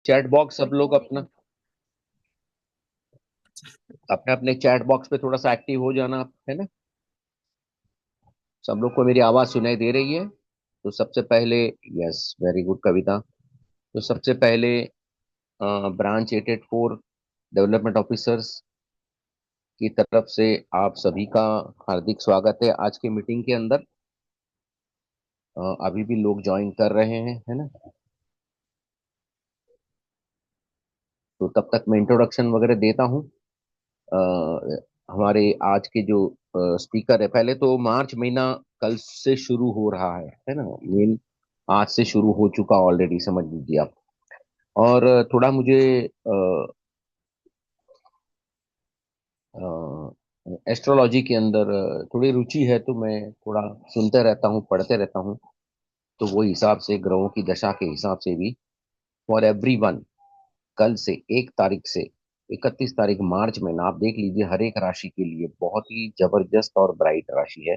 Chat box सब लोग अपना अपने अपने चैट बॉक्स पे थोड़ा सा एक्टिव हो जाना, है ना। सब लोग को मेरी आवाज सुनाई दे रही है? तो सबसे पहले, यस, वेरी गुड कविता। तो सबसे पहले ब्रांच 884 डेवलपमेंट ऑफिसर्स की तरफ से आप सभी का हार्दिक स्वागत है आज की मीटिंग के अंदर। अभी भी लोग ज्वाइन कर रहे हैं, है ना। तो तब तक मैं इंट्रोडक्शन वगैरह देता हूँ। हमारे आज के जो स्पीकर है, पहले तो मार्च महीना कल से शुरू हो रहा है ना। मेन आज से शुरू हो चुका ऑलरेडी, समझ लीजिए आप। और थोड़ा मुझे एस्ट्रोलॉजी के अंदर थोड़ी रुचि है, तो मैं थोड़ा सुनते रहता हूँ, पढ़ते रहता हूँ। तो वो हिसाब से ग्रहों की दशा के हिसाब से भी फॉर एवरी वन, कल से 1 तारीख से 31 तारीख मार्च महीना, आप देख लीजिए हर एक राशि के लिए बहुत ही जबरदस्त और ब्राइट राशि है।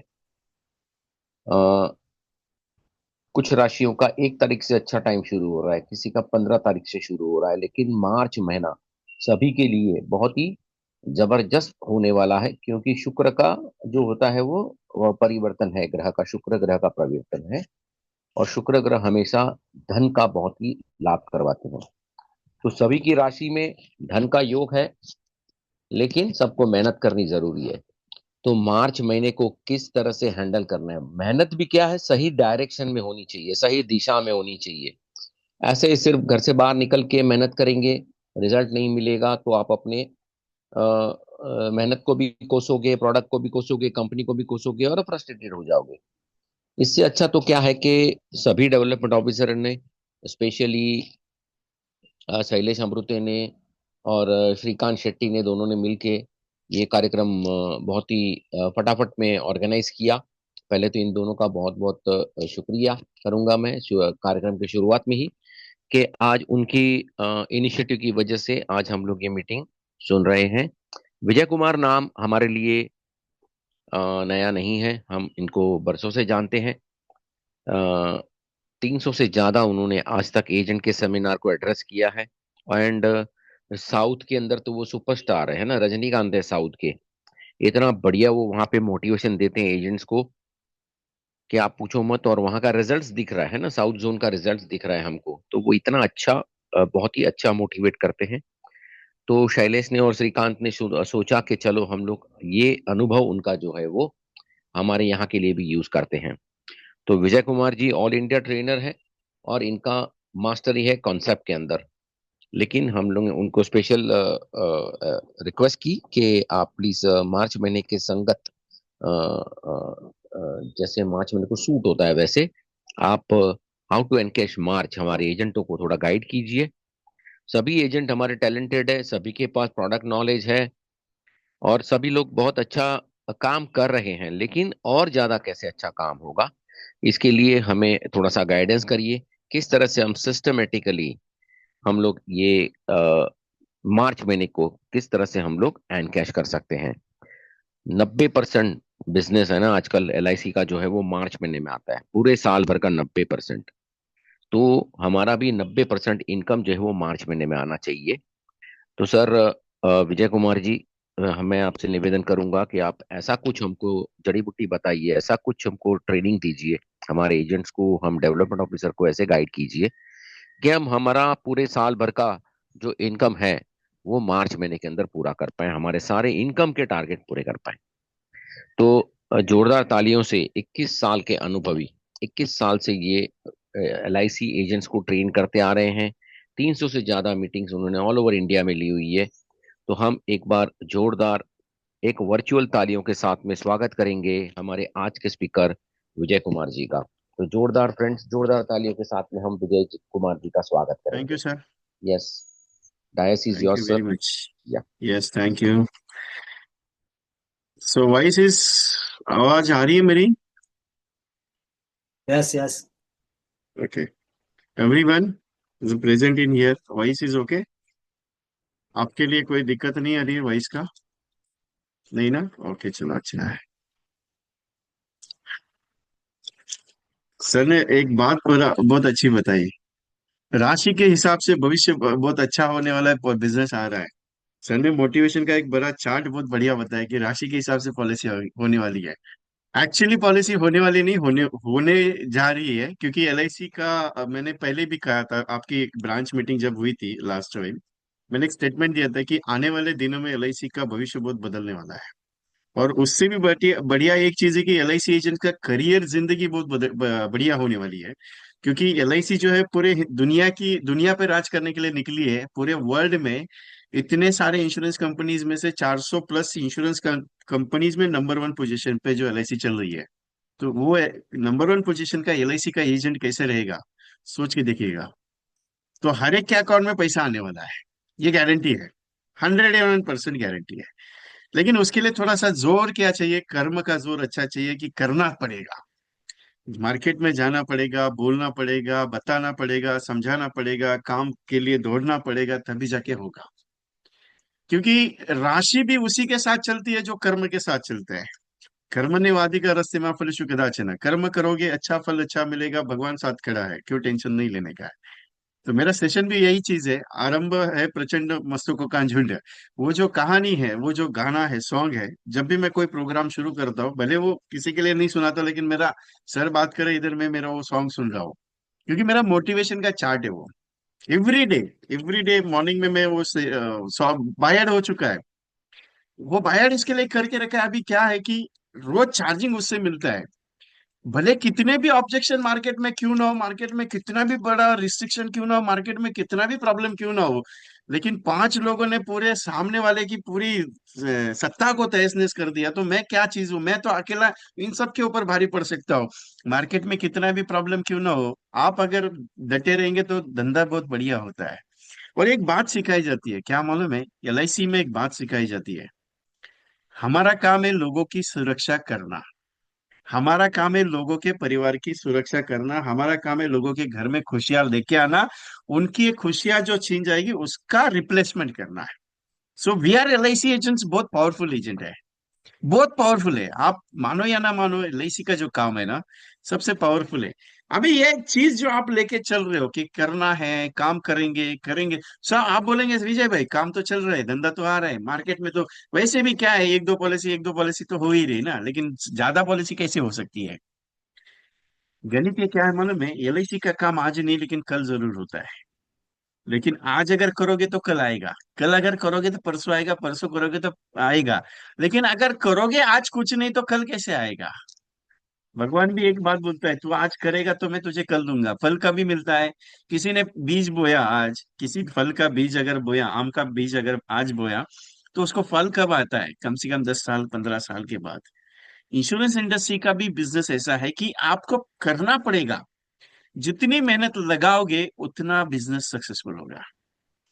कुछ राशियों का 1 तारीख से अच्छा टाइम शुरू हो रहा है, किसी का 15 तारीख से शुरू हो रहा है, लेकिन मार्च महीना सभी के लिए बहुत ही जबरदस्त होने वाला है, क्योंकि शुक्र का जो होता है वो परिवर्तन है, ग्रह का, शुक्र ग्रह का परिवर्तन है। और शुक्र ग्रह हमेशा धन का बहुत ही लाभ करवाते हैं। तो सभी की राशि में धन का योग है, लेकिन सबको मेहनत करनी जरूरी है। तो मार्च महीने को किस तरह से हैंडल करना है, मेहनत भी क्या है, सही डायरेक्शन में होनी चाहिए, सही दिशा में होनी चाहिए। ऐसे ही सिर्फ घर से बाहर निकल के मेहनत करेंगे, रिजल्ट नहीं मिलेगा, तो आप अपने मेहनत को भी कोसोगे, प्रोडक्ट को भी कोसोगे, कंपनी को भी कोसोगे और फ्रस्ट्रेटेड हो जाओगे। इससे अच्छा तो क्या है कि सभी डेवलपमेंट ऑफिसर ने, स्पेशली शैलेश अमृते ने और श्रीकांत शेट्टी ने, दोनों ने मिलके ये कार्यक्रम बहुत ही फटाफट में ऑर्गेनाइज किया। पहले तो इन दोनों का बहुत बहुत शुक्रिया करूंगा मैं कार्यक्रम की शुरुआत में ही, कि आज उनकी इनिशिएटिव की वजह से आज हम लोग ये मीटिंग सुन रहे हैं। विजय कुमार नाम हमारे लिए नया नहीं है, हम इनको बरसों से जानते हैं। 300 से ज्यादा उन्होंने आज तक एजेंट के सेमिनार को एड्रेस किया है। एंड साउथ के अंदर तो वो सुपरस्टार है ना, रजनीकांत है साउथ के। इतना बढ़िया वो वहां पे मोटिवेशन देते हैं एजेंट्स को कि आप पूछो मत। और वहां का रिजल्ट्स दिख रहा है ना, साउथ जोन का रिजल्ट्स दिख रहा है हमको, तो वो इतना अच्छा, बहुत ही अच्छा मोटिवेट करते हैं। तो शैलेश ने और श्रीकांत ने सोचा कि चलो हम लोग ये अनुभव उनका जो है वो हमारे यहाँ के लिए भी यूज करते हैं। तो विजय कुमार जी ऑल इंडिया ट्रेनर है, और इनका मास्टरी है कॉन्सेप्ट के अंदर। लेकिन हम लोग ने उनको स्पेशल रिक्वेस्ट की कि आप प्लीज मार्च महीने के संगत, जैसे मार्च महीने को सूट होता है वैसे आप हाउ टू एनकैश मार्च हमारे एजेंटों को थोड़ा गाइड कीजिए। सभी एजेंट हमारे टैलेंटेड है, सभी के पास प्रोडक्ट नॉलेज है, और सभी लोग बहुत अच्छा काम कर रहे हैं, लेकिन और ज्यादा कैसे अच्छा काम होगा, इसके लिए हमें थोड़ा सा गाइडेंस करिए। किस तरह से हम सिस्टमेटिकली हम लोग ये मार्च महीने को किस तरह से हम लोग एनकैश कर सकते हैं। 90% बिजनेस है ना आजकल LIC का जो है वो मार्च महीने में आता है, पूरे साल भर का 90%। तो हमारा भी 90% इनकम जो है वो मार्च महीने में आना चाहिए। तो सर, विजय कुमार जी, मैं आपसे निवेदन करूंगा कि आप ऐसा कुछ हमको जड़ी बूटी बताइए, ऐसा कुछ हमको ट्रेनिंग दीजिए, हमारे एजेंट्स को, हम डेवलपमेंट ऑफिसर को ऐसे गाइड कीजिए कि हम हमारा पूरे साल भर का जो इनकम है वो मार्च महीने के अंदर पूरा कर पाए, हमारे सारे इनकम के टारगेट पूरे कर पाए। तो जोरदार तालियों से 21 साल के अनुभवी, 21 साल से ये LIC एजेंट्स को ट्रेन करते आ रहे हैं। 300 से ज्यादा मीटिंग्स उन्होंने ऑल ओवर इंडिया में ली हुई है। तो हम एक बार जोरदार एक वर्चुअल तालियों के साथ में स्वागत करेंगे हमारे आज के स्पीकर विजय कुमार जी का। तो जोरदार फ्रेंड्स, जोरदार तालियों के साथ में हम कुमार जी का स्वागत थैंक यू करेंगे। Sir. Yes, dais is thank your you sir. Very much. Yeah, yes, thank you. So voice is, आवाज आ रही है मेरी? Yes yes. Okay. Everyone is present in here, voice is okay? आपके लिए कोई दिक्कत नहीं आ रही है वॉइस का? नहीं ना? ओके, चलो अच्छा है। सर ने एक बात बहुत बहुत अच्छी बताई। राशि के हिसाब से भविष्य बहुत अच्छा होने वाला है, बिजनेस आ रहा है। सर ने मोटिवेशन का एक बड़ा चार्ट बहुत बढ़िया बताया कि राशि के हिसाब से पॉलिसी होने वाली है। एक्चुअली पॉलिसी होने वाली नहीं, होने होने जा रही है, क्योंकि एलआईसी का मैंने पहले भी कहा था, आपकी एक ब्रांच मीटिंग जब हुई थी लास्ट टाइम, मैंने एक स्टेटमेंट दिया था कि आने वाले दिनों में एलआईसी का भविष्य बहुत बदलने वाला है। और उससे भी बढ़िया बढ़िया एक चीज है कि एलआईसी एजेंट का करियर जिंदगी बहुत बढ़िया होने वाली है। क्योंकि एलआईसी जो है पूरे दुनिया पे राज करने के लिए निकली है पूरे वर्ल्ड में। इतने सारे इंश्योरेंस कंपनीज में से 400 प्लस इंश्योरेंस कंपनीज में नंबर वन पोजीशन पे जो एलआईसी चल रही है। तो वो नंबर वन पोजीशन का एलआईसी का एजेंट कैसे रहेगा, सोच के देखिएगा। तो हर एक के अकाउंट में पैसा आने वाला है, ये गारंटी है। 101% गारंटी है। लेकिन उसके लिए थोड़ा सा जोर क्या चाहिए, कर्म का जोर अच्छा चाहिए कि करना पड़ेगा। मार्केट में जाना पड़ेगा, बोलना पड़ेगा, बताना पड़ेगा, समझाना पड़ेगा, काम के लिए दौड़ना पड़ेगा, तभी जाके होगा। क्योंकि राशि भी उसी के साथ चलती है जो कर्म के साथ चलता है। कर्म ने वादी का रस्ते में फल कदाचन, कर्म करोगे अच्छा फल अच्छा मिलेगा, भगवान साथ खड़ा है, क्यों टेंशन नहीं लेने का है। तो मेरा सेशन भी यही चीज है, आरंभ है प्रचंड मस्तकों का झुंड। वो जो कहानी है, वो जो गाना है, सॉन्ग है, जब भी मैं कोई प्रोग्राम शुरू करता हूँ, भले वो किसी के लिए नहीं सुनाता, लेकिन मेरा सर बात करे इधर, मैं मेरा वो सॉन्ग सुन रहा हूँ। क्योंकि मेरा मोटिवेशन का चार्ट है वो। एवरी डे मॉर्निंग में मैं वो सॉन्ग बायड हो चुका है। वो बायड इसके लिए करके रखा है, अभी क्या है कि रोज चार्जिंग उससे मिलता है। भले कितने भी ऑब्जेक्शन मार्केट में क्यों ना हो, मार्केट में कितना भी बड़ा रिस्ट्रिक्शन क्यों ना हो, मार्केट में कितना भी प्रॉब्लम क्यों ना हो, लेकिन पांच लोगों ने पूरे सामने वाले की पूरी सत्ता को तहस नहस कर दिया, तो मैं क्या चीज हूँ, मैं तो अकेला इन सब के ऊपर भारी पड़ सकता हूँ। मार्केट में कितना भी प्रॉब्लम क्यों ना हो, आप अगर डटे रहेंगे तो धंधा बहुत बढ़िया होता है। और एक बात सिखाई जाती है, क्या मालूम है, एलआईसी में एक बात सिखाई जाती है। हमारा काम है लोगों की सुरक्षा करना। हमारा काम है लोगों के परिवार की सुरक्षा करना। हमारा काम है लोगों के घर में खुशियां लेके आना। उनकी ये खुशियां जो छीन जाएगी उसका रिप्लेसमेंट करना है। So we are LIC agents बहुत पावरफुल एजेंट है। बहुत पावरफुल है, आप मानो या ना मानो, एलआईसी का जो काम है ना, सबसे पावरफुल है। अभी ये चीज जो आप लेके चल रहे हो कि करना है, काम करेंगे करेंगे, सर आप बोलेंगे विजय भाई काम तो चल रहा है, धंधा तो आ रहा है मार्केट में, तो वैसे भी क्या है, एक दो पॉलिसी तो हो ही रही ना, लेकिन ज्यादा पॉलिसी कैसे हो सकती है। गणित ये क्या है मालूम है, एलआईसी का काम आज नहीं लेकिन कल जरूर होता है। लेकिन आज अगर करोगे तो कल आएगा, कल अगर करोगे तो परसों आएगा, परसों करोगे तो आएगा। लेकिन अगर करोगे आज कुछ नहीं तो कल कैसे आएगा। भगवान भी एक बात बोलता है, तू आज करेगा तो मैं तुझे कल दूंगा। फल का भी मिलता है। किसी ने बीज बोया आज, किसी फल का बीज अगर बोया, आम का बीज अगर आज बोया, तो उसको फल कब आता है, कम से कम 10 साल 15 साल के बाद। इंश्योरेंस इंडस्ट्री का भी बिजनेस ऐसा है कि आपको करना पड़ेगा। जितनी मेहनत लगाओगे उतना बिजनेस सक्सेसफुल होगा।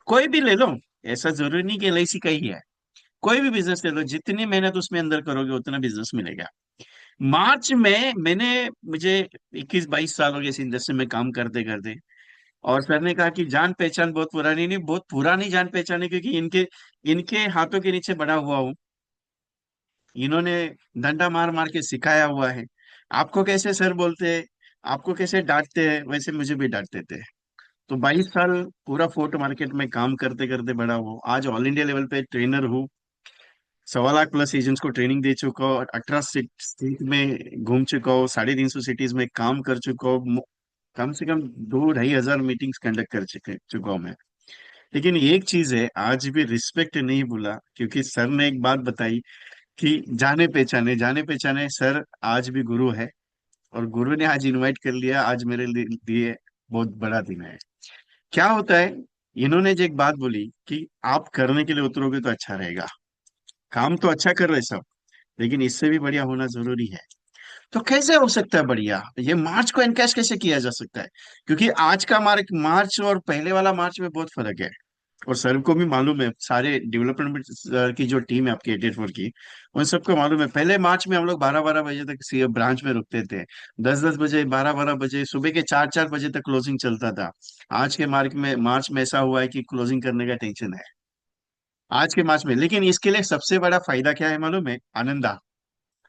कोई भी ले लो, ऐसा जरूरी नहीं कि एलआईसी का ही है। कोई भी बिजनेस ले लो, जितनी मेहनत उसमें अंदर करोगे उतना बिजनेस मिलेगा। मार्च में मैंने, मुझे 21-22 साल हो गए इस इंडस्ट्री में काम करते करते। और सर ने कहा कि जान पहचान बहुत पुरानी नहीं, बहुत पुरानी जान पहचान है, क्योंकि इनके इनके हाथों के नीचे बड़ा हुआ हूँ। इन्होंने डंडा मार मार के सिखाया हुआ है। आपको कैसे सर बोलते हैं, आपको कैसे डांटते हैं, वैसे मुझे भी डांटते थे। तो 22 साल पूरा फोर्ट मार्केट में काम करते करते बड़ा हूँ, आज ऑल इंडिया लेवल पे ट्रेनर हूँ। 1.25 लाख प्लस एजेंट्स को ट्रेनिंग दे चुका हूँ, 18 स्टेट में घूम चुका हूँ, 350 सिटीज में काम कर चुका हूँ। कम से कम 2-2.5 हजार मीटिंग्स कंडक्ट कर चुका हूँ मैं। लेकिन एक चीज है, आज भी रिस्पेक्ट नहीं भूला, क्योंकि सर ने एक बात बताई कि जाने पहचाने सर आज भी गुरु है। और गुरु ने आज इनवाइट कर लिया, आज मेरे लिए बहुत बड़ा दिन है। क्या होता है, इन्होंने जो एक बात बोली कि आप करने के लिए उतरोगे तो अच्छा रहेगा। काम तो अच्छा कर रहे सब, लेकिन इससे भी बढ़िया होना जरूरी है। तो कैसे हो सकता है बढ़िया, ये मार्च को एनकैश कैसे किया जा सकता है। क्योंकि आज का मार्च और पहले वाला मार्च में बहुत फर्क है। और सर को भी मालूम है, सारे डेवलपमेंट की जो टीम है आपकी 84 की, उन सबको मालूम है। पहले मार्च में हम लोग 12-12 बजे तक ब्रांच में रुकते थे। 10-10 बजे, 12-12 बजे, सुबह के 4-4 बजे तक क्लोजिंग चलता था। आज के मार्क में मार्च में ऐसा हुआ है कि क्लोजिंग करने का टेंशन है आज के मार्च में। लेकिन इसके लिए सबसे बड़ा फायदा क्या है मालूम है, आनंदा।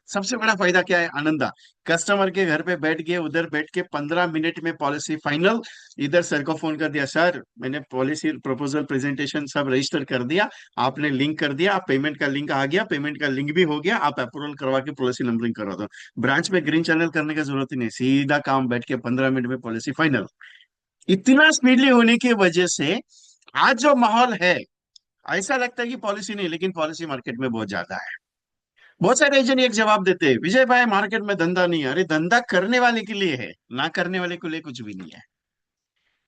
सबसे बड़ा फायदा क्या है? आनंदा। कस्टमर के घर पे बैठ गए, उधर बैठ के 15 मिनट में पॉलिसी फाइनल। इधर सर को फोन कर दिया, सर मैंने पॉलिसी प्रपोजल प्रेजेंटेशन सब रजिस्टर कर दिया, आपने लिंक कर दिया, आप पेमेंट का लिंक आ गया, पेमेंट का लिंक भी हो गया, आप अप्रूवल करवा के पॉलिसी नंबरिंग करवा दो। ब्रांच में ग्रीन चैनल करने की जरूरत ही नहीं, सीधा काम बैठ के 15 मिनट में पॉलिसी फाइनल। इतना स्पीडली होने की वजह से आज जो माहौल है, ऐसा लगता है कि पॉलिसी नहीं, लेकिन पॉलिसी मार्केट में बहुत ज्यादा है। बहुत सारे एजेंट एक जवाब देते हैं, विजय भाई मार्केट में धंधा नहीं है। अरे धंधा करने वाले के लिए है, ना करने वाले के लिए कुछ भी नहीं है।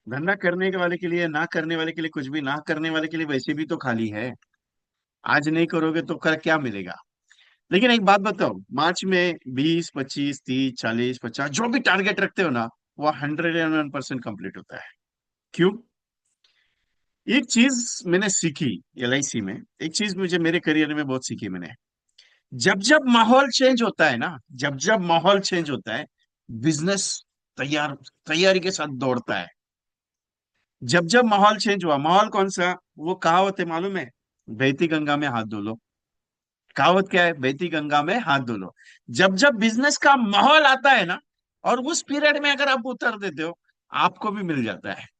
धंधा करने के वाले के लिए, ना करने वाले के लिए कुछ भी, ना करने वाले के लिए वैसे भी तो खाली है। आज नहीं करोगे तो कल क्या मिलेगा? लेकिन एक बात बताओ, मार्च में 20, 25, 30, 40, 50 जो भी टारगेट रखते हो ना, वो 101% कंप्लीट होता है। क्यों? एक चीज मैंने सीखी एलआईसी में, एक चीज मुझे मेरे करियर में बहुत सीखी मैंने। जब जब माहौल चेंज होता है ना, जब जब माहौल चेंज होता है, बिजनेस तैयारी के साथ दौड़ता है। जब जब माहौल चेंज हुआ, माहौल कौन सा? वो कहावत है मालूम है, बहती गंगा में हाथ धो लो। कहावत क्या है? बहती गंगा में हाथ धो लो। जब जब बिजनेस का माहौल आता है ना, और उस पीरियड में अगर आप उतर देते हो, आपको भी मिल जाता है।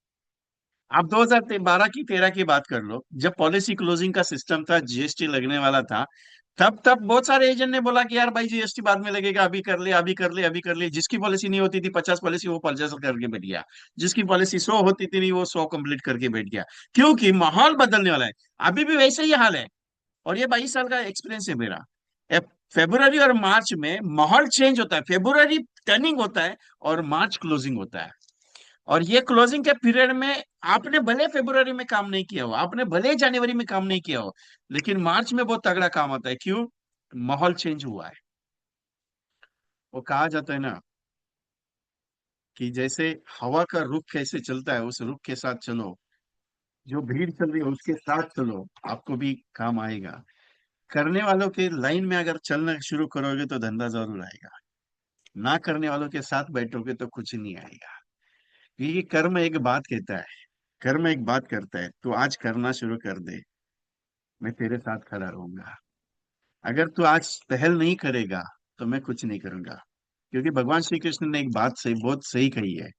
आप 2012 की 13 की बात कर लो, जब पॉलिसी क्लोजिंग का सिस्टम था, जीएसटी लगने वाला था, तब तब बहुत सारे एजेंट ने बोला कि यार भाई जीएसटी बाद में लगेगा, अभी कर ले, अभी कर ले, अभी कर ले। जिसकी पॉलिसी नहीं होती थी 50 पॉलिसी, वो 50 करके बैठ गया। जिसकी पॉलिसी 100 होती थी नहीं, वो 100 कंप्लीट करके बैठ गया। क्योंकि माहौल बदलने वाला है। अभी भी वैसे ही हाल है। और ये 22 साल का एक्सपीरियंस है मेरा। फेब्रुवरी और मार्च में माहौल चेंज होता है। फेब्रुवरी टर्निंग होता है और मार्च क्लोजिंग होता है। और ये क्लोजिंग के पीरियड में आपने भले फरवरी में काम नहीं किया हो, आपने भले जनवरी में काम नहीं किया हो, लेकिन मार्च में बहुत तगड़ा काम आता है। क्यों? माहौल चेंज हुआ है। वो कहा जाता है ना कि जैसे हवा का रुख कैसे चलता है, उस रुख के साथ चलो। जो भीड़ चल रही है उसके साथ चलो, आपको भी काम आएगा। करने वालों के लाइन में अगर चलना शुरू करोगे तो धंधा जरूर आएगा। ना करने वालों के साथ बैठोगे तो कुछ नहीं आएगा। ये कर्म एक बात कहता है, कर्म एक बात करता है, तू आज करना शुरू कर दे, मैं तेरे साथ खड़ा रहूंगा। अगर तू आज पहल नहीं करेगा तो मैं कुछ नहीं करूंगा। क्योंकि भगवान श्री कृष्ण ने एक बात सही, बहुत सही कही है।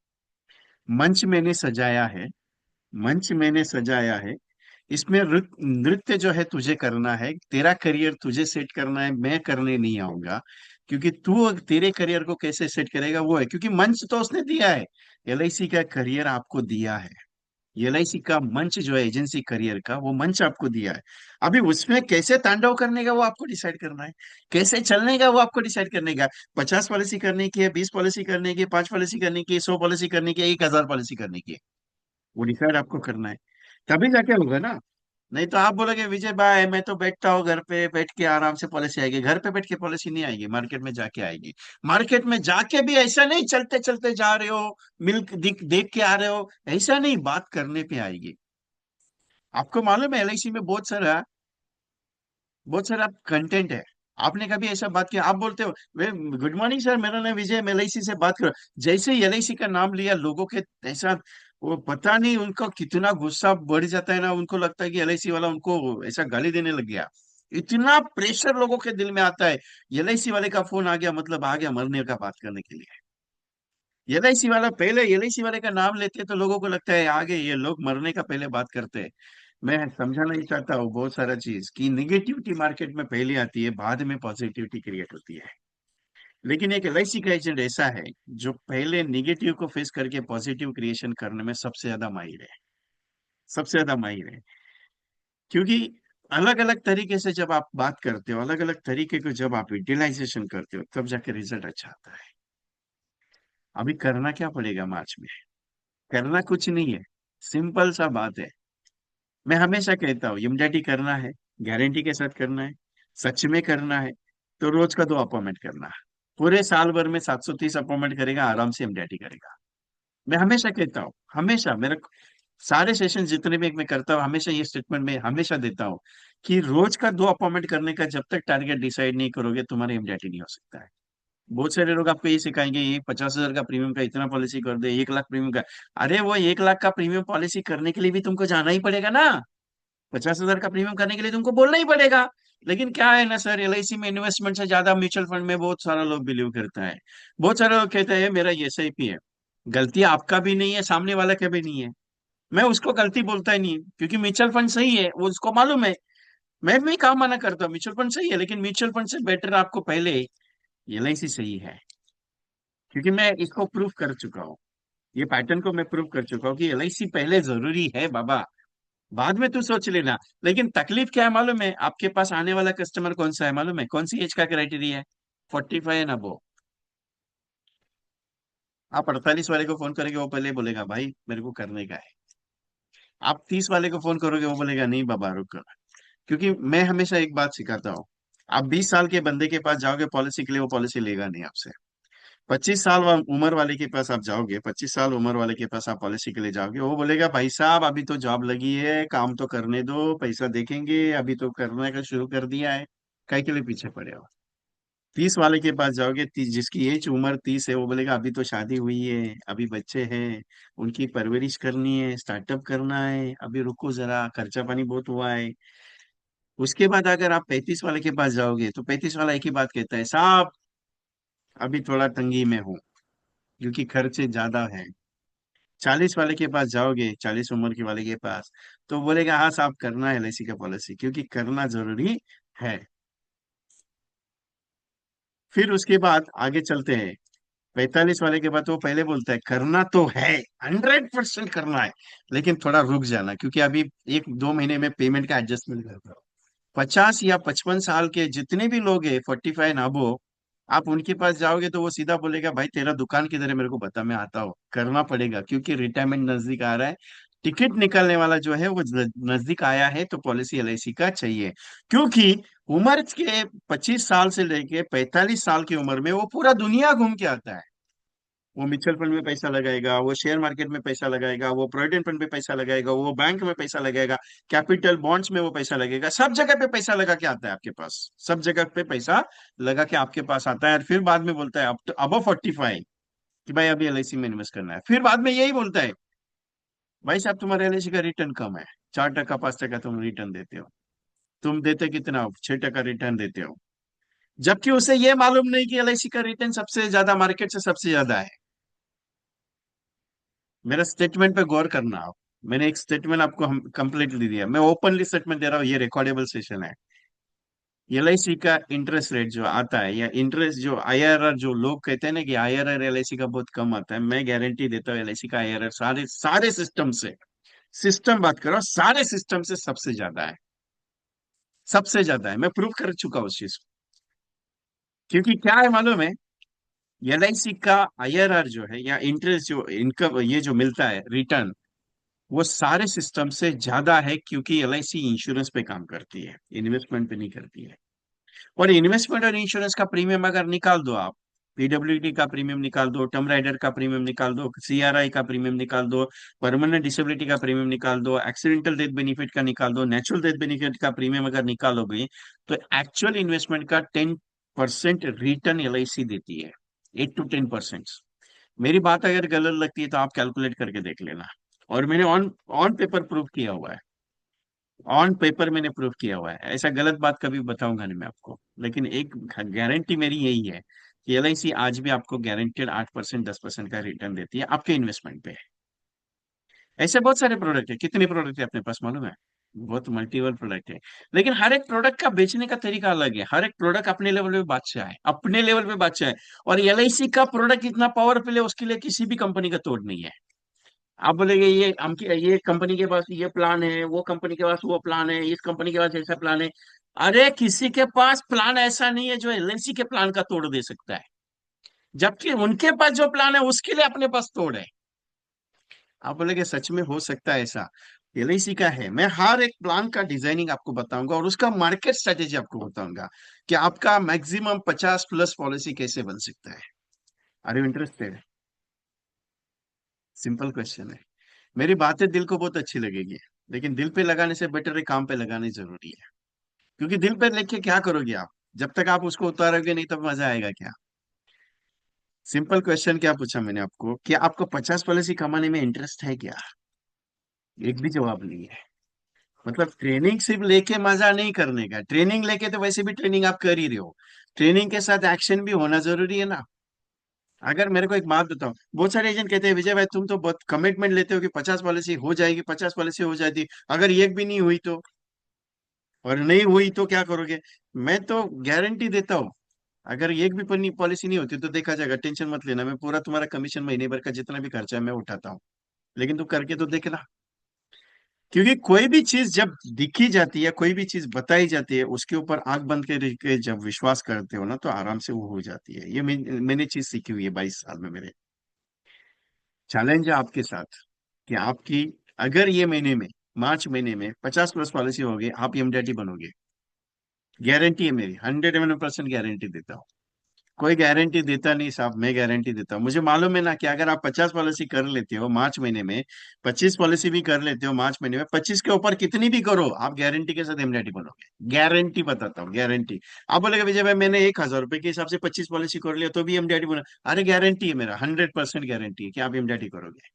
मंच मैंने सजाया है, मंच मैंने सजाया है, इसमें नृत्य जो है तुझे करना है, तेरा करियर तुझे सेट करना है, मैं करने नहीं आऊंगा। क्योंकि तू तेरे करियर को कैसे सेट करेगा वो है, क्योंकि मंच तो उसने दिया है। एलआईसी का करियर आपको दिया है। एलआईसी का मंच जो है एजेंसी करियर का, वो मंच आपको दिया है। अभी उसमें कैसे तांडव करने का वो आपको डिसाइड करना है। कैसे चलने का वो आपको डिसाइड करने का। 50 पॉलिसी करने की है, 20 पॉलिसी करने की है, 5 पॉलिसी करने की है, 100 पॉलिसी करने की है, 1000 पॉलिसी करने की है, वो डिसाइड आपको करना है। तभी जाके होगा ना। नहीं तो आप बोलोगे विजय भाई मैं तो बैठता हूँ घर पे, बैठ के आराम से पॉलिसी आएगी। घर पे बैठ के पॉलिसी नहीं आएगी, मार्केट में जाके आएगी। मार्केट में जाके भी ऐसा नहीं चलते चलते जा रहे हो, मिल्क दिख देख के आ रहे हो, ऐसा नहीं, बात करने पे आएगी। आपको मालूम है एलआईसी में बहुत सारा कंटेंट है। आपने कभी ऐसा बात किया? आप बोलते हो वे गुड मॉर्निंग सर, मेरा नाम विजय, मैं एलआईसी से बात करो। जैसे ही एलआईसी का नाम लिया, लोगों के ऐसा, वो पता नहीं उनका कितना गुस्सा बढ़ जाता है ना, उनको लगता है कि एलआईसी वाला उनको ऐसा गाली देने लग गया। इतना प्रेशर लोगों के दिल में आता है। एलआईसी वाले का फोन आ गया मतलब आ गया मरने का बात करने के लिए। एलआईसी वाला, पहले एलआईसी वाले का नाम लेते तो लोगों को लगता है आगे ये लोग मरने का पहले बात करते हैं। मैं समझाना ही चाहता हूँ बहुत सारा चीज की निगेटिविटी मार्केट में पहले आती है, बाद में पॉजिटिविटी क्रिएट होती है। लेकिन एक एलआईसी का एजेंट ऐसा है जो पहले निगेटिव को फेस करके पॉजिटिव क्रिएशन करने में सबसे ज्यादा माहिर है। सबसे ज्यादा माहिर है। क्योंकि अलग अलग तरीके से जब आप बात करते हो, अलग अलग तरीके को जब आप यूटिलाइजेशन करते हो, तब जाके रिजल्ट अच्छा आता है। अभी करना क्या पड़ेगा मार्च में? करना कुछ नहीं है, सिंपल सा बात है। मैं हमेशा कहता हूँ इम्यूनिटी करना है, गारंटी के साथ करना है, सच में करना है, तो रोज का 2 अपॉइंटमेंट करना है। पूरे साल भर में 730 अपॉइंटमेंट करेगा, आराम से इम्यूनिटी करेगा। मैं हमेशा कहता हूँ, हमेशा मेरे सारे सेशन जितने भी मैं करता हूँ, हमेशा ये स्टेटमेंट में हमेशा देता हूँ कि रोज का 2 अपॉइंटमेंट करने का जब तक टारगेट डिसाइड नहीं करोगे, तुम्हारी इम्यूनिटी नहीं हो सकता है। बहुत सारे लोग आपको ये सिखाएंगे ये 50,000 का प्रीमियम का इतना पॉलिसी कर दे, 1 लाख प्रीमियम का। अरे वो 1 लाख का प्रीमियम पॉलिसी करने के लिए भी तुमको जाना ही पड़ेगा ना। 50,000 का प्रीमियम करने के लिए तुमको बोलना ही पड़ेगा। लेकिन क्या है ना सर, एलआईसी में इन्वेस्टमेंट से ज्यादा म्यूचुअल फंड में बहुत सारा लोग बिलीव करता है। बहुत सारे लोग कहते हैं मेरा एसआईपी है। गलती आपका भी नहीं है, सामने वाला का भी नहीं है। मैं उसको गलती बोलता ही नहीं, क्योंकि म्यूचुअल फंड सही है, वो उसको मालूम है। मैं भी कहा मना करता हूँ, म्यूचुअल फंड सही है, लेकिन म्यूचुअल फंड से बेटर आपको पहले एलआईसी सही है। क्योंकि मैं इसको प्रूव कर चुका हूँ, ये पैटर्न को मैं प्रूव कर चुका हूँ कि एलआईसी पहले जरूरी है बाबा, बाद में तू सोच लेना। लेकिन तकलीफ क्या है मालूम है, आपके पास आने वाला कस्टमर कौन सा है मालूम है, कौन सी एज का क्राइटेरिया है? 45 एंड अबो। आप 48 वाले को फोन करेंगे, वो पहले बोलेगा भाई मेरे को करने का है। आप 30 वाले को फोन करोगे, वो बोलेगा नहीं बाबा रुक। क्योंकि मैं हमेशा एक बात सिखाता हूँ, आप 20 साल के बंदे के पास जाओगे पॉलिसी के लिए, वो पॉलिसी लेगा नहीं आपसे। 25 साल उम्र वाले के पास आप जाओगे, 25 साल उम्र वाले के पास आप पॉलिसी के लिए जाओगे, वो बोलेगा भाई साहब अभी तो जॉब लगी है, काम तो करने दो, पैसा देखेंगे, अभी तो करने का शुरू कर दिया है, काय के लिए पीछे पड़े हो? 30 वाले के पास जाओगे, 30 जिसकी एज उम्र 30 है, वो बोलेगा अभी तो शादी हुई है, अभी बच्चे हैं, उनकी परवरिश करनी है, स्टार्टअप करना है, अभी रुको जरा, खर्चा पानी बहुत हुआ है। उसके बाद अगर आप 35 वाले के पास जाओगे, तो 35 वाला एक ही बात कहता है, साहब अभी थोड़ा तंगी में हूँ, क्योंकि खर्चे ज्यादा है। 40 वाले के पास जाओगे, 40 उम्र के वाले के पास, तो बोलेगा हाँ साहब करना है एलआईसी का पॉलिसी, क्योंकि करना जरूरी है। फिर उसके बाद आगे चलते हैं, 45 वाले के बाद तो वो पहले बोलता है करना तो है, 100% करना है, लेकिन थोड़ा रुक जाना, क्योंकि अभी 1-2 महीने में पेमेंट का एडजस्टमेंट करता हूँ। 50 या 55 साल के जितने भी लोग हैं, 45 अबो, आप उनके पास जाओगे तो वो सीधा बोलेगा भाई तेरा दुकान किधर है, मेरे को बता, मैं आता हूँ, करना पड़ेगा क्योंकि रिटायरमेंट नजदीक आ रहा है। टिकट निकलने वाला जो है वो नजदीक आया है, तो पॉलिसी एलआईसी का चाहिए। क्योंकि उम्र के 25 साल से लेके 45 साल की उम्र में वो पूरा दुनिया घूम के आता है। वो म्यूचुअल फंड में पैसा लगाएगा, वो शेयर मार्केट में पैसा लगाएगा, वो प्रोविडेंट फंड में पैसा लगाएगा, वो बैंक में पैसा लगाएगा, कैपिटल बॉन्ड्स में वो पैसा लगेगा, सब जगह पे पैसा लगा के आता है आपके पास। सब जगह पे पैसा लगा के आपके पास आता है, और फिर बाद में बोलता है अब अब 45 कि भाई अभी एलआईसी में इन्वेस्ट करना है। फिर बाद में यही बोलता है भाई साहब तुम्हारे एलआईसी का रिटर्न कम है, 4% 5% तुम रिटर्न देते हो। तुम देते कितना हो? 6% रिटर्न देते हो। जबकि उसे ये मालूम नहीं कि एलआईसी का रिटर्न सबसे ज्यादा मार्केट से सबसे ज्यादा है। मेरा स्टेटमेंट पे गौर करना आप। मैंने एक स्टेटमेंट आपको हम कंप्लीटली दिया, मैं ओपनली स्टेटमेंट दे रहा हूँ, ये रिकॉर्डेबल सेशन है। एलआईसी का इंटरेस्ट रेट जो आता है, या इंटरेस्ट जो आईआरआर, जो लोग कहते हैं ना कि आईआरआर एलआईसी का बहुत कम आता है, मैं गारंटी देता हूँ एलआईसी का आईआरआर सारे सारे सिस्टम से, सिस्टम बात करो, सारे सिस्टम से सबसे ज्यादा है। सबसे ज्यादा है, मैं प्रूव कर चुका हूँ उस चीज को। क्योंकि क्या है मालूम है, एलआईसी का आईआरआर जो है, या इंटरेस्ट जो इनकम ये जो मिलता है रिटर्न, वो सारे सिस्टम से ज्यादा है, क्योंकि एलआईसी इंश्योरेंस पे काम करती है, इन्वेस्टमेंट पे नहीं करती है। और इन्वेस्टमेंट और इंश्योरेंस का प्रीमियम अगर निकाल दो आप, पीडब्ल्यूडी का प्रीमियम निकाल दो, टर्म राइडर का प्रीमियम निकाल दो, सीआरआई का प्रीमियम निकाल दो, परमानेंट डिसेबिलिटी का प्रीमियम निकाल दो, एक्सीडेंटल डेथ बेनिफिट का निकाल दो, नेचुरल डेथ बेनिफिट का प्रीमियम अगर निकालोगे, तो एक्चुअल इन्वेस्टमेंट का 10% रिटर्न एलआईसी देती है। 8 to 10%। मेरी बात अगर गलत लगती है तो आप कैलकुलेट करके देख लेना। और मैंने ऑन ऑन पेपर प्रूफ किया हुआ है। ऑन पेपर मैंने प्रूफ किया हुआ है, ऐसा गलत बात कभी बताऊंगा नहीं मैं आपको। लेकिन एक गारंटी मेरी यही है कि एलआईसी आज भी आपको गारंटेड 8% 10% का रिटर्न देती है आपके इन्वेस्टमेंट पे। ऐसे बहुत सारे प्रोडक्ट है, कितने प्रोडक्ट है अपने पास मालूम है? बहुत मल्टीपल प्रोडक्ट है। लेकिन हर एक प्रोडक्ट का बेचने का तरीका अलग है, हर एक प्रोडक्ट अपने लेवल पे बादशाह है, अपने लेवल पे बादशाह है। और एलआईसी का प्रोडक्ट इतना पावरफुल है, उसके लिए किसी भी कंपनी का तोड़ नहीं है। आप बोलेंगे ये कंपनी के पास ये प्लान है, वो कंपनी के पास वो प्लान है, इस कंपनी के पास ऐसा प्लान है। अरे किसी के पास प्लान ऐसा नहीं है जो एलआईसी के प्लान का तोड़ दे सकता है। जबकि उनके पास जो प्लान है उसके लिए अपने पास तोड़ है। आप बोलेंगे सच में हो सकता है ऐसा? एलआईसी का है, मैं हर एक प्लान का डिजाइनिंग आपको बताऊंगा, और उसका मार्केट स्ट्रेटेजी आपको बताऊंगा कि आपका मैक्सिमम 50+ पॉलिसी कैसे बन सकता है। Are you interested? Simple question है। मेरी बातें दिल को बहुत अच्छी लगेगी, लेकिन दिल पे लगाने से बेटर है काम पे लगानी जरूरी है। क्योंकि दिल पे लेके क्या करोगे आप, जब तक आप उसको उतारोगे नहीं तब मजा आएगा क्या? सिंपल क्वेश्चन क्या पूछा मैंने आपको, क्या आपको 50 पॉलिसी कमाने में इंटरेस्ट है क्या? एक भी जवाब नहीं है। मतलब ट्रेनिंग सिर्फ लेके मजा नहीं करने का, ट्रेनिंग लेके तो वैसे भी ट्रेनिंग आप कर ही रहे हो, ट्रेनिंग के साथ एक्शन भी होना जरूरी है ना। अगर मेरे को एक बात बताओ, बहुत सारे एजेंट कहते हैं विजय भाई तुम तो बहुत कमिटमेंट लेते हो कि 50 पॉलिसी हो जाएगी, 50 पॉलिसी हो जाती, अगर एक भी नहीं हुई तो, और नहीं हुई तो क्या करोगे? मैं तो गारंटी देता हूँ, अगर एक भी पॉलिसी नहीं होती तो देखा जाएगा, टेंशन मत लेना, मैं पूरा तुम्हारा कमीशन महीने भर का जितना भी खर्चा है मैं उठाता हूँ, लेकिन तू करके तो देखना। क्योंकि कोई भी चीज जब दिखी जाती है, कोई भी चीज बताई जाती है, उसके ऊपर आंख बंद के जब विश्वास करते हो ना, तो आराम से वो हो जाती है। ये मैंने चीज सीखी हुई है 22 साल में मेरे। चैलेंज है आपके साथ कि आपकी, अगर ये महीने में, मार्च महीने में 50+ पॉलिसी होगी, आप एमडीआरटी बनोगे। गारंटी है मेरी, 101% गारंटी देता हूँ। कोई गारंटी देता नहीं साहब, मैं गारंटी देता हूँ। मुझे मालूम है ना कि अगर आप 50 पॉलिसी कर लेते हो मार्च महीने में, 25 पॉलिसी भी कर लेते हो मार्च महीने में, 25 के ऊपर कितनी भी करो, आप गारंटी के साथ एमडीआरटी बनोगे। गारंटी बताता हूँ, गारंटी। आप बोलेगे विजय भाई मैंने 1,000 रुपए के हिसाब से 25 पॉलिसी कर लिया तो भी एमडीआरटी बना, अरे गारंटी है मेरा, 100% गारंटी है कि आप एमडीआरटी करोगे।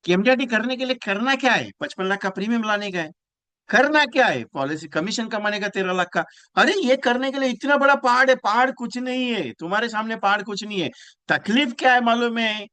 कि एमडीआरटी करने के लिए करना क्या है? 55 लाख का प्रीमियम लाने का है। करना क्या है? पॉलिसी कमीशन कमाने का 13 लाख का। अरे ये करने के लिए इतना बड़ा पहाड़ है, पहाड़ कुछ नहीं है तुम्हारे सामने, पहाड़ कुछ नहीं है। तकलीफ क्या है मालूम है?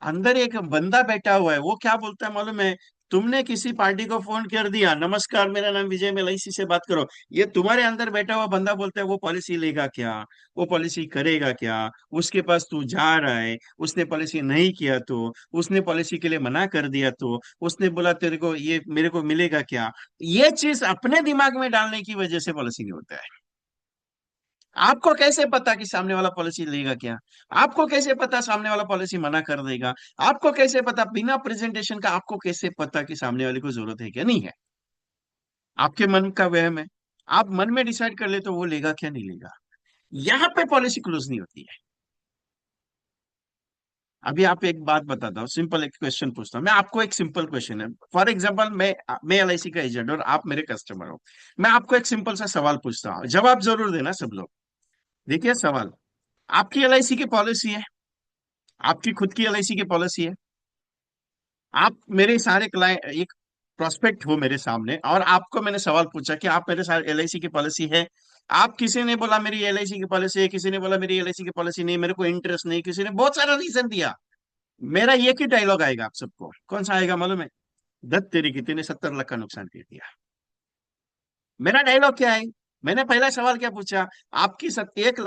अंदर एक बंदा बैठा हुआ है, वो क्या बोलता है मालूम है? तुमने किसी पार्टी को फोन कर दिया, नमस्कार मेरा नाम विजय, मैं एलआईसी से बात करो। ये तुम्हारे अंदर बैठा हुआ बंदा बोलता है वो पॉलिसी लेगा क्या, वो पॉलिसी करेगा क्या, उसके पास तू जा रहा है, उसने पॉलिसी नहीं किया तो, उसने पॉलिसी के लिए मना कर दिया तो, उसने बोला तेरे को ये मेरे को मिलेगा क्या। ये चीज अपने दिमाग में डालने की वजह से पॉलिसी नहीं होता है। आपको कैसे पता कि सामने वाला पॉलिसी लेगा क्या? आपको कैसे पता सामने वाला पॉलिसी मना कर देगा? आपको कैसे पता, बिना प्रेजेंटेशन का आपको कैसे पता कि सामने वाले को जरूरत है क्या नहीं है? आपके मन का वहम है। आप मन में डिसाइड कर ले तो वो लेगा क्या नहीं लेगा। यहाँ पे पॉलिसी क्लोज नहीं होती है। अभी आप एक बात बताता हूँ, सिंपल एक क्वेश्चन पूछता हूँ मैं आपको, एक सिंपल क्वेश्चन है। फॉर एग्जांपल मैं एलआईसी का एजेंट और आप मेरे कस्टमर हो। मैं आपको एक सिंपल सा सवाल पूछता हूँ, जवाब जरूर देना सब लोग। देखिए सवाल, आपकी एलआईसी की पॉलिसी है, आपकी खुद की एलआईसी की पॉलिसी है। आप मेरे सारे क्लाइंट, एक प्रोस्पेक्ट हो मेरे सामने, और आपको मैंने सवाल पूछा कि आप मेरे साथ एलआईसी की पॉलिसी है। आप, किसी ने बोला मेरी एलआईसी की पॉलिसी है, किसी ने बोला मेरी एलआईसी की पॉलिसी नहीं, मेरे को इंटरेस्ट नहीं, किसी ने बहुत सारा रीजन दिया। मेरा एक ही डायलॉग आएगा आप सबको, कौन सा आएगा मालूम है? दत्त तेरी की, तूने 70 लाख का नुकसान कर दिया। मेरा डायलॉग क्या है? मैंने पहला सवाल क्या पूछा? आपकी 1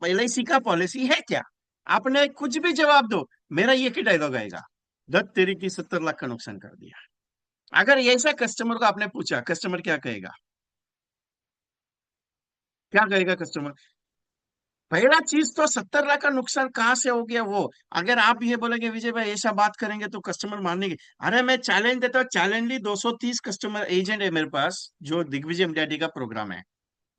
एलआईसी का पॉलिसी है क्या? आपने कुछ भी जवाब दो, मेरा एक ही डायलॉग आएगा, दत्त तेरी की 70 लाख का नुकसान कर दिया। अगर ऐसा कस्टमर को आपने पूछा, कस्टमर क्या कहेगा? क्या कहेगा कस्टमर? पहला चीज तो 70 लाख का नुकसान कहाँ से हो गया वो। अगर आप ये बोलेंगे विजय भाई ऐसा बात करेंगे तो कस्टमर मानेंगे। अरे मैं चैलेंज देता हूँ, चैलेंजली 230 कस्टमर एजेंट है मेरे पास, जो दिग्विजय एमडीआरटी का प्रोग्राम है,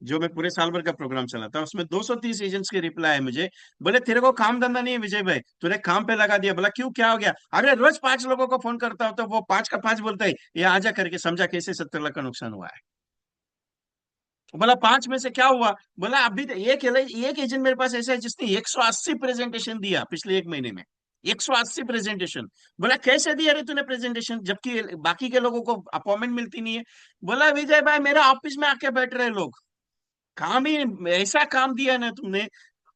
जो मैं पूरे साल भर का प्रोग्राम चलाता हूँ, उसमें 230 एजेंट्स के रिप्लाई है मुझे। बोले तेरे को काम धंधा नहीं है विजय भाई, तूने काम पे लगा दिया। बोला क्यों, क्या हो गया? अरे रोज 5 लोगों को फोन करता हूँ तो वो 5 का 5 बोलता है ये आजा करके, समझा कैसे 70 लाख का नुकसान हुआ है। बोला 5 में से क्या हुआ? बोला अभी तो एक एजेंट मेरे पास ऐसा है जिसने 180 प्रेजेंटेशन दिया पिछले एक महीने में। 180 प्रेजेंटेशन। बोला कैसे दिया रे तूने प्रेजेंटेशन, जबकि बाकी के लोगों को अपॉइंटमेंट मिलती नहीं है? बोला विजय भाई मेरा ऑफिस में आके बैठ रहे लोग, काम ही ऐसा काम दिया ना तुमने,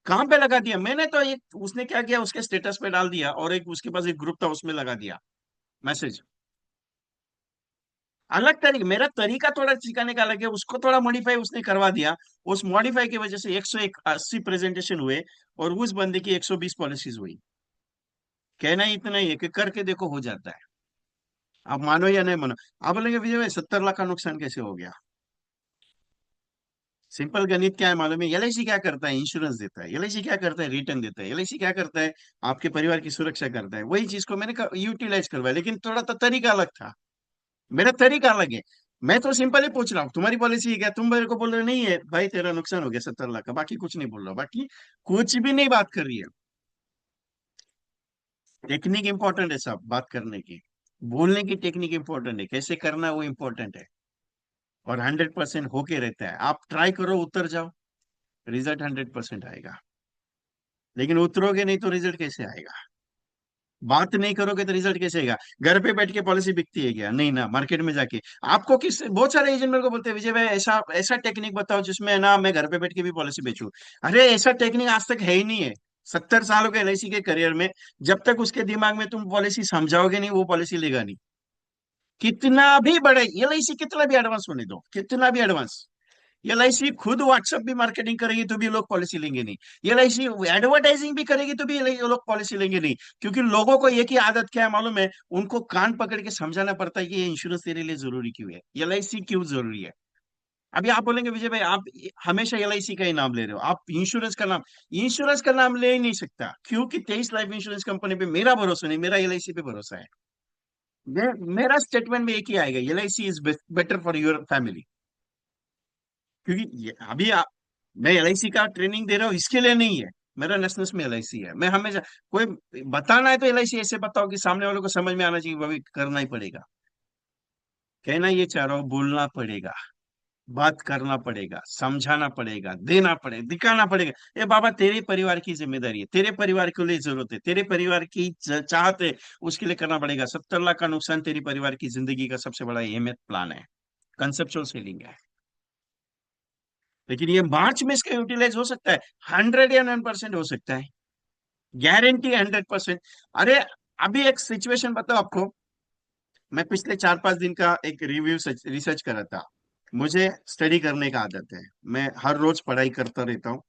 काम पे लगा दिया मैंने तो। एक उसने क्या किया, उसके स्टेटस पे डाल दिया, और एक उसके पास एक ग्रुप था उसमें लगा दिया मैसेज। अलग तरीके, मेरा तरीका थोड़ा सिखाने का अलग है, उसको थोड़ा मॉडिफाई उसने करवा दिया। उस मॉडिफाई की वजह से 180 प्रेजेंटेशन हुए, और उस बंदे की 120 पॉलिसीज हुई। कहना ही इतना ही है कि करके देखो हो जाता है। आप मानो या नहीं मानो। आप बोलेंगे विजय भाई 70 लाख का नुकसान कैसे हो गया? सिंपल गणित क्या है मालूम है? एलआईसी क्या करता है? इंश्योरेंस देता है। एलआईसी क्या करता है? रिटर्न देता है। एलआईसी क्या करता है? आपके परिवार की सुरक्षा करता है। वही चीज को मैंने यूटिलाइज करवाया, लेकिन थोड़ा तो तरीका अलग था। मेरा तरीका अलग है। मैं तो सिंपल ही पूछ रहा हूँ तुम्हारी पॉलिसी है क्या, तुम मेरे को बोल रहे हो नहीं है भाई, तेरा नुकसान हो गया 70 लाख का, बाकी कुछ नहीं बोल रहा हूँ, बाकी कुछ भी नहीं बात कर रही है। टेक्निक इंपॉर्टेंट है सब बात करने की, बोलने की टेक्निक इंपॉर्टेंट है, कैसे करना है वो इंपॉर्टेंट है। और 100% होके रहता है, आप ट्राई करो उतर जाओ, रिजल्ट 100% आएगा। लेकिन उतरोगे नहीं तो रिजल्ट कैसे आएगा? बात नहीं करोगे तो रिजल्ट कैसे आएगा? घर पे बैठ के पॉलिसी बिकती है क्या? नहीं ना, मार्केट में जाके। आपको किस, बहुत सारे एजेंट मेरे को बोलते हैं विजय भाई ऐसा ऐसा टेक्निक बताओ जिसमें ना मैं घर पे बैठ के भी पॉलिसी बेचूं। अरे ऐसा टेक्निक आज तक है ही नहीं है। 70 सालों के एलआईसी के करियर में, जब तक उसके दिमाग में तुम पॉलिसी समझाओगे नहीं, वो पॉलिसी लेगा नहीं। कितना भी बड़े एलआईसी, कितना भी एडवांस होने दो, कितना भी एडवांस, एलआईसी खुद व्हाट्सएप भी मार्केटिंग करेगी तो भी लोग पॉलिसी लेंगे नहीं। एलआईसी एडवर्टाइजिंग भी करेगी तो भी ये लोग पॉलिसी लेंगे नहीं। क्योंकि लोगों को एक ही आदत क्या है मालूम है? उनको कान पकड़ के समझाना पड़ता है कि ये इंश्योरेंस तेरे लिए जरूरी क्यों है, एलआईसी क्यों जरूरी है। अभी आप बोलेंगे विजय भाई आप हमेशा एलआईसी का ही नाम ले रहे हो, आप इंश्योरेंस का नाम ले ही नहीं सकता, क्योंकि 23 लाइफ इंश्योरेंस कंपनी पे मेरा भरोसा नहीं, मेरा एलआईसी पे भरोसा है। मेरा स्टेटमेंट में एक ही आएगा, LIC is better for your family. क्योंकि अभी मैं एलआईसी का ट्रेनिंग दे रहा हूँ इसके लिए नहीं है, मेरा नेशनल में एलआईसी है। मैं हमेशा, कोई बताना है तो एलआईसी ऐसे बताओ कि सामने वालों को समझ में आना चाहिए, भाई करना ही पड़ेगा। कहना ये चाह रहा हूँ, बोलना पड़ेगा, बात करना पड़ेगा, समझाना पड़ेगा, देना पड़ेगा, दिखाना पड़ेगा। ये बाबा तेरे परिवार की जिम्मेदारी है, तेरे परिवार के लिए जरूरत है, तेरे परिवार की चाहत है, उसके लिए करना पड़ेगा। 70 लाख का नुकसान तेरी परिवार की जिंदगी का सबसे बड़ा अहमियत प्लान है, कंसेप्चुअल सेलिंग है। लेकिन ये मार्च में इसका यूटिलाइज हो सकता है, 109% हो सकता है, गारंटी 100%। अरे अभी एक सिचुएशन बताओ आपको। मैं पिछले 4-5 दिन का एक रिव्यू रिसर्च कर रहा था। मुझे स्टडी करने का आदत है, मैं हर रोज पढ़ाई करता रहता हूँ।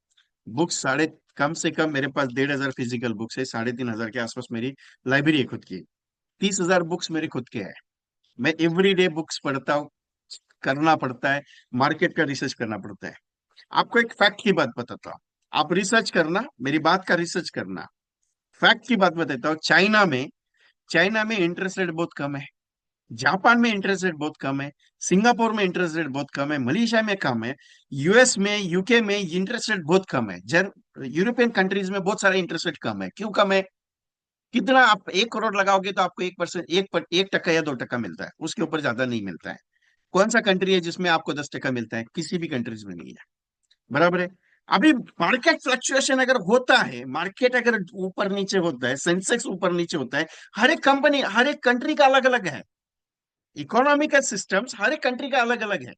बुक्स साढ़े, कम से कम मेरे पास 1,500 फिजिकल बुक्स है, 3,500 के आसपास मेरी लाइब्रेरी है खुद की। 30,000 बुक्स मेरे खुद के हैं। मैं एवरी डे बुक्स पढ़ता हूँ, करना पड़ता है, मार्केट का रिसर्च करना पड़ता है। आपको एक फैक्ट की बात बताता हूँ, आप रिसर्च करना, मेरी बात का रिसर्च करना। फैक्ट की बात बताता हूँ, चाइना में इंटरेस्ट रेट बहुत कम है, जापान में इंटरेस्ट रेट बहुत कम है, सिंगापुर में इंटरेस्ट रेट बहुत कम है, मलेशिया में कम है, यूएस में, यूके में इंटरेस्ट रेट बहुत कम है, यूरोपियन कंट्रीज में बहुत सारे इंटरेस्ट रेट कम है। क्यों कम है? कितना, आप 1 करोड़ लगाओगे तो आपको 1%, 1% या 2% मिलता है, उसके ऊपर ज्यादा नहीं मिलता है। कौन सा कंट्री है जिसमें आपको 10% मिलता है? किसी भी कंट्रीज में नहीं है। बराबर है। अभी मार्केट फ्लक्चुएशन अगर होता है, मार्केट अगर ऊपर नीचे होता है, सेंसेक्स ऊपर नीचे होता है, हर एक कंपनी, हर एक कंट्री का अलग अलग है। इकोनॉमिकल सिस्टम्स हर एक कंट्री का अलग अलग है।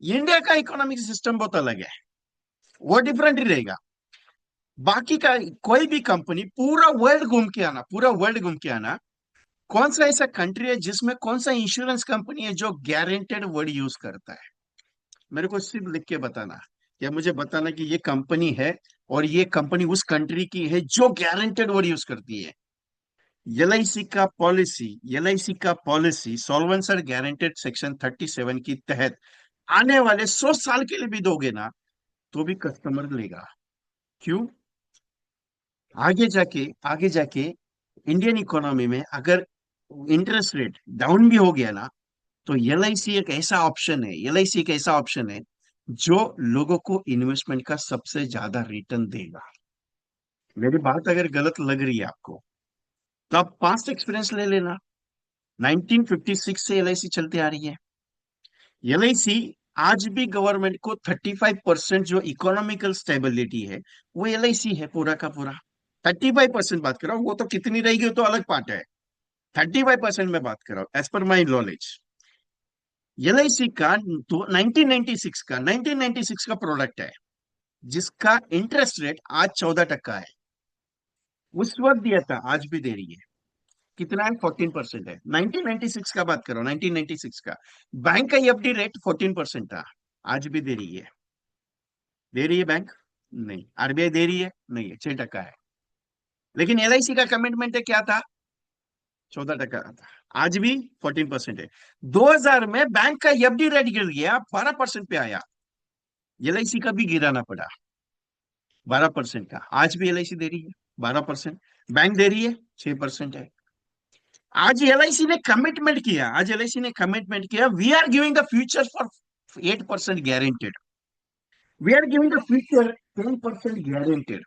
इंडिया का इकोनॉमिक सिस्टम बहुत अलग है, वो डिफरेंट ही रहेगा। बाकी का कोई भी कंपनी पूरा वर्ल्ड घूम के आना, पूरा वर्ल्ड घूम के आना, कौन सा ऐसा कंट्री है जिसमें, कौन सा इंश्योरेंस कंपनी है जो गारंटेड वर्ड यूज करता है? मेरे को सिर्फ लिख के बताना, या मुझे बताना कि ये कंपनी है और ये कंपनी उस कंट्री की है जो गारंटेड वर्ड यूज करती है। एलआईसी का पॉलिसी सॉल्वेंसर गारंटेड सेक्शन 37 के तहत आने वाले 100 साल के लिए भी दोगे ना, तो भी कस्टमर लेगा। क्यों? आगे जाके इंडियन इकोनॉमी में अगर इंटरेस्ट रेट डाउन भी हो गया ना, तो एलआईसी एक ऐसा ऑप्शन है जो लोगों को इन्वेस्टमेंट का सबसे ज्यादा रिटर्न देगा। मेरी बात अगर गलत लग रही है आपको, तो आप पास्ट एक्सपीरियंस ले लेना। 1956 से एलआईसी चलती आ रही है। एलआईसी आज भी गवर्नमेंट को 35% जो इकोनॉमिकल स्टेबिलिटी है, वो एलआईसी है पूरा का पूरा। 35% बात कर रहा हूँ, वो तो कितनी रहेगी वो तो अलग पार्ट है। 35% में बात कर रहा हूँ as per my knowledge. LIC का 1996 का प्रोडक्ट है, जिसका इंटरेस्ट रेट आज 14% है। उस वक्त दिया था, आज भी दे रही है। कितना है? 14% है। 1996 का बात करो, 1996 का बैंक का एफडी रेट 14% था, आज भी दे रही है। दे रही है बैंक? नहीं। आरबीआई दे रही है? नहीं है, 6% है। लेकिन एलआईसी का कमिटमेंट है क्या था? 14% था, आज भी 14% है। 2000 में बैंक का एफडी रेट गिर गया, 12% पे आया, एलआईसी का भी गिराना पड़ा 12% का। आज भी एलआईसी दे रही है 12%, बैंक दे रही है 6% है। आज एलआईसी ने कमिटमेंट किया, we are giving the future for 8% guaranteed, we are giving the future 10% guaranteed.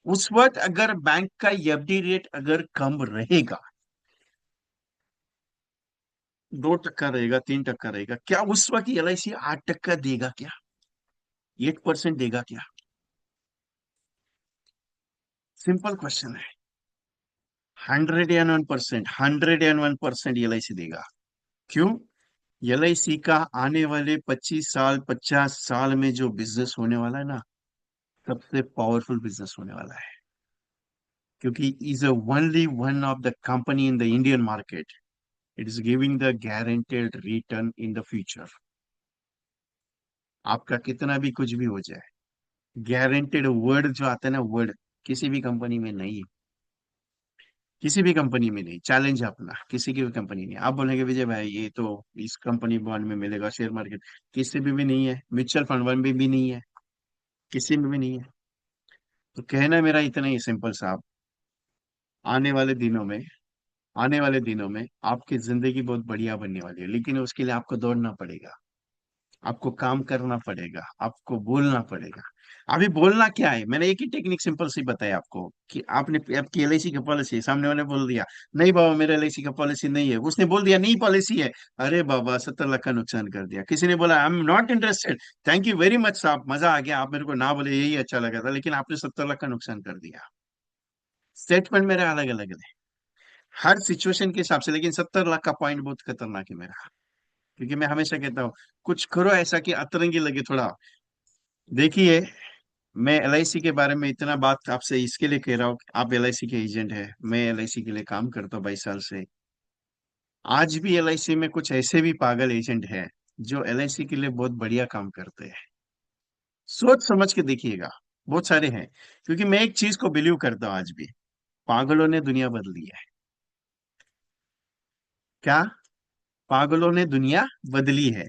उस वक्त अगर बैंक का एफडी रेट अगर कम रहेगा, 2% रहेगा, 3% रहेगा, क्या उस वक्त एलआईसी 8% देगा क्या? 8% देगा क्या? सिंपल क्वेश्चन है। 101%, 101% LIC देगा। क्यों? LIC का आने वाले 25 साल, 50 साल में जो बिजनेस होने वाला है ना, सबसे पावरफुल बिजनेस होने वाला है। क्योंकि is a only one of the company in the Indian market, it is giving the guaranteed return in the future. आपका कितना भी कुछ भी हो जाए, गारंटेड वर्ड जो आता है ना, वर्ड किसी भी कंपनी में नहीं है। किसी भी कंपनी में नहीं, चैलेंज है अपना, किसी की भी कंपनी नहीं। आप बोलेंगे विजय भाई ये तो इस कंपनी बॉन्ड में मिलेगा, शेयर मार्केट, किसी भी नहीं है, म्यूचुअल फंड वन में भी नहीं है, किसी में भी नहीं है। तो कहना मेरा इतना ही सिंपल साहब, आने वाले दिनों में, आने वाले दिनों में आपकी जिंदगी बहुत बढ़िया बनने वाली है, लेकिन उसके लिए आपको दौड़ना पड़ेगा, आपको काम करना पड़ेगा, आपको बोलना पड़ेगा। अभी बोलना क्या है, मैंने एक ही टेक्निक सिंपल सी बताई आपको कि आपने आपकी LIC का पॉलिसी है, सामने वाले बोल दिया नहीं बाबा मेरा LIC का पॉलिसी नहीं है, उसने बोल दिया नहीं पॉलिसी है, अरे बाबा 70 लाख का नुकसान कर दिया। किसी ने बोला I am not interested, thank you very much साहब, मजा आ गया, आप मेरे को ना बोले यही अच्छा लगा था, लेकिन आपने 70 लाख का नुकसान कर दिया। स्टेटमेंट मेरे अलग अलग है हर सिचुएशन के हिसाब से, लेकिन 70 लाख का पॉइंट बहुत खतरनाक है मेरा। क्योंकि मैं हमेशा कहता हूँ कुछ करो ऐसा कि अतरंगी लगे थोड़ा। देखिए, मैं LIC के बारे में इतना बात आपसे इसके लिए कह रहा हूँ, आप LIC के एजेंट है, मैं LIC के लिए काम करता हूँ 22 साल से। आज भी LIC में कुछ ऐसे भी पागल एजेंट हैं जो LIC के लिए बहुत बढ़िया काम करते हैं। सोच समझ के देखिएगा, बहुत सारे हैं। क्योंकि मैं एक चीज को बिलीव करता हूँ आज भी, पागलों ने दुनिया बदली है। क्या? पागलों ने दुनिया बदली है।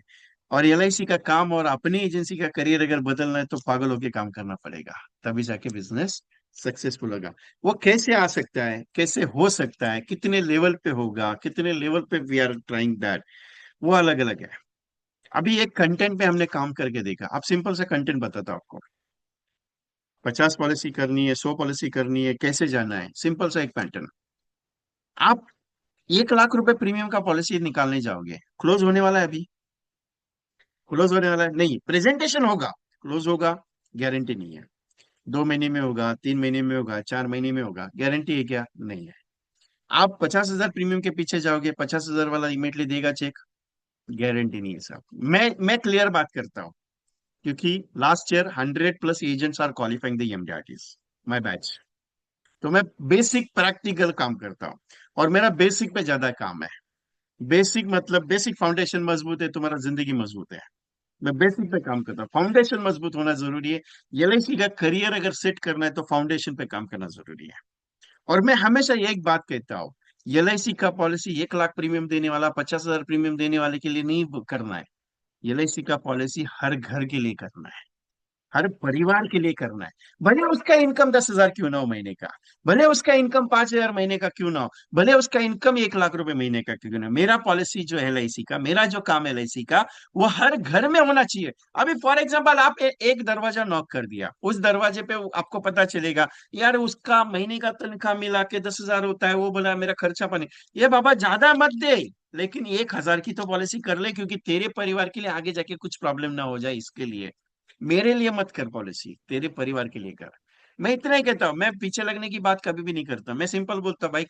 और LIC का काम और अपनी एजेंसी का करियर अगर बदलना है तो पागल होके काम करना पड़ेगा, तभी जाके बिजनेस सक्सेसफुल होगा। वो कैसे आ सकता है, कैसे हो सकता है, कितने लेवल पे होगा, कितने लेवल पे वी आर ट्राइंग दैट, वो अलग अलग है। अभी एक कंटेंट पे हमने काम करके देखा, आप सिंपल सा कंटेंट बताता हूं आपको। 50 पॉलिसी करनी है, 100 पॉलिसी करनी है, कैसे जाना है, सिंपल सा एक पैटर्न। आप 1 लाख रुपए प्रीमियम का पॉलिसी निकालने जाओगे, क्लोज होने वाला है अभी, क्लोज होने वाला है नहीं, प्रेजेंटेशन होगा, क्लोज होगा, गारंटी नहीं है। 2 महीने में होगा, 3 महीने में होगा, 4 महीने में होगा, गारंटी है क्या? नहीं है। आप 50,000 प्रीमियम के पीछे जाओगे, 50,000 वाला इमीडिएटली देगा चेक, गारंटी नहीं है साहब। मैं क्लियर बात करता हूँ, क्योंकि last year 100+ agents are qualifying the MDRTs, my batch. तो मैं बेसिक प्रैक्टिकल काम करता हूँ, और मेरा बेसिक पे ज्यादा काम है। बेसिक मतलब बेसिक फाउंडेशन मजबूत है, तुम्हारा जिंदगी मजबूत है। मैं बेसिक पे काम करता हूँ, फाउंडेशन मजबूत होना जरूरी है। LIC का करियर अगर सेट करना है तो फाउंडेशन पे काम करना जरूरी है। और मैं हमेशा ये एक बात कहता हूँ, LIC का पॉलिसी 1 लाख प्रीमियम देने वाला, 50,000 प्रीमियम देने वाले के लिए नहीं करना है। LIC का पॉलिसी हर घर के लिए करना है, हर परिवार के लिए करना है। भले उसका इनकम 10,000 क्यों ना हो महीने का, भले उसका इनकम 5,000 महीने का क्यों ना हो, भले उसका इनकम 1 लाख रुपए महीने का क्यों ना हो, मेरा पॉलिसी जो है LIC का, मेरा जो काम है LIC का, वो हर घर में होना चाहिए। अभी फॉर एग्जाम्पल आप एक दरवाजा नॉक कर दिया, उस दरवाजे पे आपको पता चलेगा यार उसका महीने का तनख्वाह मिला के 10,000 होता है, वो बोला मेरा खर्चा पानी, ये बाबा ज्यादा मत दे, लेकिन 1,000 की तो पॉलिसी कर ले, क्योंकि तेरे परिवार के लिए आगे जाके कुछ प्रॉब्लम ना हो जाए इसके लिए। मेरे लिए मत कर पॉलिसी, तेरे परिवार के लिए कर। मैं इतना ही कहता हूँ, मैं पीछे लगने की बात कभी भी नहीं करता, मैं सिंपल बोलता हूँ, भाई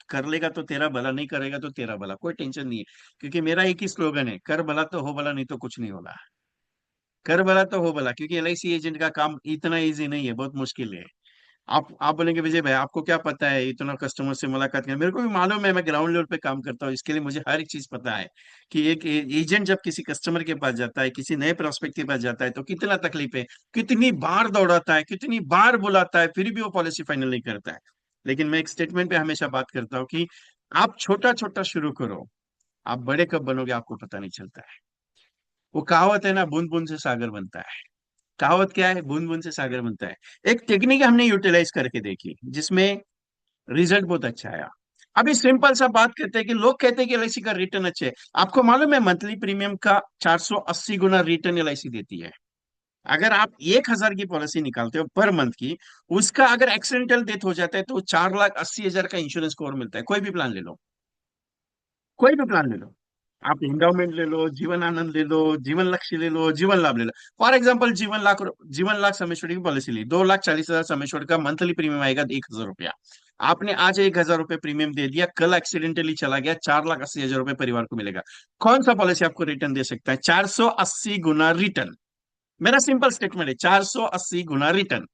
कर लेगा तो तेरा भला, नहीं करेगा तो तेरा भला, कोई टेंशन नहीं है। क्योंकि मेरा एक ही स्लोगन है, कर भला तो हो भला, नहीं तो कुछ नहीं होगा। कर भला तो हो भला, क्योंकि LIC एजेंट का काम इतना इजी नहीं है, बहुत मुश्किल है। आप बोलेंगे विजय भाई आपको क्या पता है इतना कस्टमर से मुलाकात करना, मेरे को भी मालूम है, मैं ग्राउंड लेवल पे काम करता हूँ, इसके लिए मुझे हर एक चीज पता है कि एक एजेंट जब किसी कस्टमर के पास जाता है, किसी नए प्रोस्पेक्ट के पास जाता है, तो कितना तकलीफ है, कितनी बार दौड़ाता है, कितनी बार बुलाता है, फिर भी वो पॉलिसी फाइनल नहीं करता है। लेकिन मैं एक स्टेटमेंट पे हमेशा बात करता हूँ कि आप छोटा छोटा शुरू करो, आप बड़े कब बनोगे आपको पता नहीं चलता है। वो कहावत है ना, बूंद बूंद से सागर बनता है। कहावत क्या है? बूंद बूंद से सागर बनता है। एक टेक्निक हमने यूटिलाइज करके देखी, जिसमें रिजल्ट बहुत अच्छा आया। अभी सिंपल सा बात करते हैं कि लोग कहते हैं कि LIC का रिटर्न अच्छे है। आपको मालूम है मंथली प्रीमियम का 480 गुना रिटर्न LIC देती है। अगर आप 1,000 की पॉलिसी निकालते हो पर मंथ की, उसका अगर एक्सीडेंटल डेथ हो जाता है तो 4,80,000 का इंश्योरेंस कवर मिलता है। कोई भी प्लान ले लो, कोई भी प्लान ले लो, आप इंडोमेंट ले लो, जीवन आनंद ले लो, जीवन लक्ष्य ले लो, जीवन लाभ ले लो। फॉर एग्जाम्पल जीवन लाख समेश्वरी की पॉलिसी ली, 2,40,000 समेश्वर का मंथली प्रीमियम आएगा 1,000 रुपया। आपने आज 1,000 रुपये प्रीमियम दे दिया, कल एक्सीडेंटली चला गया, 4,80,000 रुपये परिवार को मिलेगा। कौन सा पॉलिसी आपको रिटर्न दे सकता है? 480 गुना रिटर्न। मेरा सिंपल स्टेटमेंट है, 480 गुना रिटर्न।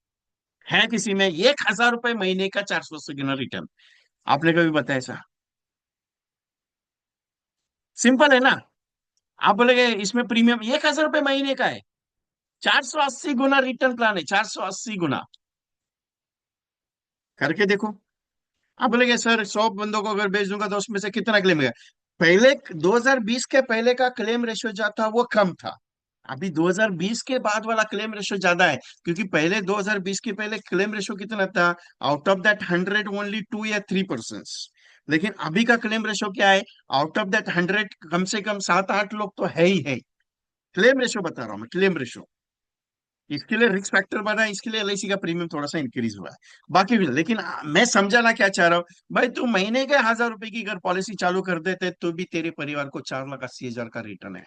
है किसी में 1,000 रुपये महीने का 480 गुना रिटर्न? आपने कभी बताया ऐसा? सिंपल है ना। आप बोलेगे इसमें प्रीमियम 1,000 रुपये महीने का है, 480 गुना रिटर्न प्लान है, 480 गुना। करके देखो। आप बोलेगे सर 100 बंदों को अगर बेच दूंगा तो उसमें से कितना क्लेम है? पहले 2020 के पहले का क्लेम रेशियो जो था वो कम था। अभी 2020 के बाद वाला क्लेम रेशियो ज्यादा है, क्योंकि पहले 2020 के पहले क्लेम रेशियो कितना था? आउट ऑफ दैट 100 ओनली 2 या 3%। लेकिन अभी का क्लेम रेशियो क्या है? आउट ऑफ दैट 100 कम से कम 7-8 लोग तो है ही है। क्लेम रेशियो बता रहा हूँ मैं, क्लेम रेशियो। इसके लिए रिस्क फैक्टर बढ़ा है, इसके लिए एलआईसी का प्रीमियम थोड़ा सा इंक्रीज हुआ है। बाकी भी लेकिन मैं समझाना क्या चाह रहा हूँ, भाई तू महीने के 1,000 रुपए की अगर पॉलिसी चालू कर देते तो भी तेरे परिवार को 4,80,000 का रिटर्न है।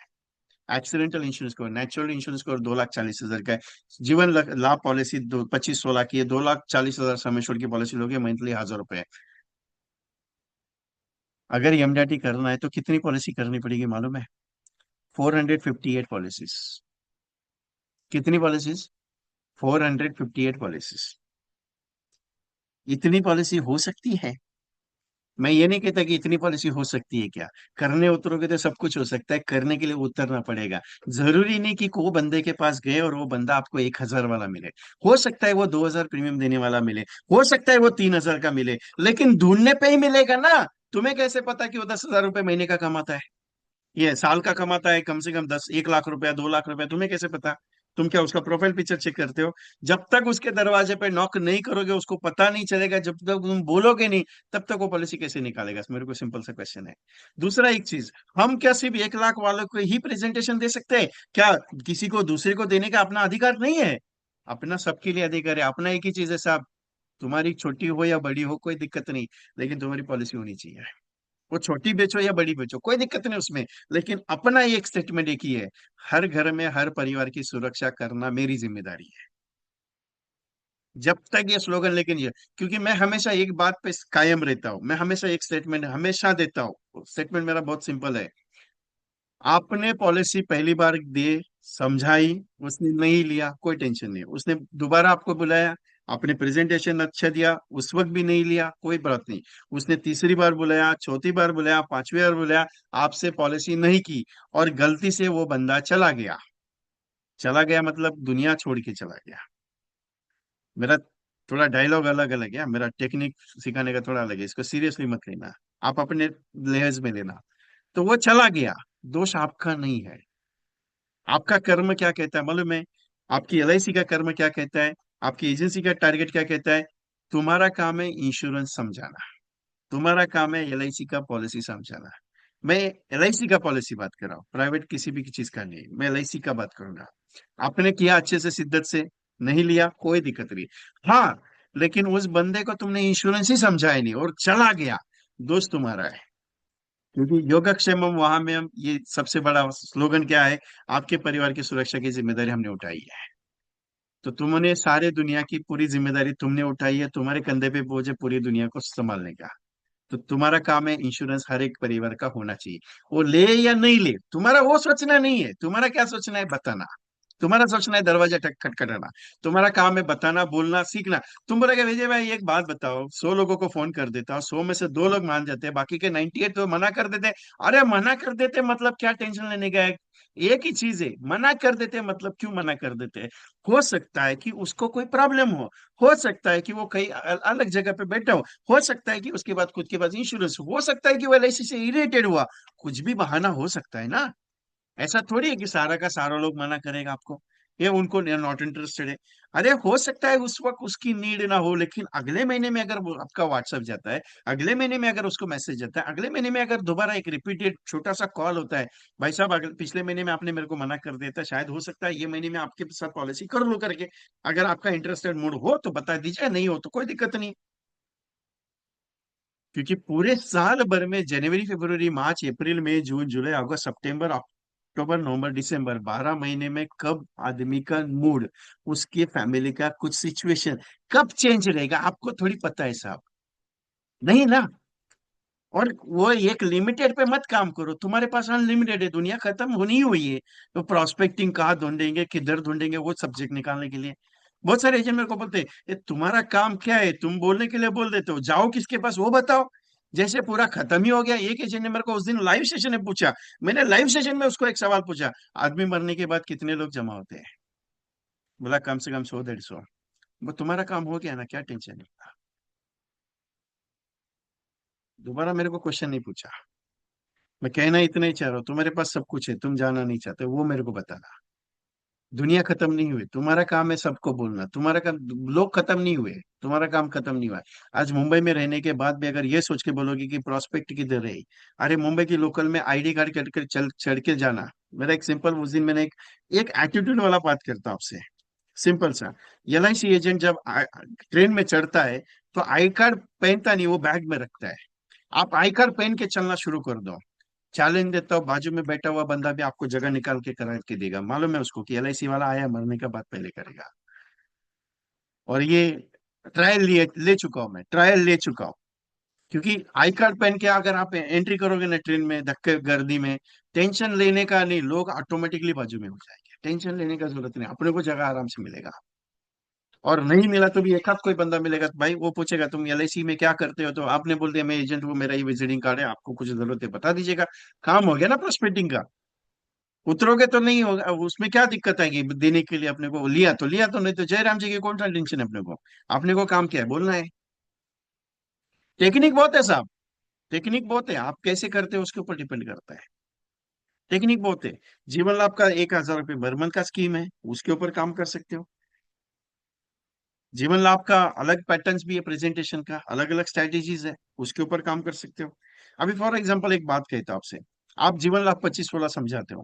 एक्सीडेंटल इंश्योरेंस को, नेचुरल इंश्योरेंस को 2,40,000 का है। जीवन लाभ पॉलिसी 25-16 की है, 2,40,000 सम एश्योर्ड की पॉलिसी लोगे मंथली 1,000 रुपए है। अगर एमडीआरटी करना है तो कितनी पॉलिसी करनी पड़ेगी मालूम है? 458 पॉलिसीज। कितनी पॉलिसीज? 458 पॉलिसीज। इतनी पॉलिसी हो सकती है? मैं ये नहीं कहता कि इतनी पॉलिसी हो सकती है क्या। करने उतरोगे तो सब कुछ हो सकता है, करने के लिए उतरना पड़ेगा। जरूरी नहीं कि को बंदे के पास गए और वो बंदा आपको 1,000 वाला मिले। हो सकता है वो 2,000 प्रीमियम देने वाला मिले, हो सकता है वो 3,000 का मिले, लेकिन ढूंढने पे ही मिलेगा ना। तुम्हें कैसे पता कि वो 10,000 रुपये महीने का कमाता है? ये साल का कमाता है कम से कम 1 लाख रुपया, 2 लाख रुपया, तुम्हें कैसे पता? तुम क्या उसका प्रोफाइल पिक्चर चेक करते हो? जब तक उसके दरवाजे पे नॉक नहीं करोगे, उसको पता नहीं चलेगा, जब तक तुम बोलोगे नहीं, तब तक वो पॉलिसी कैसे निकालेगा? मेरे को सिंपल सा क्वेश्चन है। दूसरा एक चीज, हम क्या सिर्फ 1 लाख वालों को ही प्रेजेंटेशन दे सकते हैं क्या? किसी को दूसरे को देने का अपना अधिकार नहीं है? अपना सबके लिए अधिकार है। अपना एक ही चीज है साहब, तुम्हारी छोटी हो या बड़ी हो कोई दिक्कत नहीं, लेकिन तुम्हारी पॉलिसी होनी चाहिए। वो छोटी बेचो या बड़ी बेचो कोई दिक्कत नहीं उसमें, लेकिन अपना एक स्टेटमेंट एक ही है, हर घर में हर परिवार की सुरक्षा करना मेरी जिम्मेदारी है। जब तक ये स्लोगन लेकिन ये, क्योंकि मैं हमेशा एक बात पे कायम रहता हूं, मैं हमेशा एक स्टेटमेंट हमेशा देता हूँ। स्टेटमेंट मेरा बहुत सिंपल है। आपने पॉलिसी पहली बार दी, समझाई, उसने नहीं लिया, कोई टेंशन नहीं। उसने दोबारा आपको बुलाया, आपने प्रेजेंटेशन अच्छा दिया, उस वक्त भी नहीं लिया, कोई बात नहीं। उसने तीसरी बार बुलाया, चौथी बार बुलाया, पांचवी बार बुलाया, आपसे पॉलिसी नहीं की, और गलती से वो बंदा चला गया। चला गया मतलब दुनिया छोड़ के चला गया। मेरा थोड़ा डायलॉग अलग अलग है, मेरा टेक्निक सिखाने का थोड़ा अलग है, इसको सीरियसली मत लेना। आप अपने लहज में लेना। तो वो चला गया, दोष आपका नहीं है। आपका कर्म क्या कहता है मालूम है? आपकी एलआईसी का कर्म क्या कहता है? आपकी एजेंसी का टारगेट क्या कहता है? तुम्हारा काम है इंश्योरेंस समझाना, तुम्हारा काम है एलआईसी का पॉलिसी समझाना। मैं एलआईसी का पॉलिसी बात कर रहा हूँ, प्राइवेट किसी भी चीज का नहीं, मैं एलआईसी का बात करूंगा। आपने किया अच्छे से, शिद्दत से, नहीं लिया कोई दिक्कत नहीं। हाँ, लेकिन उस बंदे को तुमने इंश्योरेंस ही समझाया नहीं और चला गया, दोस्त तुम्हारा है। क्योंकि योगक्षेमम वहां में हम ये सबसे बड़ा स्लोगन क्या है? आपके परिवार की सुरक्षा की जिम्मेदारी हमने उठाई है। तो तुमने सारे दुनिया की पूरी जिम्मेदारी तुमने उठाई है, तुम्हारे कंधे पे बोझ है पूरी दुनिया को संभालने का। तो तुम्हारा काम है इंश्योरेंस हर एक परिवार का होना चाहिए। वो ले या नहीं ले, तुम्हारा वो सोचना नहीं है। तुम्हारा क्या सोचना है? बताना। तुम्हारा सोचना है दरवाजा खटखटाना। तुम्हारा काम है बताना, बोलना, सीखना। तुम बोलेगे विजय भाई एक बात बताओ, 100 लोगों को फोन कर देता हूँ, 100 में से 2 लोग मान जाते हैं, बाकी के 98 तो मना कर देते हैं। अरे मना कर देते मतलब क्या टेंशन लेने का है? एक ही चीज है, मना कर देते मतलब क्यों मना कर देते हैं? हो सकता है कि उसको कोई प्रॉब्लम हो सकता है कि वो कहीं अलग जगह पे बैठा हो सकता है कि उसके बाद खुद के पास इंश्योरेंस हो सकता है कि वो एलआईसी से इरिटेट हुआ। कुछ भी बहाना हो सकता है ना। ऐसा थोड़ी है कि सारा का सारा लोग मना करेगा आपको, ये उनको नॉट इंटरेस्टेड है। अरे हो सकता है उस वक्त उसकी नीड ना हो, लेकिन अगले महीने में अगर वो आपका व्हाट्सएप जाता है, अगले महीने में अगर उसको मैसेज जाता है, अगले महीने में अगर दोबारा एक रिपीटेड छोटा सा कॉल होता है, भाई साहब पिछले महीने में आपने मेरे को मना कर दिया था, शायद हो सकता है ये महीने में आपके साथ पॉलिसी कर लो करके। अगर आपका इंटरेस्टेड मूड हो तो बता दीजिए, नहीं हो तो कोई दिक्कत नहीं। क्योंकि पूरे साल भर में जनवरी फरवरी मार्च अप्रैल मई जून जुलाई अगस्त सितंबर अक्टूबर नवंबर दिसंबर 12 महीने में कब आदमी का मूड, उसके फैमिली का कुछ सिचुएशन कब चेंज रहेगा आपको थोड़ी पता है साहब। नहीं ना। और वो एक लिमिटेड पे मत काम करो, तुम्हारे पास अनलिमिटेड है, दुनिया खत्म होनी ही हुई है। तो प्रोस्पेक्टिंग कहाँ ढूंढेंगे, किधर ढूंढेंगे, वो सब्जेक्ट निकालने के लिए। बहुत सारे एजेंट मेरे को बोलते हैं, "ये तुम्हारा काम क्या है, तुम बोलने के लिए बोल देते हो, जाओ किसके पास वो बताओ।" जैसे पूरा खत्म ही हो गया। एक एजेंट ने मेरे को उस दिन लाइव सेशन में पूछा, मैंने लाइव सेशन में उसको एक सवाल पूछा, आदमी मरने के बाद कितने लोग जमा होते हैं? बोला कम से कम 100 150। वो तुम्हारा काम हो गया ना, क्या टेंशन है? दोबारा मेरे को क्वेश्चन नहीं पूछा। मैं कहना इतना ही चाह रहा हूँ, तुम्हारे पास सब कुछ है, तुम जाना नहीं चाहते, वो मेरे को बताना। दुनिया खत्म नहीं हुई, तुम्हारा काम है सबको बोलना, तुम्हारा काम। लोग खत्म नहीं हुए, तुम्हारा काम खत्म नहीं हुआ है। आज मुंबई में रहने के बाद भी अगर ये सोच के बोलोगे कि प्रोस्पेक्ट किधर है, अरे मुंबई की लोकल में आईडी कार्ड करके चल चढ़ के जाना। मेरा एक सिंपल, उस दिन मैंने एक एटीट्यूड वाला बात करता हूं आपसे, सिंपल सा। एलआईसी एजेंट जब ट्रेन में चढ़ता है तो आई कार्ड पहनता नहीं, वो बैग में रखता है। आप आई कार्ड पहन के चलना शुरू कर दो। चैलेंज देता हूँ, बाजू में बैठा हुआ बंदा भी आपको जगह निकाल के करा के देगा, मालूम है उसको कि एलआईसी वाला आया, मरने का बात पहले करेगा। और ये ट्रायल ले चुका हूं, मैं ट्रायल ले चुका हूँ। क्योंकि आई कार्ड पहन के अगर आप एंट्री करोगे ना ट्रेन में, धक्के गर्दी में, टेंशन लेने का नहीं, लोग ऑटोमेटिकली बाजू में हो जाएंगे, टेंशन लेने का जरूरत नहीं, अपने को जगह आराम से मिलेगा। और नहीं मिला तो भी एक आध कोई बंदा मिलेगा, तो भाई वो पूछेगा तुम एलआईसी में क्या करते हो, तो आपने बोल दिया मैं एजेंट हूँ, मेरा ये विजिटिंग कार्ड है, आपको कुछ जरूरत है बता दीजिएगा। काम हो गया ना प्रोस्पेक्टिंग का। उतरोगे तो नहीं होगा, अब उसमें क्या दिक्कत आएगी देने के लिए, अपने को लिया तो लिया, तो नहीं तो जयराम जी की कौन सा टेंशन है अपने को। अपने को काम क्या है, बोलना है। टेक्निक बहुत है साहब, टेक्निक बहुत है, आप कैसे करते हो उसके ऊपर डिपेंड करता है। टेक्निक बहुत है। जीवन लाभ का 1,000 रुपये पर मंथ का स्कीम है, उसके ऊपर काम कर सकते हो। जीवन लाभ का अलग पैटर्न्स भी है, प्रेजेंटेशन का अलग अलग स्ट्रेटेजीज है, उसके ऊपर काम कर सकते हो। अभी फॉर एग्जांपल एक बात कहता हूं आपसे, आप जीवन लाभ 25 16 समझाते हो,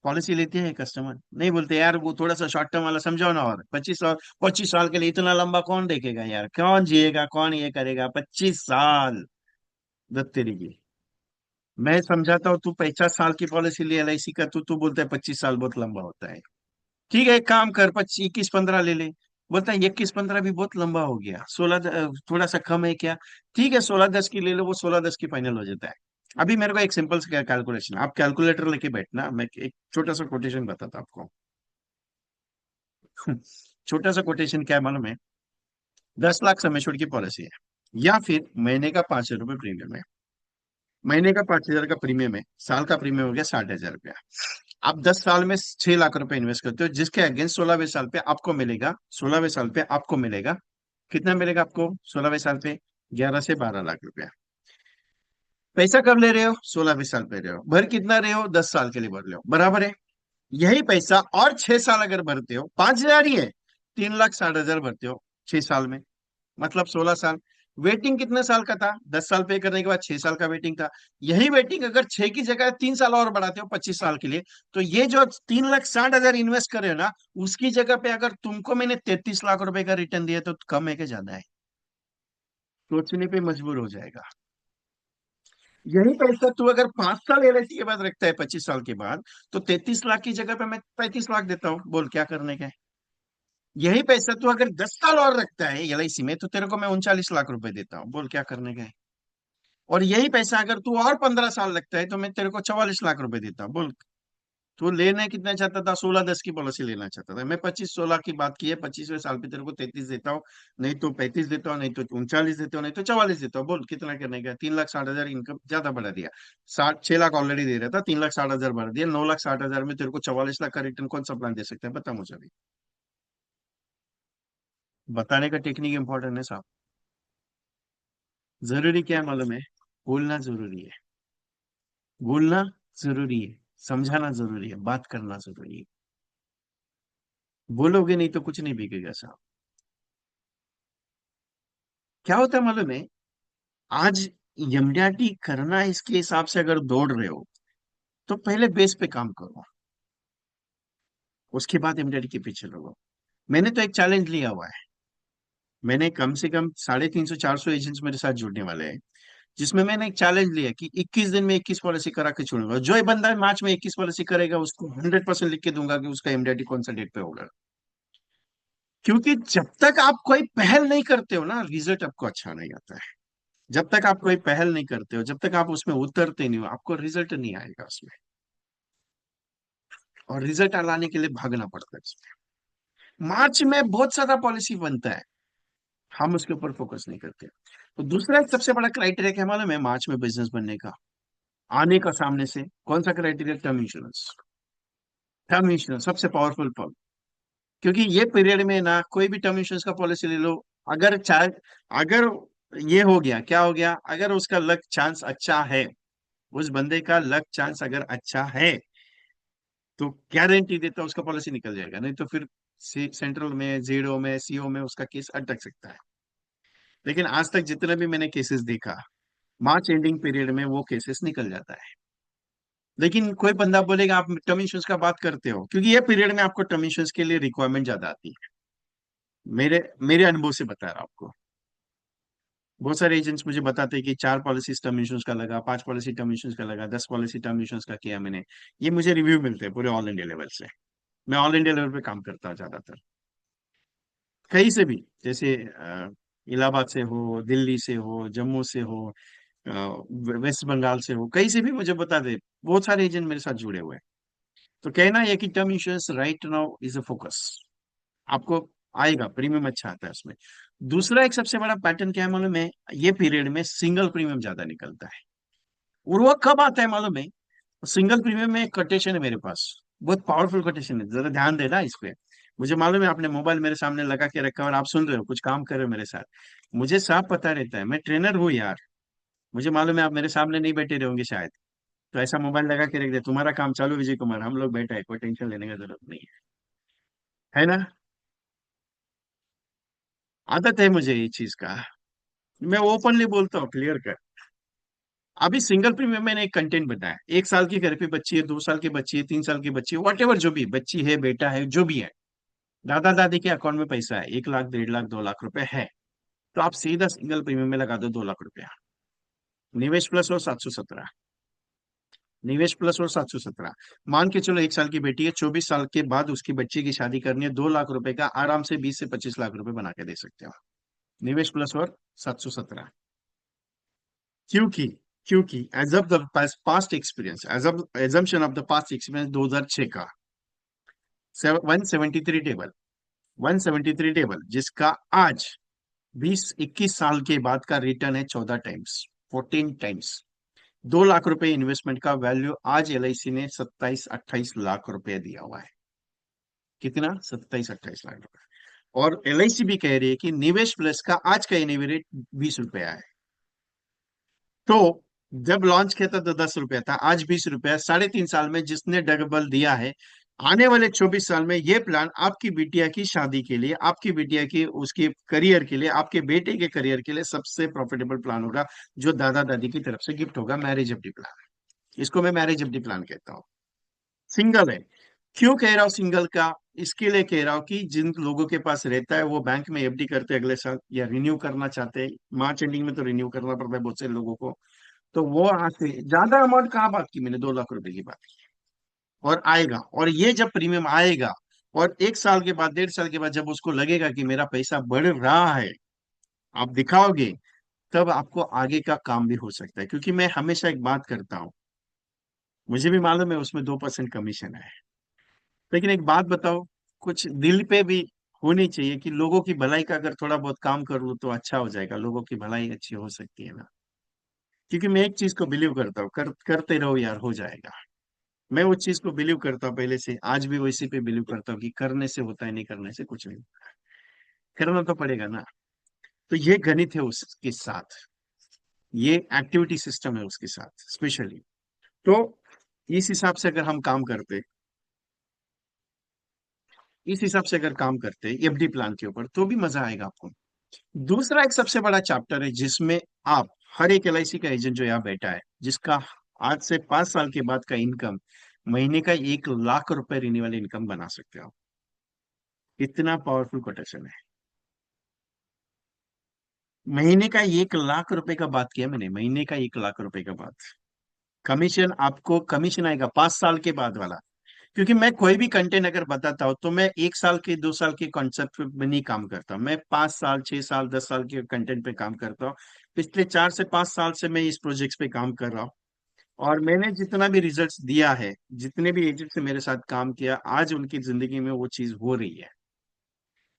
पॉलिसी लेते हैं कस्टमर, नहीं बोलते यार वो थोड़ा सा शॉर्ट टर्म वाला समझाओ ना, और 25 साल, 25 साल के लिए इतना लंबा कौन देखेगा यार, कौन जिएगा, कौन ये करेगा 25 साल। दत्त तेरी की, मैं समझाता हूँ, तू 50 साल की पॉलिसी ले एलआईसी का, तू तू बोलता है 25 साल बहुत लंबा होता है। ठीक है, एक काम कर, 25 21 15 ले ले। बोलता है 21 15 भी बहुत लंबा हो गया, 16 थोड़ा सा कम है क्या? ठीक है 16 10 की ले लो, वो 16 10 की फाइनल हो जाता है। अभी मेरे को एक सिंपल सा कैलकुलेशन, आप कैलकुलेटर लेके बैठना, मैं एक छोटा सा कोटेशन बताता हूं आपको। छोटा सा कोटेशन क्या है मालूम है? 10 लाख सम एश्योर्ड की पॉलिसी है, या फिर महीने का 5,000 रुपये प्रीमियम है। महीने का 5,000 का प्रीमियम है, साल का प्रीमियम हो गया 60,000 रुपया। आप 10 साल में 6 लाख रुपए इन्वेस्ट करते हो, जिसके अगेंस्ट 16वें साल पे आपको मिलेगा, 16वें साल पे आपको मिलेगा, कितना मिलेगा आपको 16वें साल पे? 11 से 12 लाख रुपया। पैसा कब ले रहे हो? 16वें साल पे रहे हो, भर कितना रहे हो? 10 साल के लिए भर रहे हो, बराबर है। यही पैसा और 6 साल अगर भरते हो, 5,000 ही है, 3,60,000 भरते हो 6 साल में, मतलब 16 साल। वेटिंग कितने साल का था? 10 साल पे करने के बाद 6 साल का वेटिंग था। यही वेटिंग अगर 6 की जगह 3 साल और बढ़ाते हो 25 साल के लिए, तो ये जो 3,60,000 इन्वेस्ट करे हो ना, उसकी जगह पे अगर तुमको मैंने 33 लाख रुपए का रिटर्न दिया, तो कम है कि ज्यादा है? सोचने पे मजबूर हो जाएगा। यही पैसा तू अगर 5 साल एलआईसी के बाद रखता है, 25 साल के बाद, तो 33 लाख की जगह पे मैं 35 लाख देता हूँ, बोल क्या करने का है? यही पैसा तू अगर 10 साल और रखता है एलआईसी में, तो तेरे को मैं 39 लाख रुपए देता हूँ, बोल क्या करने का है? और यही पैसा अगर तू और 15 साल लगता है, तो मैं तेरे को 44 लाख रुपए देता हूँ, बोल। तू लेना कितना चाहता था? 16 10 की पॉलिसी लेना चाहता था, मैं 25 16 की बात की है, 25वें साल पे तेरे को 33 देता हूँ, नहीं तो 35 देता हूँ, नहीं तो 39 देता हूँ, नहीं तो 44 देता हूँ, बोल कितना करने का? 3,60,000 इनकम ज्यादा बढ़ा दिया। 6 लाख ऑलरेडी दे रहा था, 3,60,000 बढ़ा दिया, 9,60,000 में तेरे को 44 लाख का रिटर्न कौन सा प्लान दे सकता है, बता मुझे अभी। बताने का टेक्निक इंपॉर्टेंट है साहब। जरूरी क्या है मालूम है? बोलना जरूरी है, बोलना जरूरी है, समझाना जरूरी है, बात करना जरूरी है। बोलोगे नहीं तो कुछ नहीं बिकेगा साहब। क्या होता है मालूम है? आज एमडीआरटी करना है, इसके हिसाब से अगर दौड़ रहे हो, तो पहले बेस पे काम करो, उसके बाद एमडीआरटी के पीछे लगो। मैंने तो एक चैलेंज लिया हुआ है, मैंने कम से कम 350 400 एजेंट्स मेरे साथ जुड़ने वाले हैं, जिसमें मैंने एक चैलेंज लिया कि 21 दिन में 21 पॉलिसी करा के छोड़ूंगा। जो ये बंदा मार्च में 21 पॉलिसी करेगा, उसको 100% लिख के दूंगा कि उसका एमडीआरटी कौन सा डेट पे होगा। क्योंकि जब तक आप कोई पहल नहीं करते हो ना, रिजल्ट आपको अच्छा नहीं आता है। जब तक आप कोई पहल नहीं करते हो, जब तक आप उसमें उतरते नहीं हो, आपको रिजल्ट नहीं आएगा उसमें। और रिजल्ट लाने के लिए भागना पड़ता है उसमें। मार्च में बहुत सारा पॉलिसी बनता है, हम उसके ऊपर फोकस नहीं करते। तो दूसरा एक सबसे बड़ा क्राइटेरिया क्या है मालूम है मार्च में बिजनेस बनने का, आने का सामने से? कौन सा criteria? Term insurance. Term insurance सबसे पावरफुल पॉल, क्योंकि ये पीरियड में ना कोई भी टर्म इंश्योरेंस का पॉलिसी ले लो, अगर चाहे, अगर ये हो गया, क्या हो गया, अगर उसका लक चांस अच्छा है, उस बंदे का लक चांस अगर अच्छा है, तो गारंटी देता है उसका पॉलिसी निकल जाएगा, नहीं तो फिर सेंट्रल में, जीरो में, सीओ में उसका केस अटक सकता है। लेकिन आज तक जितने भी मैंने केसेस देखा, मार्च एंडिंग पीरियड में वो केसेस निकल जाता है। लेकिन कोई बंदा बोलेगा आप टर्म इंश्योरेंस का बात करते हो, क्योंकि ये पीरियड में आपको टर्म इंश्योरेंस के लिए रिक्वायरमेंट ज्यादा आती है। मेरे मेरे अनुभव से बता रहा हूं आपको। बहुत सारे एजेंट्स मुझे बताते हैं कि 4 पॉलिसी टर्म इंश्योरेंस का लगा, 5 पॉलिसी टर्म इंश्योरेंस का लगा, 10 पॉलिसी टर्म इंश्योरेंस का किया मैंने। ये मुझे रिव्यू मिलते हैं पूरे ऑल इंडिया लेवल से। मैं ऑल इंडिया लेवल पे काम करता हूँ ज्यादातर, कहीं से भी, जैसे इलाहाबाद से हो, दिल्ली से हो, जम्मू से हो, वेस्ट बंगाल से हो, कहीं से भी मुझे बता दे। बहुत सारे एजेंट मेरे साथ जुड़े हुए हैं। तो कहना यह कि term insurance right now is a focus, आपको आएगा, प्रीमियम अच्छा आता है उसमें। दूसरा एक सबसे बड़ा पैटर्न क्या है मालूम है, ये पीरियड में सिंगल प्रीमियम ज्यादा निकलता है। और वो कब आता है मालूम है? सिंगल प्रीमियम में एक कोटेशन है मेरे पास, बहुत पावरफुल कोटेशन है, जरा ध्यान देना इस पे। मुझे मालूम है आपने मोबाइल मेरे सामने लगा के रखा है और आप सुन रहे हो, कुछ काम कर रहे हो मेरे साथ। मुझे साफ पता रहता है, मैं ट्रेनर हूँ यार। मुझे मालूम है आप मेरे सामने नहीं बैठे रहोगे शायद, तो ऐसा मोबाइल लगा के रख दे, तुम्हारा काम चालू विजय कुमार, हम लोग बैठे हैं, कोई टेंशन लेने की जरूरत नहीं है ना? आदत है मुझे ये चीज का, मैं ओपनली बोलता हूँ, क्लियर कर। अभी सिंगल प्रीमियम मैंने एक कंटेंट बनाया, 1 साल की घर पे बच्ची है, 2 साल की बच्ची है, 3 साल की बच्ची है, वट एवर, जो भी बच्ची है, बेटा है, जो भी है, दादा दादी के अकाउंट में पैसा है, 1 लाख, 1.5 लाख, 2 लाख रुपए है, तो आप सीधा सिंगल प्रीमियम में लगा दो 2 लाख रुपया। निवेश प्लस और 717, निवेश प्लस और 717। मान के चलो 1 साल की बेटी है, 24 साल के बाद उसकी बच्ची की शादी करनी है, 2 लाख रुपए का आराम से 20 से 25 लाख रुपए बना के दे सकते हो। निवेश प्लस और 717। क्योंकि क्योंकि as of the past experience, as of assumption of the past experience 2006 का 173 टेबल, 173 टेबल, जिसका आज 20-21 साल के बाद का रिटर्न है 14 टाइम्स, 14 टाइम्स। 2 लाख रुपए इन्वेस्टमेंट का वैल्यू आज एलआईसी ने 27-28 लाख रुपए दिया हुआ है। कितना? 27-28 लाख रुपए। और एलआईसी भी कह रही है कि निवेश प्लस का आज का एनएवी रेट 20 रुपया है। तो जब लॉन्च किया था तो 10 रुपया था, आज 20 रुपया। 3.5 साल में जिसने डबल दिया है, आने वाले 24 साल में ये प्लान आपकी बिटिया की शादी के लिए, आपकी बिटिया की उसके करियर के लिए, आपके बेटे के करियर के लिए सबसे प्रॉफिटेबल प्लान होगा, जो दादा दादी की तरफ से गिफ्ट होगा, मैरिज एफडी प्लान। इसको मैं मैरिज एफडी प्लान कहता हूँ। सिंगल है। क्यों कह रहा हूँ सिंगल का? इसके लिए कह रहा हूँ कि जिन लोगों के पास रहता है, वो बैंक में एफडी करते हैं अगले साल, या रिन्यू करना चाहते हैं, मार्च एंडिंग में तो रिन्यू करना पड़ता है बहुत से लोगों को। तो वो आज से ज्यादा अमाउंट कहाँ बात की मैंने, 2 लाख रुपए की बात की। और आएगा, और ये जब प्रीमियम आएगा, और 1 साल के बाद, 1.5 साल के बाद, जब उसको लगेगा कि मेरा पैसा बढ़ रहा है, आप दिखाओगे, तब आपको आगे का काम भी हो सकता है। क्योंकि मैं हमेशा एक बात करता हूँ, मुझे भी मालूम है उसमें 2% कमीशन है, लेकिन एक बात बताओ, कुछ दिल पे भी होनी चाहिए कि लोगों की भलाई का अगर थोड़ा बहुत काम कर लूँ तो अच्छा हो जाएगा, लोगों की भलाई अच्छी हो सकती है ना। क्योंकि मैं एक चीज को बिलीव करता हूँ, करते रहो यार, हो जाएगा। मैं उस चीज को बिलीव करता हूँ पहले से, आज भी वैसे पे बिलीव करता हूँ कि करने से होता है, नहीं करने से कुछ नहीं। करना तो पड़ेगा ना। तो ये गणित है उसके साथ, ये एक्टिविटी सिस्टम है उसके साथ स्पेशली। तो इस हिसाब से अगर हम काम करते, इस हिसाब से अगर काम करते एफडी प्लान के ऊपर, तो भी मजा आएगा आपको। दूसरा एक सबसे बड़ा चैप्टर है जिसमें आप, हर एक एलआईसी का एजेंट जो यहाँ बैठा है, जिसका आज से 5 साल के बाद का इनकम महीने का 1 लाख रुपए रिन्यूअल इनकम बना सकते हो। इतना पावरफुल कोटेशन है। महीने का 1 लाख रुपए का बात किया मैंने, महीने का 1 लाख रुपए का बात। कमीशन, आपको कमीशन आएगा 5 साल के बाद वाला। क्योंकि मैं कोई भी कंटेंट अगर बताता हूँ, तो मैं 1 साल के, 2 साल के कॉन्सेप्ट में नहीं काम करता, मैं 5 साल, 6 साल, 10 साल के कंटेंट पे काम करता हूँ। पिछले 4 से 5 साल से मैं इस प्रोजेक्ट पे काम कर रहा हूँ, और मैंने जितना भी रिजल्ट्स दिया है, जितने भी एजेंट से मेरे साथ काम किया, आज उनकी जिंदगी में वो चीज हो रही है।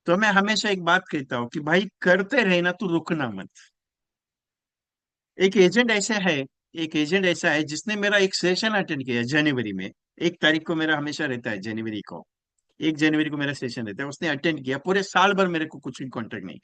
तो मैं हमेशा एक बात कहता हूँ कि भाई करते रहे ना, तू रुकना मत। एक एजेंट ऐसा है एक एजेंट ऐसा है जिसने मेरा एक सेशन अटेंड किया जनवरी में। 1 तारीख को मेरा हमेशा रहता है, जनवरी को। 1 जनवरी को मेरा सेशन रहता है, उसने अटेंड किया। पूरे साल भर मेरे को कुछ भी कॉन्टेक्ट नहीं।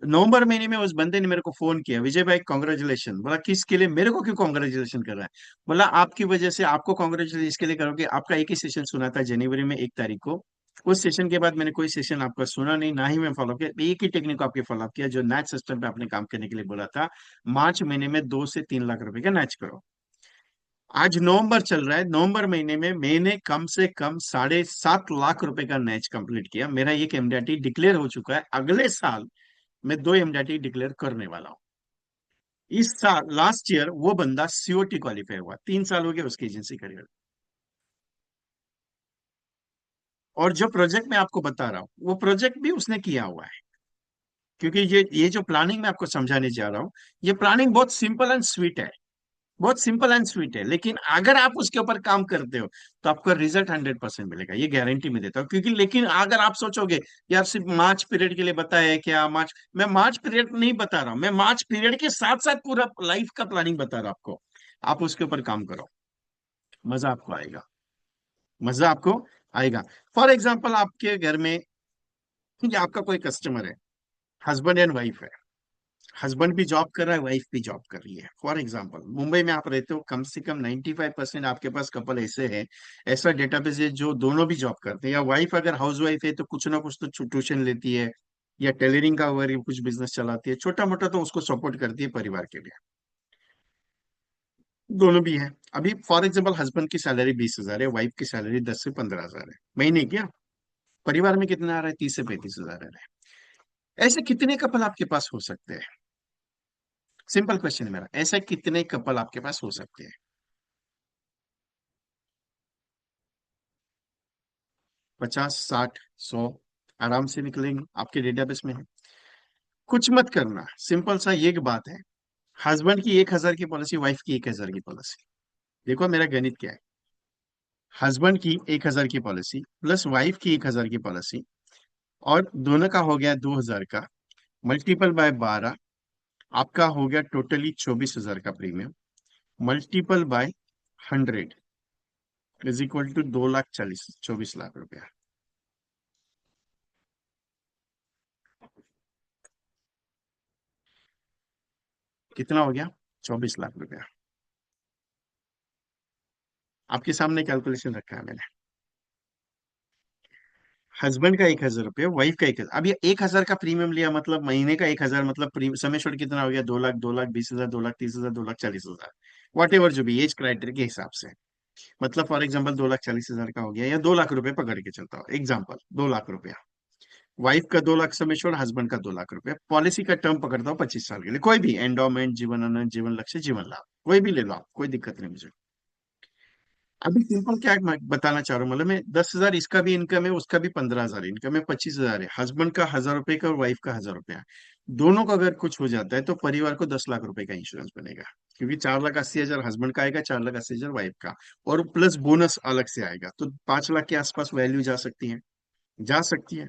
नवंबर महीने में उस बंदे ने मेरे को फोन किया, विजय भाई कॉन्ग्रेचुलेशन। बोला किसके लिए, मेरे को क्यों कॉन्ग्रेचुलेशन कर रहा है? बोला आपकी वजह से, आपको कॉन्ग्रेचुलेशन इसके लिए करोगे, आपका एक ही सेशन सुना था जनवरी में 1 तारीख को। उस सेशन के बाद मैंने कोई सेशन आपका सुना नहीं, ना ही मैं फॉलो किया। एक ही टेक्निक को आपके फॉलो किया, जो नैच सिस्टम पे आपने काम करने के लिए बोला था। मार्च महीने में 2 से 3 लाख रुपए का नैच करो। आज नवंबर चल रहा है, नवंबर महीने में मैंने कम से कम 7.5 लाख रुपए का नैच कंप्लीट किया। मेरा एक एमडीआरटी डिक्लेयर हो चुका है। अगले साल मैं 2 एमडीआरटी डिक्लेयर करने वाला हूँ। इस साल लास्ट ईयर वो बंदा सीओटी क्वालिफाई हुआ, 3 साल हो गए उसकी एजेंसी करियर। और जो प्रोजेक्ट मैं आपको बता रहा हूँ, वो प्रोजेक्ट भी उसने किया हुआ है। क्योंकि ये जो प्लानिंग मैं आपको समझाने जा रहा हूँ, ये प्लानिंग बहुत सिंपल एंड स्वीट है। बहुत सिंपल एंड स्वीट है, लेकिन अगर आप उसके ऊपर काम करते हो तो आपका रिजल्ट 100% मिलेगा, ये गारंटी में देता हूँ। क्योंकि लेकिन अगर आप सोचोगे यार सिर्फ मार्च पीरियड के लिए बताया है क्या, मार्च, मैं मार्च पीरियड नहीं बता रहा हूँ, मैं मार्च पीरियड के साथ साथ पूरा लाइफ का प्लानिंग बता रहा हूँ आपको। आप उसके ऊपर काम करो, मजा आपको आएगा। मजा आपको आएगा। फॉर एग्जाम्पल, आपके घर में या आपका कोई कस्टमर है, हस्बैंड एंड वाइफ है। हस्बैंड भी जॉब कर रहा है, वाइफ भी जॉब कर रही है। फॉर एग्जाम्पल, मुंबई में आप रहते हो, कम से कम 95% आपके पास कपल ऐसे हैं, ऐसा डेटाबेस है जो दोनों भी जॉब करते हैं। या वाइफ अगर हाउस वाइफ है तो कुछ ना कुछ तो ट्यूशन लेती है, या टेलरिंग का अगर कुछ बिजनेस चलाती है, छोटा मोटा, तो उसको सपोर्ट करती है परिवार के लिए। दोनों भी है। अभी फॉर एग्जाम्पल, हस्बैंड की सैलरी 20,000 है, वाइफ की सैलरी 10 से 15,000 है महीने। क्या परिवार में कितना आ रहा है? 30 से 35 हजार आ रहा है। ऐसे कितने कपल आपके पास हो सकते हैं? सिंपल क्वेश्चन है मेरा, ऐसे कितने कपल आपके पास हो सकते हैं? 50, 60, 100 आराम से निकलेंगे, आपके डेटाबेस में है। कुछ मत करना, सिंपल सा ये बात है। हस्बैंड की 1,000 की पॉलिसी, वाइफ की 1,000 की पॉलिसी। देखो मेरा गणित क्या है। हस्बैंड की 1,000 की पॉलिसी प्लस वाइफ की 1,000 की पॉलिसी, और दोनों का हो गया 2,000 का, मल्टीपल बाय 12, आपका हो गया टोटली 24,000 का premium, multiple by 100 is equal to 2,40,000, 24 lakh रुपया। कितना हो गया? 24 लाख रुपया। आपके सामने कैलकुलेशन रखा है मैंने। हस्बैंड का 1,000 रुपये, वाइफ का 1,000। अब ये 1,000 का प्रीमियम लिया, मतलब महीने का 1,000, मतलब समय छोड़ कितना हो गया? 2 लाख, 2,20,000, 2,30,000, 2,40,000, वॉट एवर जो भी एज क्राइटेरिया के हिसाब से। मतलब फॉर एग्जाम्पल 2,40,000 का हो गया, या 2 लाख रुपए पकड़ के चलता हूँ, एग्जाम्पल 2 लाख रुपया। वाइफ का 2 लाख समय छोड़, हस्बैंड का 2 लाख रुपया। पॉलिसी का टर्म पकड़ता हूँ 25 साल के लिए, कोई भी एंडोमेंट, जीवन आनंद, जीवन लक्ष्य, जीवन लाभ, कोई भी ले लो आप, कोई दिक्कत नहीं मुझे। अभी सिंपल क्या मैं बताना चाह रहा हूँ, मतलब मैं 10,000 इसका भी इनकम है, उसका भी 15,000 इनकम है, 25,000 है। हस्बैंड का 1,000 रुपए का और वाइफ का 1,000 रुपया है। दोनों को अगर कुछ हो जाता है तो परिवार को 10 लाख रुपए का इंश्योरेंस बनेगा। क्योंकि 4,80,000 हस्बैंड का आएगा, 4,80,000 वाइफ का, और प्लस बोनस अलग से आएगा, तो 5 लाख के आसपास वैल्यू जा सकती है, जा सकती है।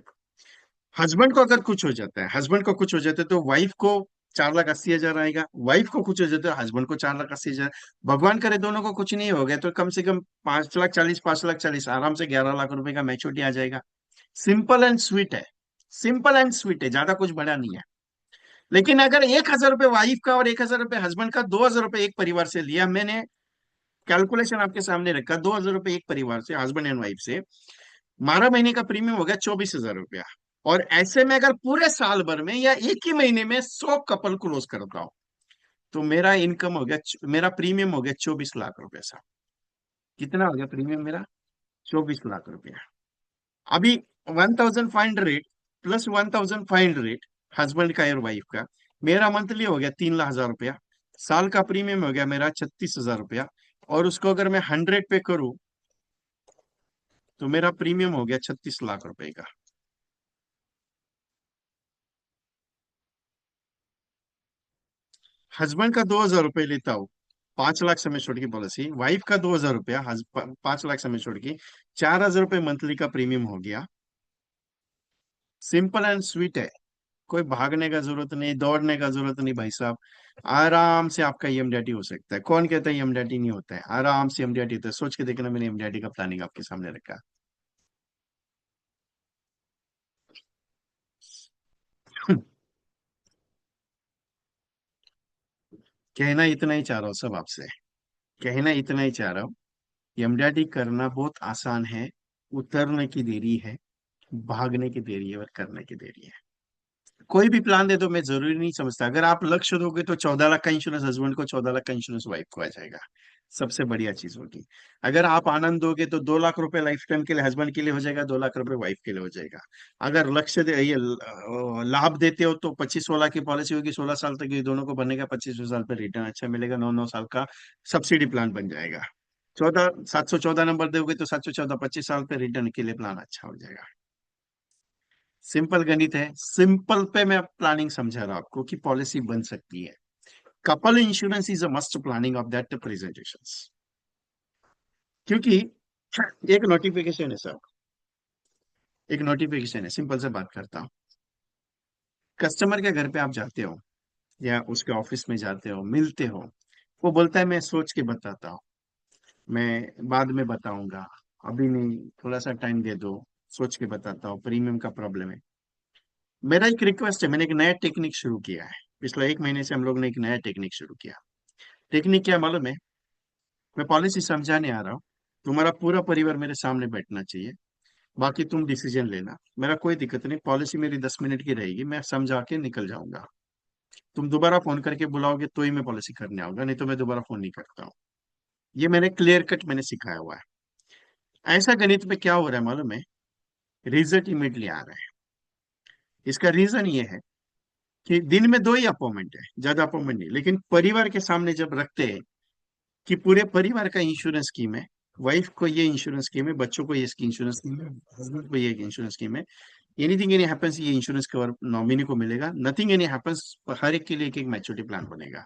हस्बैंड को अगर कुछ हो जाता है, हस्बैंड को कुछ हो जाता है तो वाइफ को 4,80,000 आएगा, वाइफ को कुछ हो जाता है हस्बैंड को 4,80,000। भगवान करे दोनों को कुछ नहीं हो गया तो कम से कम 5,40,000, 5,40,000, आराम से 11 लाख रुपए का मैच्योरिटी आ जाएगा। सिंपल एंड स्वीट है। सिंपल एंड स्वीट है, ज्यादा कुछ बड़ा नहीं है। लेकिन अगर 1,000 रुपये वाइफ का और 1,000 रुपये हस्बैंड का, 2,000 रुपये एक परिवार से लिया मैंने, कैलकुलेशन आपके सामने रखा, 2,000 रुपये एक परिवार से, हस्बैंड एंड वाइफ से, 12 महीने का प्रीमियम हो गया 24,000 रुपया। और ऐसे में अगर पूरे साल भर में या एक ही महीने में 100 कपल क्लोज करता हूं, तो मेरा इनकम हो गया, मेरा प्रीमियम हो गया 24 लाख रुपए साहब। कितना हो गया प्रीमियम मेरा? 24 लाख रुपया। अभी 1,500 प्लस 1,500 हस्बैंड का और वाइफ का, मेरा मंथली हो गया 3,00,000 रुपया। साल का प्रीमियम हो गया मेरा 36,000 रुपया। और उसको अगर मैं 100 पे करूं तो मेरा प्रीमियम हो गया 36 लाख रुपए का। हस्बैंड का 2,000 रुपये लेता हूँ, 5 लाख समय छोड़ की पॉलिसी, वाइफ का 2,000 रुपया, 5 लाख समय छोड़ की, 4,000 रुपये मंथली का प्रीमियम हो गया। सिंपल एंड स्वीट है। कोई भागने का जरूरत नहीं, दौड़ने का जरूरत नहीं भाई साहब। आराम से आपका ईएमडीटी हो सकता है। कौन कहता है ईएमडीटी नहीं होता है? आराम से ईएमडीटी होता है। सोच के देखना, मैंने ईएमडीटी का प्लानिंग आपके सामने रखा। कहना इतना ही चाह रहा हूँ सब आपसे। कहना इतना ही चाह रहा हूँ, ईएमडीटी करना बहुत आसान है। उतरने की देरी है, भागने की देरी है, और करने की देरी है। कोई भी प्लान दे दो, मैं जरूरी नहीं समझता। अगर आप लक्ष्य दोगे तो 14 लाख का इंश्योरेंस हस्बैंड को, 14 लाख का इंश्योरेंस वाइफ को आ जाएगा। सबसे बढ़िया चीज होगी। अगर आप आनंद दोगे तो 2 लाख रुपए लाइफ टाइम के लिए हस्बैंड के लिए हो जाएगा, 2 लाख रुपए वाइफ के लिए हो जाएगा। अगर लक्ष्य दे ये लाभ देते हो तो 25-16 की पॉलिसी होगी, 16 साल तक ये दोनों को बनेगा, 25 साल पे रिटर्न अच्छा मिलेगा, 9-9 साल का सब्सिडी प्लान बन जाएगा। 714 नंबर दोगे तो 714, 25 साल पे रिटर्न के लिए प्लान अच्छा हो जाएगा। सिंपल गणित है। सिंपल पे मैं प्लानिंग समझा रहा हूं आपको कि पॉलिसी बन सकती है। Couple insurance is a must planning of that presentation. क्योंकि एक नोटिफिकेशन है सर, एक नोटिफिकेशन है। सिंपल से बात करता हूँ। कस्टमर के घर पे आप जाते हो या उसके ऑफिस में जाते हो, मिलते हो, वो बोलता है मैं सोच के बताता हूँ, मैं बाद में बताऊंगा, अभी नहीं, थोड़ा सा टाइम दे दो, सोच के बताता हूँ, प्रीमियम का प्रॉब्लम है। मेरा एक रिक्वेस्ट है, मैंने एक नया टेक्निक शुरू किया है। पिछले 1 महीने से हम लोग ने एक नया टेक्निक शुरू किया। टेक्निक क्या मालूम है? मैं पॉलिसी समझाने आ रहा हूँ, तुम्हारा पूरा परिवार मेरे सामने बैठना चाहिए, बाकी तुम डिसीजन लेना। मेरा कोई दिक्कत नहीं, पॉलिसी मेरी 10 मिनट की रहेगी, मैं समझा के निकल जाऊंगा। तुम दोबारा फोन करके बुलाओगे तो ही मैं पॉलिसी करने आऊंगा, नहीं तो मैं दोबारा फोन नहीं करता हूँ। ये मैंने क्लियर कट मैंने सिखाया हुआ है। ऐसा गणित में क्या हो रहा है मालूम है? रिजल्ट इमीडिएटली आ रहा है। इसका रीजन ये है कि दिन में 2 ही अपॉइंटमेंट है, ज्यादा अपॉइंटमेंट नहीं, लेकिन परिवार के सामने जब रखते हैं कि पूरे परिवार का इंश्योरेंस स्कीम है, वाइफ को ये इंश्योरेंस स्कीम है, बच्चों को ये इंश्योरेंस स्कीम है, हस्बैंड को ये इंश्योरेंस स्कीम है, एनीथिंग एनी हैपेंस ये इंश्योरेंस कवर नॉमिनी को मिलेगा, नथिंग एनी हैपेंस हर एक के लिए एक एक मैच्योरिटी प्लान बनेगा।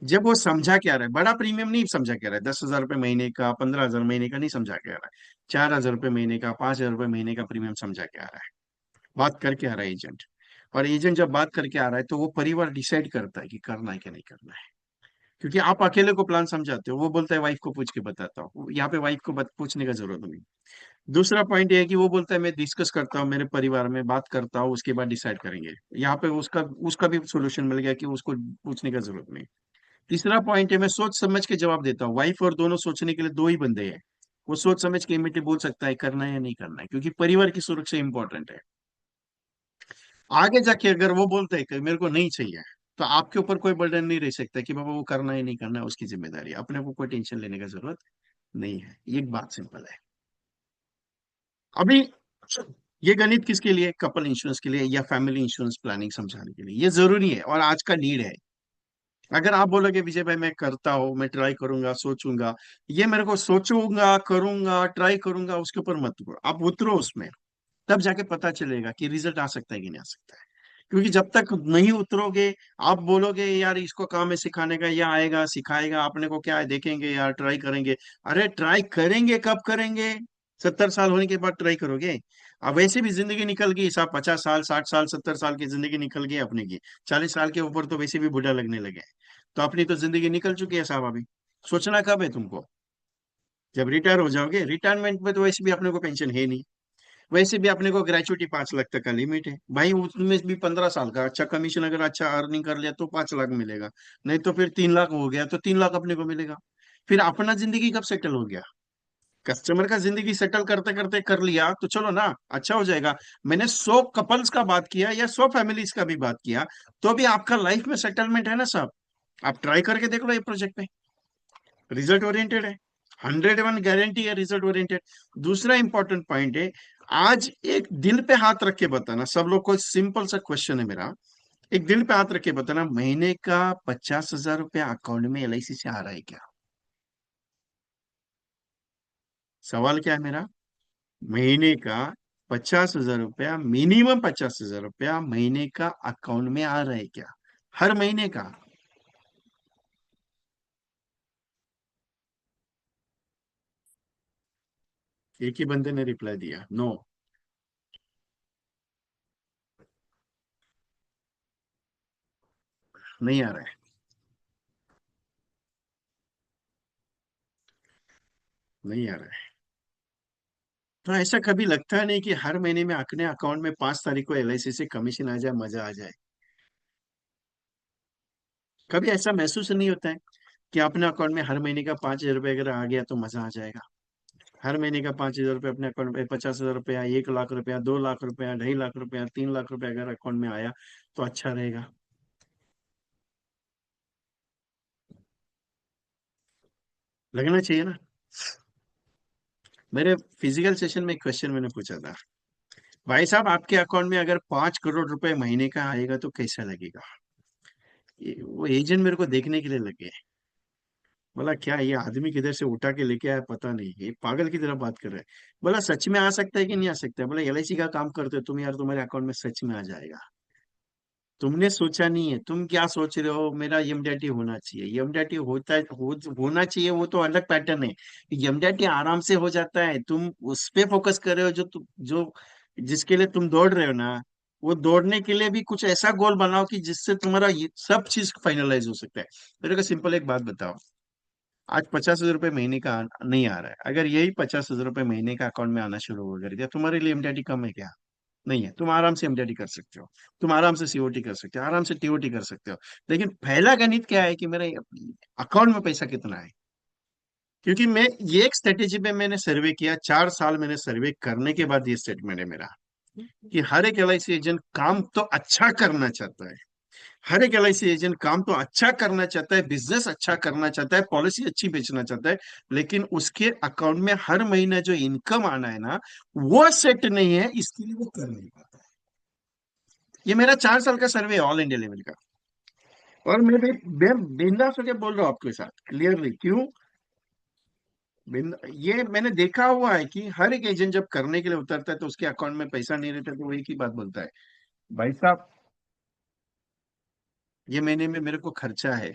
जब वो समझा क्या रहा है, बड़ा प्रीमियम नहीं समझा क्या रहा है, 10,000 रुपये महीने का, 15,000 महीने का नहीं समझा क्या रहा है, 4,000 रुपये महीने का, 5,000 रुपये महीने का प्रीमियम समझा क्या रहा है, बात करके आ रहा है एजेंट। और एजेंट जब बात करके आ रहा है तो वो परिवार डिसाइड करता है कि करना है कि नहीं करना है। क्योंकि आप अकेले को प्लान समझाते हो, वो बोलता है वाइफ को पूछ के बताता हूँ, यहाँ पे वाइफ को पूछने का जरूरत नहीं। दूसरा पॉइंट ये है कि वो बोलता है मैं डिस्कस करता हूँ, मेरे परिवार में बात करता हूँ, उसके बाद डिसाइड करेंगे। यहाँ पे उसका उसका भी सोल्यूशन मिल गया कि उसको पूछने का जरूरत नहीं। तीसरा पॉइंट है, मैं सोच समझ के जवाब देता हूँ। वाइफ और दोनों सोचने के लिए 2 ही बंदे हैं। वो सोच समझ के इमीडिएटली बोल सकता है करना है या नहीं करना है, क्योंकि परिवार की सुरक्षा इंपॉर्टेंट है। आगे जाके अगर वो बोलते हैं कि मेरे को नहीं चाहिए, तो आपके ऊपर कोई बर्डन नहीं रह सकता कि बाबा वो करना है नहीं करना है, उसकी जिम्मेदारी है। अपने को कोई टेंशन लेने की जरूरत नहीं है। ये एक बात सिंपल है। अभी ये गणित किसके लिए? कपल इंश्योरेंस के लिए या फैमिली इंश्योरेंस प्लानिंग समझाने के लिए ये जरूरी है और आज का नीड है। अगर आप बोलोगे विजय भाई मैं करता हूँ, मैं ट्राई करूंगा, सोचूंगा, ये मेरे को सोचूंगा, करूंगा, ट्राई करूंगा, उसके ऊपर मत उतरो। आप उतरो उसमें, तब जाके पता चलेगा कि रिजल्ट आ सकता है कि नहीं आ सकता है। क्योंकि जब तक नहीं उतरोगे, आप बोलोगे यार इसको काम है सिखाने का, या आएगा सिखाएगा, अपने को क्या है देखेंगे यार, ट्राई करेंगे। अरे ट्राई करेंगे कब करेंगे? 70 साल होने के बाद ट्राई करोगे? अब वैसे भी जिंदगी निकल गई साहब, 50 साल, 60 साल, 70 साल की जिंदगी निकल गई अपने की। 40 साल के ऊपर तो वैसे भी बूढ़ा लगने लगे। तो अपनी तो जिंदगी निकल चुकी है साहब अभी। सोचना कब है तुमको? जब रिटायर हो जाओगे। रिटायरमेंट में तो वैसे भी अपने को पेंशन है नहीं। वैसे भी अपने को ग्रेचुइटी 5 लाख तक का लिमिट है भाई, उसमें भी 15 साल का अच्छा कमीशन अगर अच्छा अर्निंग कर लिया तो 5 लाख मिलेगा। नहीं तो फिर 3 लाख हो गया तो 3 लाख अपने को मिलेगा। फिर अपना जिंदगी कब सेटल हो गया? कस्टमर का जिंदगी सेटल करते करते कर लिया तो चलो ना, अच्छा हो जाएगा। मैंने 100 कपल्स का बात किया या 100 फैमिलीज का भी बात किया, तो भी आपका लाइफ में सेटलमेंट है ना साहब। आप ट्राई करके देख लो ये प्रोजेक्ट पे। रिजल्ट ओरिएंटेड है, 101 गारंटी है रिजल्ट ओरिएंटेड। दूसरा इंपॉर्टेंट पॉइंट है, आज एक दिल पे हाथ रख के बताना, सब लोग को सिंपल सा क्वेश्चन है मेरा, एक दिल पे हाथ रख के बताना, महीने का 50,000 रुपया अकाउंट में एलआईसी से आ रहा है क्या? सवाल क्या है मेरा? महीने का 50,000 रुपया, मिनिमम 50,000 रुपया महीने का अकाउंट में आ रहा है क्या? हर महीने का? एक ही बंदे ने रिप्लाई दिया, नो। नहीं आ रहा है। नहीं आ रहा है। तो ऐसा कभी लगता नहीं कि हर महीने में अपने अकाउंट में 5 तारीख को एलआईसी से कमीशन आ जाए, मजा आ जाए? कभी ऐसा महसूस नहीं होता है कि अपने अकाउंट में हर महीने का 5,000 रुपये अगर आ गया तो मजा आ जाएगा? हर महीने का 5,000 रुपये अपने अकाउंट में, 50,000 रुपया, 1 लाख रुपया, 2 लाख रुपया, 2.5 लाख रुपया, 3 लाख रुपया अगर अकाउंट में आया तो अच्छा रहेगा। लगना चाहिए ना। मेरे फिजिकल सेशन में एक क्वेश्चन मैंने पूछा था, भाई साहब आपके अकाउंट में अगर 5 करोड़ रुपए महीने का आएगा तो कैसा लगेगा? वो एजेंट मेरे को देखने के लिए लगे। बोला क्या ये आदमी किधर से उठा के लेके आया पता नहीं, ये पागल की तरह बात कर रहा है। बोला सच में आ सकता है कि नहीं आ सकता है? बोला एलआईसी का काम करते हो तुम यार, तुम्हारे अकाउंट में सच में आ जाएगा। तुमने सोचा नहीं है, तुम क्या सोच रहे हो मेरा एमडीआरटी होना चाहिए, एमडीआरटी होता है, होना चाहिए, वो तो अलग पैटर्न है। एमडीआरटी आराम से हो जाता है, तुम उस पे फोकस कर रहे हो जो जिसके लिए तुम दौड़ रहे हो ना। वो दौड़ने के लिए भी कुछ ऐसा गोल बनाओ कि जिससे तुम्हारा ये सब चीज फाइनलाइज हो सकता है। मेरे को सिंपल एक बात बताओ, आज 50,000 रुपये महीने का नहीं आ रहा है, अगर यही 50,000 रुपये महीने का अकाउंट में आना शुरू हो कर दिया, तुम्हारे लिए एमडीआरटी कम है क्या? नहीं है। तुम आराम से एमडीआरटी कर सकते हो, तुम आराम से सीओटी कर सकते हो, आराम से टीओटी कर सकते हो। लेकिन पहला गणित क्या है कि मेरे अकाउंट में पैसा कितना है। क्योंकि मैं ये एक स्ट्रेटेजी पे मैंने सर्वे किया, 4 साल मैंने सर्वे करने के बाद ये स्टेटमेंट है मेरा, कि हर एक एलआईसी एजेंट काम तो अच्छा करना चाहता है। हर एक एलआईसी एजेंट काम तो अच्छा करना चाहता है, बिजनेस अच्छा करना चाहता है, पॉलिसी अच्छी बेचना चाहता है। लेकिन उसके अकाउंट में हर महीने जो इनकम आना है ना, वो सेट नहीं है, इसके लिए वो कर नहीं पाता। ये मेरा 4 साल का सर्वे है ऑल इंडिया लेवल का। और मैं बिंदास होकर बोल रहा हूँ आपके साथ क्लियरली, क्यों? ये मैंने देखा हुआ है कि हर एक एजेंट जब करने के लिए उतरता है तो उसके अकाउंट में पैसा नहीं रहता, तो वो एक ही बात बोलता है, भाई साहब ये महीने में मेरे को खर्चा है,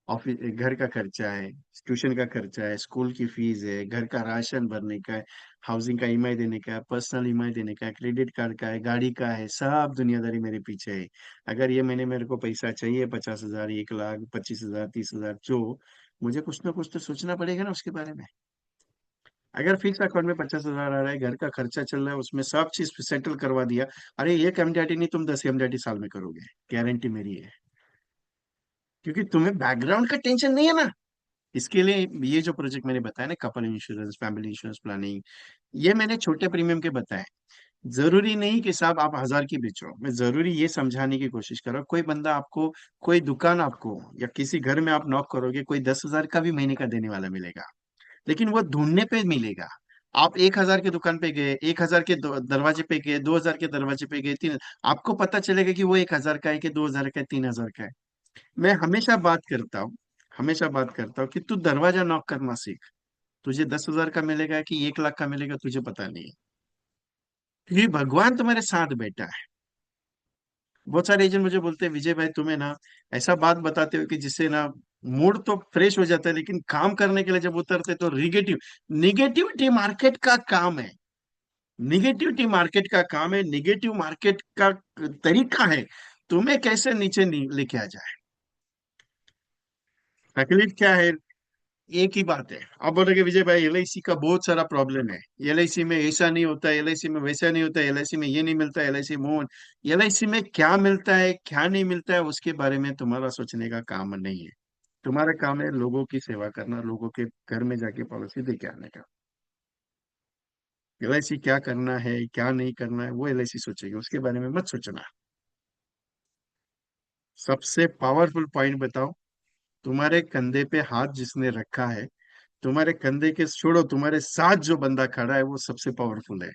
ऑफिस घर का खर्चा है, ट्यूशन का खर्चा है, स्कूल की फीस है, घर का राशन भरने का है, हाउसिंग का ईएमआई देने का है, पर्सनल ईएमआई देने का है, क्रेडिट कार्ड का है, गाड़ी का है, सब दुनियादारी मेरे पीछे है। अगर ये महीने मेरे को पैसा चाहिए 50,000, 1 लाख, 25,000, 30,000, जो मुझे कुछ ना कुछ तो सोचना पड़ेगा ना उसके बारे में। अगर फिक्स अकाउंट में 50,000 आ रहा है, घर का खर्चा चल रहा है, उसमें सब चीज सेटल करवा दिया, अरे एक एमडीआरटी नहीं, तुम 10 एमडीआरटी साल में करोगे, गारंटी मेरी है। क्योंकि तुम्हें बैकग्राउंड का टेंशन नहीं है ना। इसके लिए ये जो प्रोजेक्ट मैंने बताया ना, couple insurance, family insurance planning, ये मैंने छोटे प्रीमियम के बताए। जरूरी नहीं कि साहब आप 1,000 की बेचो, मैं जरूरी ये समझाने की कोशिश कर रहा हूँ। कोई बंदा आपको, कोई दुकान आपको, या किसी घर में आप नॉक करोगे, कोई 10,000 का भी महीने का देने वाला मिलेगा, लेकिन वो ढूंढने पे मिलेगा। आप 1,000 की दुकान पे गए, 1,000 के दरवाजे पे गए, 2,000 के दरवाजे पे गए, तीन, आपको पता चलेगा कि वो 1,000 का है कि 2,000 का है, 3,000 का है। मैं हमेशा बात करता हूँ, हमेशा बात करता हूँ कि तू दरवाजा नॉक करना सीख। तुझे 10,000 का मिलेगा कि 1 लाख का मिलेगा तुझे पता नहीं है, क्योंकि भगवान तुम्हारे साथ बैठा है। बहुत सारे एजेंट मुझे बोलते हैं, विजय भाई तुम्हें ना ऐसा बात बताते हो कि जिससे ना मूड तो फ्रेश हो जाता है, लेकिन काम करने के लिए जब उतरते तो निगेटिव, निगेटिविटी मार्केट का काम है। निगेटिविटी मार्केट का काम है, निगेटिव मार्केट का तरीका है तुम्हें कैसे नीचे लेके आ जाए। तकलीफ क्या है? एक ही बात है। आप बोलोगे विजय भाई एलआईसी का बहुत सारा प्रॉब्लम है, एलआईसी में ऐसा नहीं होता, एलआईसी में वैसा नहीं होता, एलआईसी में ये नहीं मिलता, एलआईसी मोहन, एलआईसी में क्या मिलता है क्या नहीं मिलता है उसके बारे में तुम्हारा सोचने का काम नहीं है। तुम्हारा काम है लोगों की सेवा करना, लोगों के घर में जाके पॉलिसी दे के आने का। एलआईसी क्या करना है क्या नहीं करना है वो एलआईसी सोचेगी, उसके बारे में मत सोचना। सबसे पावरफुल पॉइंट बताओ, तुम्हारे कंधे पे हाथ जिसने रखा है, तुम्हारे कंधे के छोड़ो, तुम्हारे साथ जो बंदा खड़ा है वो सबसे पावरफुल है।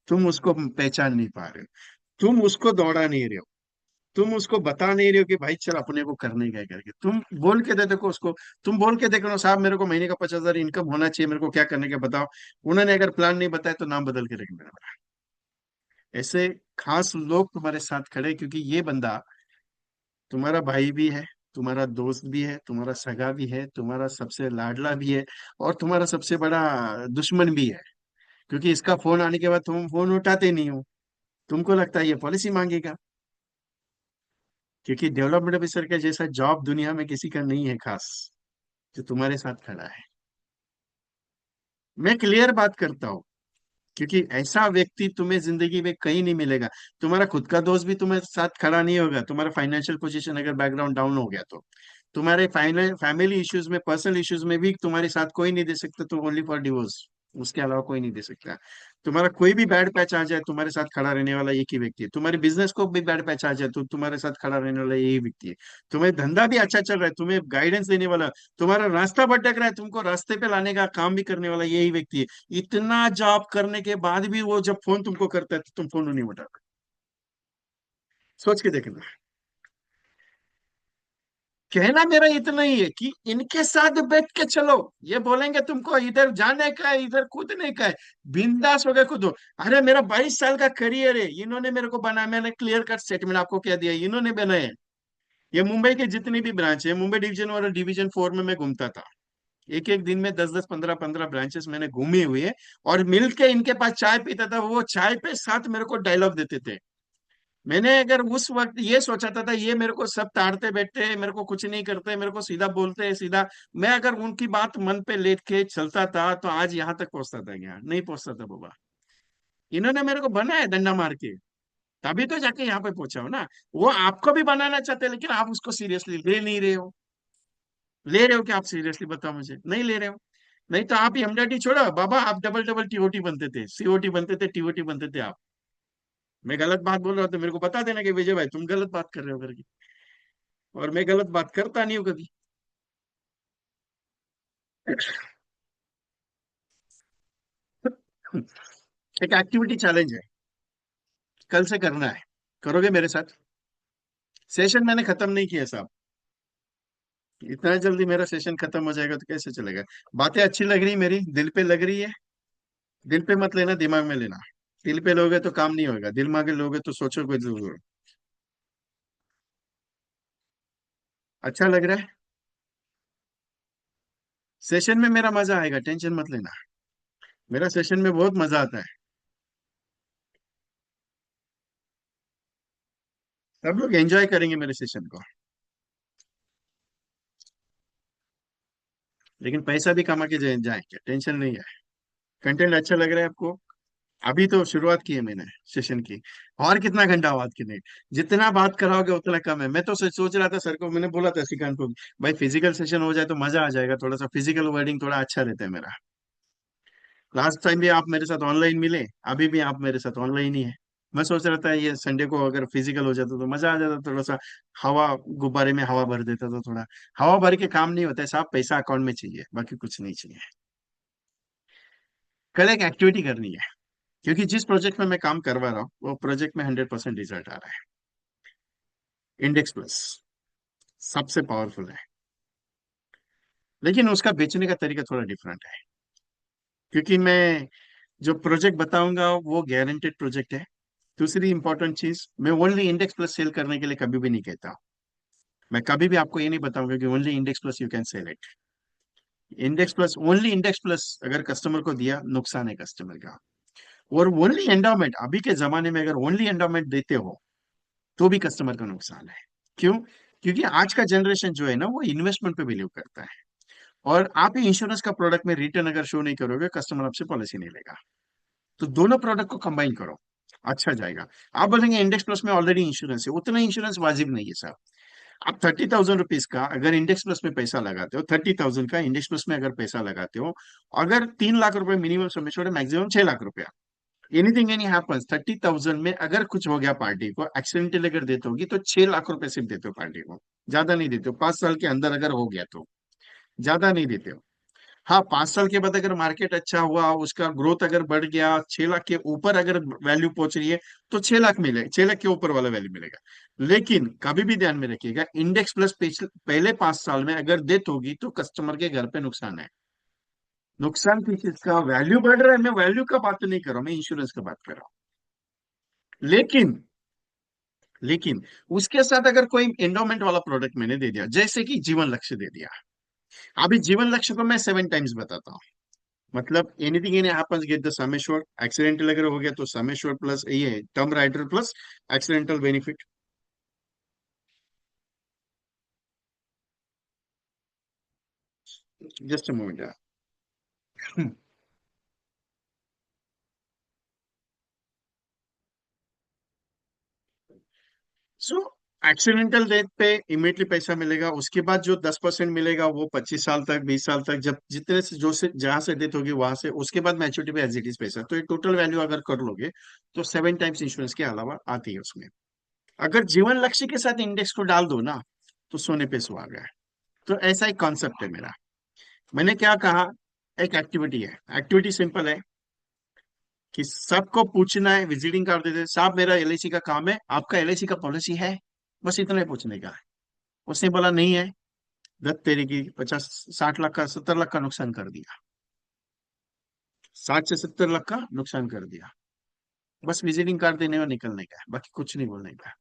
तुम उसको पहचान नहीं पा रहे हो, तुम उसको दौड़ा नहीं रहे हो, तुम उसको बता नहीं रहे हो कि भाई चल अपने को करने का है करके। तुम बोल के दे देखो उसको, तुम बोल के देखो ना साहब मेरे को महीने का 50,000 इनकम होना चाहिए, मेरे को क्या करने का बताओ। उन्होंने अगर प्लान नहीं बताया तो नाम बदल के रख देना। ऐसे खास लोग तुम्हारे साथ खड़े हैं, क्योंकि ये बंदा तुम्हारा भाई भी है, तुम्हारा दोस्त भी है, तुम्हारा सगा भी है, तुम्हारा सबसे लाडला भी है, और तुम्हारा सबसे बड़ा दुश्मन भी है। क्योंकि इसका फोन आने के बाद तुम फोन उठाते नहीं हो, तुमको लगता है ये पॉलिसी मांगेगा। क्योंकि डेवलपमेंट ऑफिसर का जैसा जॉब दुनिया में किसी का नहीं है खास, जो तुम्हारे साथ खड़ा है। मैं क्लियर बात करता हूँ, क्योंकि ऐसा व्यक्ति तुम्हें जिंदगी में कहीं नहीं मिलेगा। तुम्हारा खुद का दोस्त भी तुम्हारे साथ खड़ा नहीं होगा, तुम्हारा फाइनेंशियल पोजीशन अगर बैकग्राउंड डाउन हो गया तो। तुम्हारे फाइनल फैमिली इश्यूज में, पर्सनल इश्यूज में भी तुम्हारे साथ कोई नहीं दे सकता, तो ओनली फॉर डिवोर्स, उसके अलावा कोई नहीं दे सकता। तुम्हारा कोई भी बैड पैच आ जाए, तुम्हारे साथ खड़ा रहने वाला एक ही व्यक्ति है। तुम्हारे बिजनेस को भी बैड पैच आ जाए तो तुम्हारे साथ खड़ा रहने वाला यही व्यक्ति है। तुम्हें धंधा भी अच्छा चल रहा है, तुम्हें गाइडेंस देने वाला, तुम्हारा रास्ता भटक रहा है, तुमको रास्ते पे लाने का काम भी करने वाला यही व्यक्ति है। इतना जॉब करने के बाद भी वो जब फोन तुमको करता है तो तुम फोन नहीं उठाते। सोच के देखना। कहना मेरा इतना ही है कि इनके साथ बैठ के चलो। ये बोलेंगे तुमको इधर जाने का है, इधर कूदने का है, बिंदास हो गए कूदो। अरे मेरा 22 साल का करियर है, इन्होंने मेरे को बनाया, मैंने क्लियर कट स्टेटमेंट आपको क्या दिया, इन्होंने बनाया है। ये मुंबई के जितनी भी ब्रांच है, मुंबई डिवीजन और डिवीजन 4 में मैं घूमता था। एक एक दिन में 10-10, 15-15 ब्रांचेस मैंने घूमे हुए हैं। और मिल के इनके पास चाय पीता था, वो चाय पे साथ मेरे को डायलॉग देते थे। मैंने अगर उस वक्त ये सोचा था ये मेरे को सब ताड़ते बैठते हैं, मेरे को कुछ नहीं करते, मेरे को सीधा बोलते हैं सीधा, मैं अगर उनकी बात मन पे लेट के चलता था तो आज यहाँ तक पहुंचता था क्या? नहीं पहुंचता था बाबा। इन्होंने मेरे को बनाया डंडा मार के, तभी तो जाके यहाँ पे पहुंचा हो ना। वो आपको भी बनाना चाहते हैं, लेकिन आप उसको सीरियसली ले नहीं रहे हो। ले रहे हो क्या आप सीरियसली? बताओ मुझे, नहीं ले रहे हो। नहीं तो आप एमडीटी छोड़ो बाबा, आप डबल डबल टीओटी बनते थे, सीओटी बनते थे, टीओटी बनते थे आप। मैं गलत बात बोल रहा हूँ तो मेरे को बता देना कि विजय भाई तुम गलत बात कर रहे हो करके। और मैं गलत बात करता नहीं हूँ कभी। एक एक्टिविटी चैलेंज है, कल से करना है। करोगे मेरे साथ? सेशन मैंने खत्म नहीं किया साहब। इतना जल्दी मेरा सेशन खत्म हो जाएगा तो कैसे चलेगा? बातें अच्छी लग रही मेरी, दिल पे लग रही है। दिल पे मत लेना, दिमाग में लेना। दिल पे लोगे तो काम नहीं होगा, दिमाग में लोगे तो सोचो कोई जरूर। अच्छा लग रहा है? सेशन में मेरा मजा आएगा, टेंशन मत लेना। मेरा सेशन में बहुत मजा आता है। सब लोग एंजॉय करेंगे मेरे सेशन को। लेकिन पैसा भी कमा के जाएंगे, टेंशन नहीं है। कंटेंट अच्छा लग रहा है आपको? अभी तो शुरुआत की है मैंने सेशन की। और कितना घंटा बात करने? जितना बात कराओगे उतना कम है। मैं तो सोच रहा था, सर को मैंने बोला था, श्रीकांत को, भाई फिजिकल सेशन हो जाए तो मजा आ जाएगा, थोड़ा सा फिजिकल वर्डिंग थोड़ा अच्छा रहता है मेरा। लास्ट टाइम भी आप मेरे साथ ऑनलाइन मिले, अभी भी आप मेरे साथ ऑनलाइन ही है। मैं सोच रहा था ये संडे को अगर फिजिकल हो जाता तो मजा आ जाता, थोड़ा सा हवा, गुब्बारे में हवा भर देता तो थोड़ा। हवा भर के काम नहीं होता है साहब, पैसा अकाउंट में चाहिए, बाकी कुछ नहीं चाहिए। कल एक एक्टिविटी करनी है, क्योंकि जिस प्रोजेक्ट में मैं काम करवा रहा हूँ वो प्रोजेक्ट में 100% रिजल्ट आ रहा है। इंडेक्स प्लस सबसे पावरफुल है, लेकिन उसका बेचने का तरीका थोड़ा डिफरेंट है। क्योंकि मैं जो प्रोजेक्ट बताऊंगा वो गारंटेड प्रोजेक्ट है। दूसरी इंपॉर्टेंट चीज, मैं ओनली इंडेक्स प्लस सेल करने के लिए कभी भी नहीं कहता। मैं कभी भी आपको ये नहीं बताऊंगा कि only index plus you can sell it. Index plus, only index plus अगर कस्टमर को दिया, नुकसान है कस्टमर का। और ओनली एंडोमेंट, अभी के जमाने में अगर ओनली एंडोमेंट देते हो तो भी कस्टमर का नुकसान है। क्यों? क्योंकि आज का जनरेशन जो है ना, वो इन्वेस्टमेंट पे बिलीव करता है। और आप ही इंश्योरेंस का प्रोडक्ट में रिटर्न अगर शो नहीं करोगे, कस्टमर आपसे पॉलिसी नहीं लेगा। तो दोनों प्रोडक्ट को कंबाइन करो, अच्छा जाएगा। आप बोलेंगे इंडेक्स प्लस में ऑलरेडी इंश्योरेंस है, उतना इंश्योरेंस वाजिब नहीं है साहब। आप 30,000 रुपीज का अगर इंडेक्स प्लस में पैसा लगाते हो, 30,000 का इंडेक्स प्लस में अगर पैसा लगाते हो, अगर 3 लाख रुपए मिनिमम समय छोड़े, मैक्सिमम 6 लाख रुपया, एनीथिंग एनी हैपन्स, 30,000 में अगर कुछ हो गया पार्टी को, एक्सीडेंटल अगर देते होगी तो 6 लाख रुपए सिर्फ देते हो पार्टी को। ज्यादा नहीं देते हो, 5 साल के अंदर अगर हो गया तो। ज्यादा नहीं देते हो। हाँ, 5 साल के बाद अगर मार्केट अच्छा हुआ, उसका ग्रोथ अगर बढ़ गया, 6 लाख के ऊपर अगर वैल्यू पहुंच रही है, तो 6 लाख मिले, 6 लाख के ऊपर वाला वैल्यू मिलेगा। लेकिन कभी भी ध्यान में रखिएगा, इंडेक्स प्लस पहले 5 साल में अगर डेथ होगी तो कस्टमर के घर पे नुकसान है। नुकसान किस चीज का? वैल्यू बढ़ रहा है, मैं वैल्यू का बात नहीं कर रहा हूं, मैं इंश्योरेंस का बात कर रहा हूँ। लेकिन उसके साथ अगर कोई एंडोमेंट वाला प्रोडक्ट मैंने दे दिया, जैसे कि जीवन लक्ष्य दे दिया। अभी जीवन लक्ष्य को मैं 7 टाइम्स बताता हूँ। मतलब anything in happens get the sum assured, accidental अगर हो गया तो सम एश्योर्ड प्लस ये term rider plus accidental benefit. Just a moment. So accidental death पे इमीडिएटली पैसा मिलेगा, उसके बाद जो 10% मिलेगा वो 25 साल तक, 20 साल तक, जब जितने से जो से जहां से डेथ होगी वहां से, उसके बाद मैच्योरिटी पे एज इट इज पैसा। तो ये टोटल वैल्यू अगर कर लोगे तो 7 टाइम्स इंश्योरेंस के अलावा आती है उसमें। अगर जीवन लक्ष्य के साथ इंडेक्स को डाल दो ना, तो सोने पे सुहागा है। तो ऐसा एक कॉन्सेप्ट है मेरा। मैंने क्या कहा, एक एक्टिविटी है, एक्टिविटी सिंपल है कि सबको पूछना है, विजिटिंग कार्ड दे दे, साहब मेरा एलआईसी का काम है, आपका एलआईसी का पॉलिसी है, बस इतना ही पूछने का है। उसने बोला नहीं है, दत्त तेरी की 50 60 लाख का 70 लाख का नुकसान कर दिया, 60 से 70 लाख का नुकसान कर दिया। बस विजिटिंग कार्ड देने में निकलने का है, बाकी कुछ नहीं बोलने का है।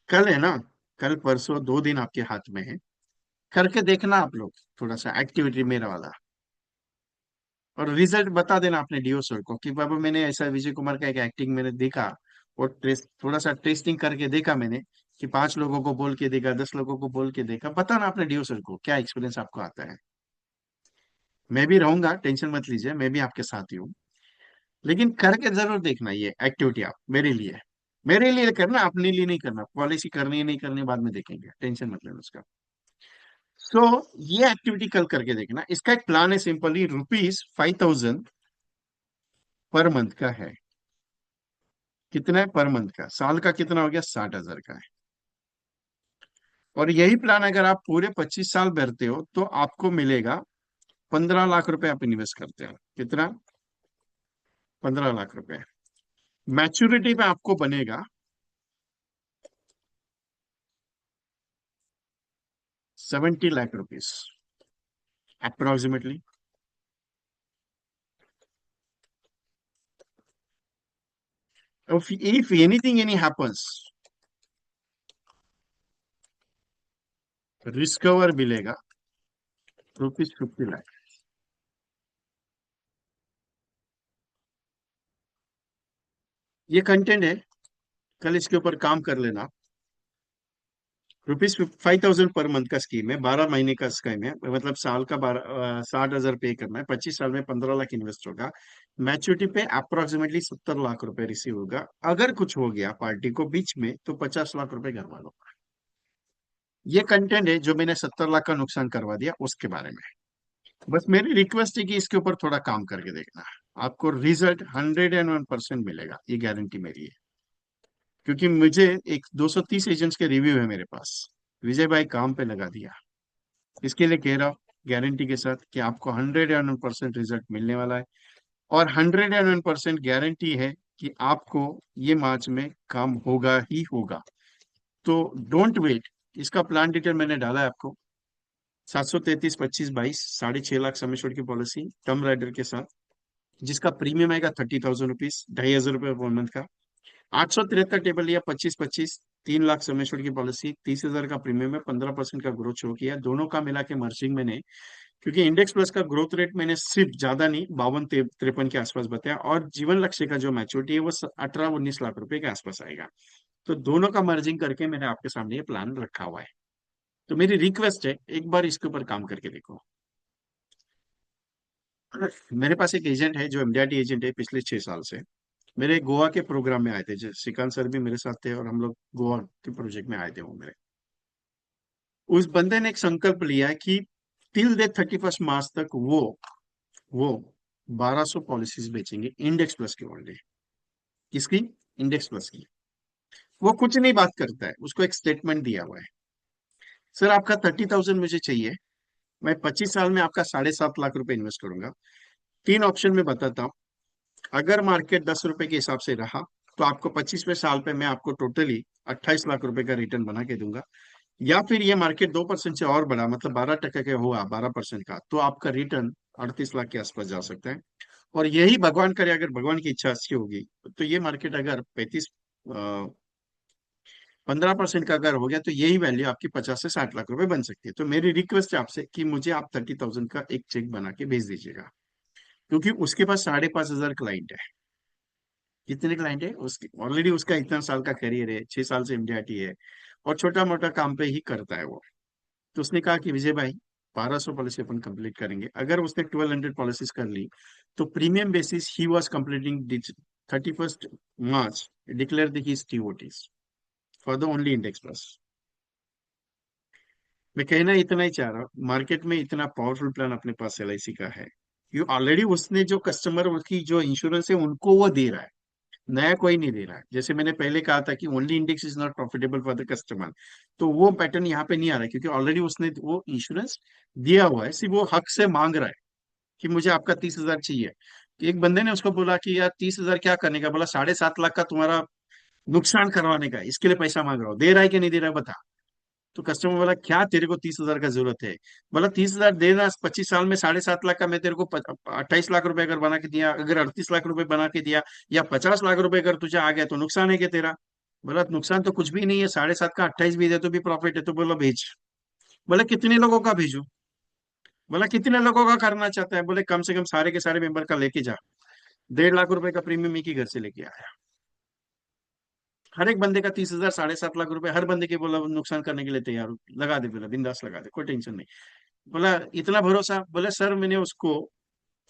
कल है ना, कल परसों 2 दिन आपके हाथ में है, करके देखना आप लोग, थोड़ा सा एक्टिविटी मेरा वाला, और रिजल्ट बता देना अपने डीओ सर को कि बाबा मैंने ऐसा विजय कुमार का एक एक्टिंग मैंने देखा, और थोड़ा सा टेस्टिंग करके देखा मैंने, कि 5 लोगों को बोल के देखा, 10 लोगों को बोल के देखा, बताना अपने डीओ सर को क्या एक्सपीरियंस आपको आता है। मैं भी रहूंगा, टेंशन मत लीजिए, मैं भी आपके साथ ही हूँ। लेकिन करके जरूर देखना ये एक्टिविटी आप, मेरे लिए करना, अपने लिए नहीं करना। पॉलिसी करनी है नहीं करनी बाद में देखेंगे, टेंशन मत लेना उसका। सो ये एक्टिविटी कल करके देखना। इसका एक प्लान है, सिंपली ₹5,000 पर मंथ का है। कितना है पर मंथ का? साल का कितना हो गया? 60,000 का है। और यही प्लान अगर आप पूरे 25 साल भरते हो तो आपको मिलेगा 15 लाख रुपए। आप इन्वेस्ट करते हो कितना? 15 लाख रुपए। मैच्योरिटी पे आपको बनेगा 70 lakh rupees approximately. If anything any happens, रिस्कवर मिलेगा ₹50 लाख। ये कंटेंट है, कल इसके ऊपर काम कर लेना। ₹5,000 पर मंथ का स्कीम है, 12 महीने का स्कीम है, मतलब साल का 60,000 पे करना है, 25 साल में 15 लाख इन्वेस्ट होगा। मैच्योरिटी पे अप्रोक्सीमेटली 70 लाख रुपए रिसीव होगा। अगर कुछ हो गया पार्टी को बीच में तो 50 लाख रुपए घर वालों का। ये कंटेंट है जो मैंने 70 लाख का नुकसान करवा दिया उसके बारे में। बस मेरी रिक्वेस्ट है कि इसके ऊपर थोड़ा काम करके देखना, आपको रिजल्ट 101% मिलेगा, ये गारंटी मेरी है। क्योंकि मुझे एक 230 एजेंट्स के रिव्यू है मेरे पास, विजय भाई काम पे लगा दिया। इसके लिए कह रहा हूँ गारंटी के साथ कि आपको 101% रिजल्ट मिलने वाला है। और 101% गारंटी है कि आपको ये मार्च में काम होगा ही होगा। तो डोंट वेट। इसका प्लान डिटेल मैंने डाला है आपको। 733 25 22 6.5 लाख सम एश्योर्ड की पॉलिसी टर्म राइडर के साथ, जिसका प्रीमियम आएगा 30,000 रुपीज, 2,500 रुपये पर मंथ का। 873 टेबल लिया 25 25, 3 लाख सम एश्योर्ड की पॉलिसी, 30,000 का प्रीमियम है, 15% का ग्रोथ शो किया, दोनों का मिला के मर्जिंग मैंने। क्योंकि इंडेक्स प्लस का ग्रोथ रेट मैंने सिर्फ ज्यादा नहीं 52 53 के आसपास बताया, और जीवन लक्ष्य का जो मैच्योरिटी है वो 18 19 लाख रुपए के आसपास आएगा। तो दोनों का मर्जिंग करके मैंने आपके सामने ये प्लान रखा हुआ है। तो मेरी रिक्वेस्ट है एक बार इसके ऊपर काम करके देखो। मेरे पास एक एजेंट है जो एमडीआरटी एजेंट है पिछले 6 साल से, मेरे गोवा के प्रोग्राम में आए थे, श्रीकांत सर भी मेरे साथ थे, और हम लोग गोवा के प्रोजेक्ट में आए थे वो मेरे। उस बंदे ने एक संकल्प लिया है कि टिल दे 31 मार्च तक वो 1,200 पॉलिसीज बेचेंगे इंडेक्स प्लस की ओनली। किसकी? इंडेक्स प्लस की। वो कुछ नहीं बात करता है, उसको एक स्टेटमेंट दिया हुआ है, सर आपका 30,000 मुझे चाहिए, मैं 25 साल में आपका 7.5 लाख रुपए इन्वेस्ट करूंगा। 3 ऑप्शन में बताता हूँ। अगर मार्केट 10 रुपए के हिसाब से रहा तो आपको 25वें साल पे मैं आपको टोटली 28 लाख रुपए का रिटर्न बना के दूंगा। या फिर ये मार्केट 2% से और बढ़ा, मतलब 12% का हुआ, 12% का, तो आपका रिटर्न 38 लाख के आसपास जा सकता है। और यही भगवान करे, अगर भगवान की इच्छा अच्छी होगी तो ये मार्केट अगर 35 15% का अगर हो गया तो यही वैल्यू आपकी 50 से 60 लाख रुपए बन सकती है। तो मेरी रिक्वेस्ट है आपसे कि मुझे आप 30,000 का एक चेक बना के भेज दीजिएगा, क्योंकि उसके पास 5,500 क्लाइंट है। कितने क्लाइंट है उसके, ऑलरेडी उसका इतना साल का करियर है, 6 साल से एमडीआरटी है, और छोटा मोटा काम पे ही करता है वो। तो उसने कहा कि विजय भाई 1,200 पॉलिसी अपन कंप्लीट करेंगे। अगर उसने 1,200 पॉलिसीज कर ली तो प्रीमियम बेसिस ही was completing 31st March declare the his TOTs for the only index plus. मैं कहना इतना ही चाह रहा हूँ, मार्केट में इतना पावरफुल प्लान अपने पास एलआईसी का है कि ऑलरेडी उसने जो कस्टमर उसकी जो इंश्योरेंस है उनको वो दे रहा है, नया कोई नहीं दे रहा है। जैसे मैंने पहले कहा था कि only index is not profitable for the customer, तो वो पैटर्न यहाँ पे नहीं आ रहा है, क्योंकि ऑलरेडी उसने वो इंश्योरेंस दिया हुआ है, सिर्फ वो हक से मांग रहा है कि मुझे आपका 30,000 चाहिए। एक बंदे ने उसको बोला कि यार 30,000 क्या करने का, बोला 7.5 लाख का तुम्हारा नुकसान करवाने का है, इसके लिए पैसा मांग रहा हो, दे रहा है कि नहीं दे रहा है बता। तो कस्टमर बोला क्या तेरे को 30,000 का जरूरत है, बोला 30,000 देना, 25 साल में 7.5 लाख का मैं तेरे को 28 लाख रुपए अगर बना के दिया, अगर 38 लाख रुपए बना के दिया, या 50 लाख रुपए अगर तुझे आ गया तो नुकसान है क्या तेरा। बोला नुकसान तो कुछ भी नहीं है, 7.5 का 28 भी दे तो भी प्रॉफिट है। तो बोला भेज। बोला कितने लोगों का भेजू। बोला कितने लोगों का करना चाहता है, बोले कम से कम सारे के सारे मेंबर का लेके जा। 1.5 लाख रुपए का प्रीमियम एक ही घर से लेके आया। हर एक बंदे का 30,000, 7.5 लाख रुपए हर बंदे के, बोला नुकसान करने के लिए तैयार हूं, लगा दे, बोला बिंदास लगा दे, कोई टेंशन नहीं। बोला इतना भरोसा, बोले सर मैंने उसको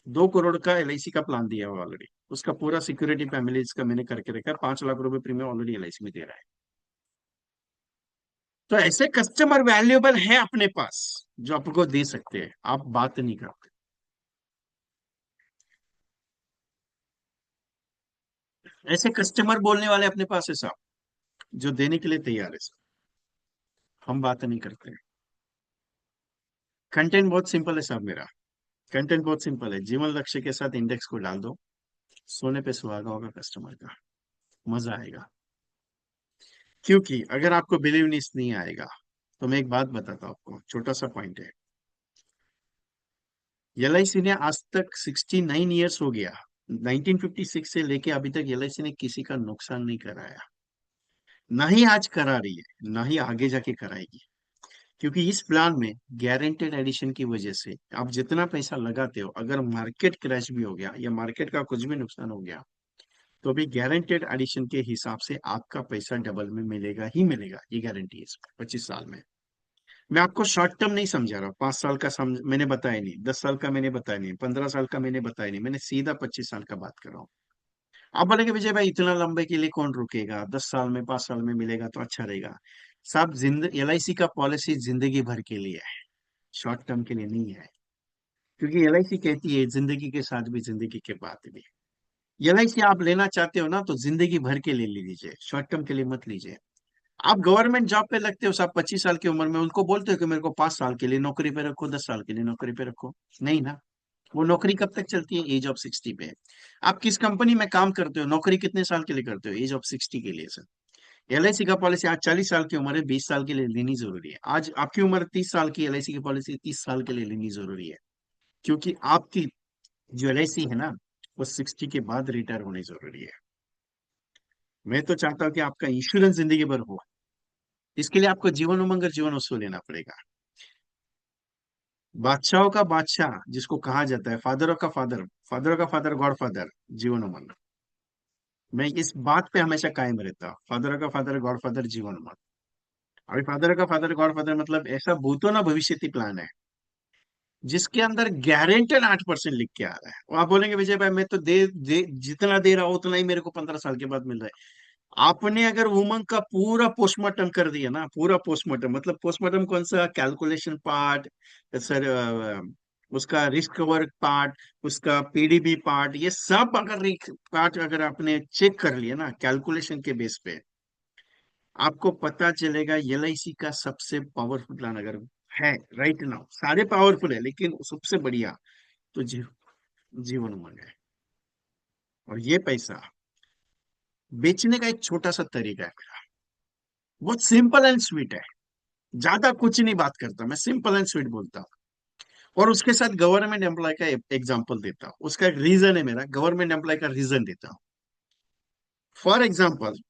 2 करोड़ का एलआईसी का प्लान दिया हुआ ऑलरेडी, उसका पूरा सिक्योरिटी फैमिली का मैंने करके रखा है, 5 लाख रुपए प्रीमियम ऑलरेडी एलआईसी में दे रहा है। तो ऐसे कस्टमर वैल्यूएबल है अपने पास जो आपको दे सकते हैं, आप बात नहीं करते। ऐसे कस्टमर बोलने वाले अपने पास है साहब, जो देने के लिए तैयार है साहब, हम बात नहीं करते। कंटेंट बहुत सिंपल है साहब मेरा, कंटेंट बहुत सिंपल है, जीवन लक्ष्य के साथ इंडेक्स को डाल दो, सोने पे सुहागा होगा कस्टमर का, मजा आएगा। क्योंकि अगर आपको बिलीवनेस नहीं आएगा तो मैं एक बात बताता हूँ आपको, छोटा सा पॉइंट है। एलआईसी ने आज तक 69 ईयर्स हो गया, 1956 से लेके अभी तक एलआईसी ने किसी का नुकसान नहीं कराया, ना ही आज करा रही है, ना ही आगे जाके कराएगी। क्योंकि इस प्लान में गारंटेड एडिशन की वजह से आप जितना पैसा लगाते हो, अगर मार्केट क्रैश भी हो गया या मार्केट का कुछ भी नुकसान हो गया, तो भी गारंटेड एडिशन के हिसाब से आपका पैसा डबल में मिलेगा ही मिलेगा, ये गारंटी है इसमें 25 साल में। मैं आपको शॉर्ट टर्म नहीं समझा रहा, 5 साल का मैंने बताया नहीं, 10 साल का मैंने बताया नहीं, 15 साल का मैंने बताया नहीं, मैंने सीधा 25 साल का बात कर रहा हूँ। आप बोलेंगे विजय भाई इतना लंबे के लिए कौन रुकेगा, 10 साल में 5 साल में मिलेगा तो अच्छा रहेगा। साहब जिंदगी एलआईसी का पॉलिसी जिंदगी भर के लिए है, शॉर्ट टर्म के लिए नहीं है। क्योंकि एलआईसी कहती है जिंदगी के साथ भी जिंदगी के बाद भी। एलआईसी आप लेना चाहते हो ना तो जिंदगी भर के लिए ले लीजिए, शॉर्ट टर्म के लिए मत लीजिए। आप गवर्नमेंट जॉब पे लगते हो साहब 25 साल की उम्र में, उनको बोलते हो कि मेरे को 5 साल के लिए नौकरी पे रखो, 10 साल के लिए नौकरी पे रखो, नहीं ना। वो नौकरी कब तक चलती है, एज ऑफ 60 पे। आप किस कंपनी में काम करते हो, नौकरी कितने साल के लिए करते हो, एज ऑफ 60 के लिए सर। एलआईसी का पॉलिसी आज 40 साल की उम्र है, 20 साल के लिए लेनी जरूरी है। आज आपकी उम्र 30 साल की, एलआईसी की पॉलिसी 30 साल के लिए लेनी जरूरी है। क्योंकि आपकी जो एलआईसी है ना, वो 60 के बाद रिटायर होनी जरूरी है। मैं तो चाहता हूँ कि आपका इंश्योरेंस जिंदगी भर हो, इसके लिए आपको जीवन उमंग और जीवन उत्सव लेना पड़ेगा। बादशाहों का बादशाह जिसको कहा जाता है, फादर का फादर, फादर का father, God father, Jeevan Umang. मैं इस बात पे हमेशा कायम रहता हूँ, फादर का father, God father, Jeevan Umang. अभी फादर का फादर, गॉड फादर मतलब ऐसा भूतो ना भविष्यति प्लान है जिसके अंदर गारंटेड 8% लिख के आ रहा है। वो आप बोलेंगे विजय भाई मैं तो जितना दे रहा हूँ उतना ही मेरे को 15 साल के बाद मिल रहा है। आपने अगर उमंग का पूरा पोस्टमार्टम कर दिया ना, पूरा पोस्टमार्टम मतलब पोस्टमार्टम कौन सा, कैलकुलेशन पार्ट सर, उसका रिस्क कवर पार्ट, उसका पीडीबी पार्ट, ये सब अगर पार्ट अगर आपने चेक कर लिया ना कैलकुलेशन के बेस पे, आपको पता चलेगा एलआईसी का सबसे पावरफुल प्लान अगर है राइट नाउ, सारे पावरफुल है लेकिन सबसे बढ़िया तो जीवन उमंग है। और ये पैसा बेचने का एक छोटा सा तरीका है मेरा, बहुत सिंपल एंड स्वीट है, ज्यादा कुछ नहीं बात करता, मैं सिंपल एंड स्वीट बोलता हूँ। और उसके साथ गवर्नमेंट एम्प्लॉय का एग्जांपल देता हूँ, उसका एक रीजन है मेरा, गवर्नमेंट एम्प्लॉय का रीजन देता हूँ। फॉर एग्जांपल,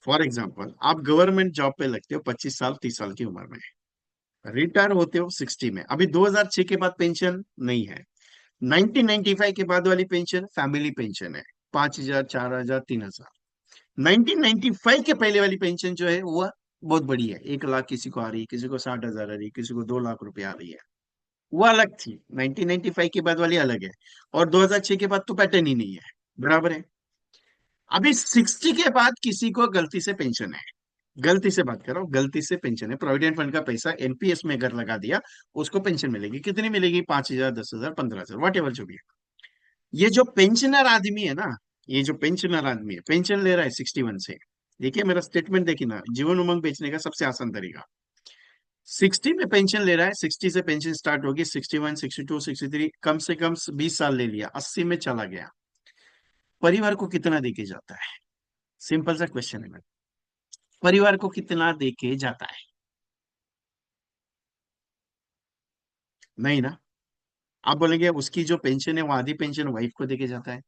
फॉर एग्जाम्पल आप गवर्नमेंट जॉब पे लगते हो 25 साल 30 साल की उम्र में, रिटायर होते हो 60 में। अभी 2006 के बाद पेंशन नहीं है। 1995 के बाद वाली पेंशन फैमिली पेंशन है, 5,000 4,000 3,000। 1995 के पहले वाली पेंशन जो है वो बहुत बड़ी है, 1 लाख किसी को आ रही है, किसी को 60,000 आ रही है, किसी को 2 लाख रुपए आ रही है। वो अलग थी, 1995 के बाद वाली अलग है। और 2006 के बाद तो पैटर्न ही नहीं है, बराबर है। अभी 60 के बाद किसी को गलती से पेंशन है, गलती से बात कर रहा हूँ, गलती से पेंशन है, प्रोविडेंट फंड का पैसा एनपीएस में अगर लगा दिया, उसको पेंशन मिलेगी। कितनी मिलेगी? 5,000 10,000 15,000 वट एवर जो भी है। ये जो पेंशनर आदमी है ना, ये जो पेंशनर आदमी है, पेंशन ले रहा है 61 से। देखिए मेरा स्टेटमेंट देखिए ना, जीवन उमंग बेचने का सबसे आसान तरीका। 60 में पेंशन ले रहा है, 60 से पेंशन स्टार्ट होगी, 61 62 63, कम से कम 20 साल ले लिया, 80 में चला गया। परिवार को कितना देके जाता है? सिंपल सा क्वेश्चन है मेरा। परिवार को कितना देके जाता है? नहीं ना। आप बोलेंगे उसकी जो पेंशन है वो आधी पेंशन वाइफ को देके जाता है।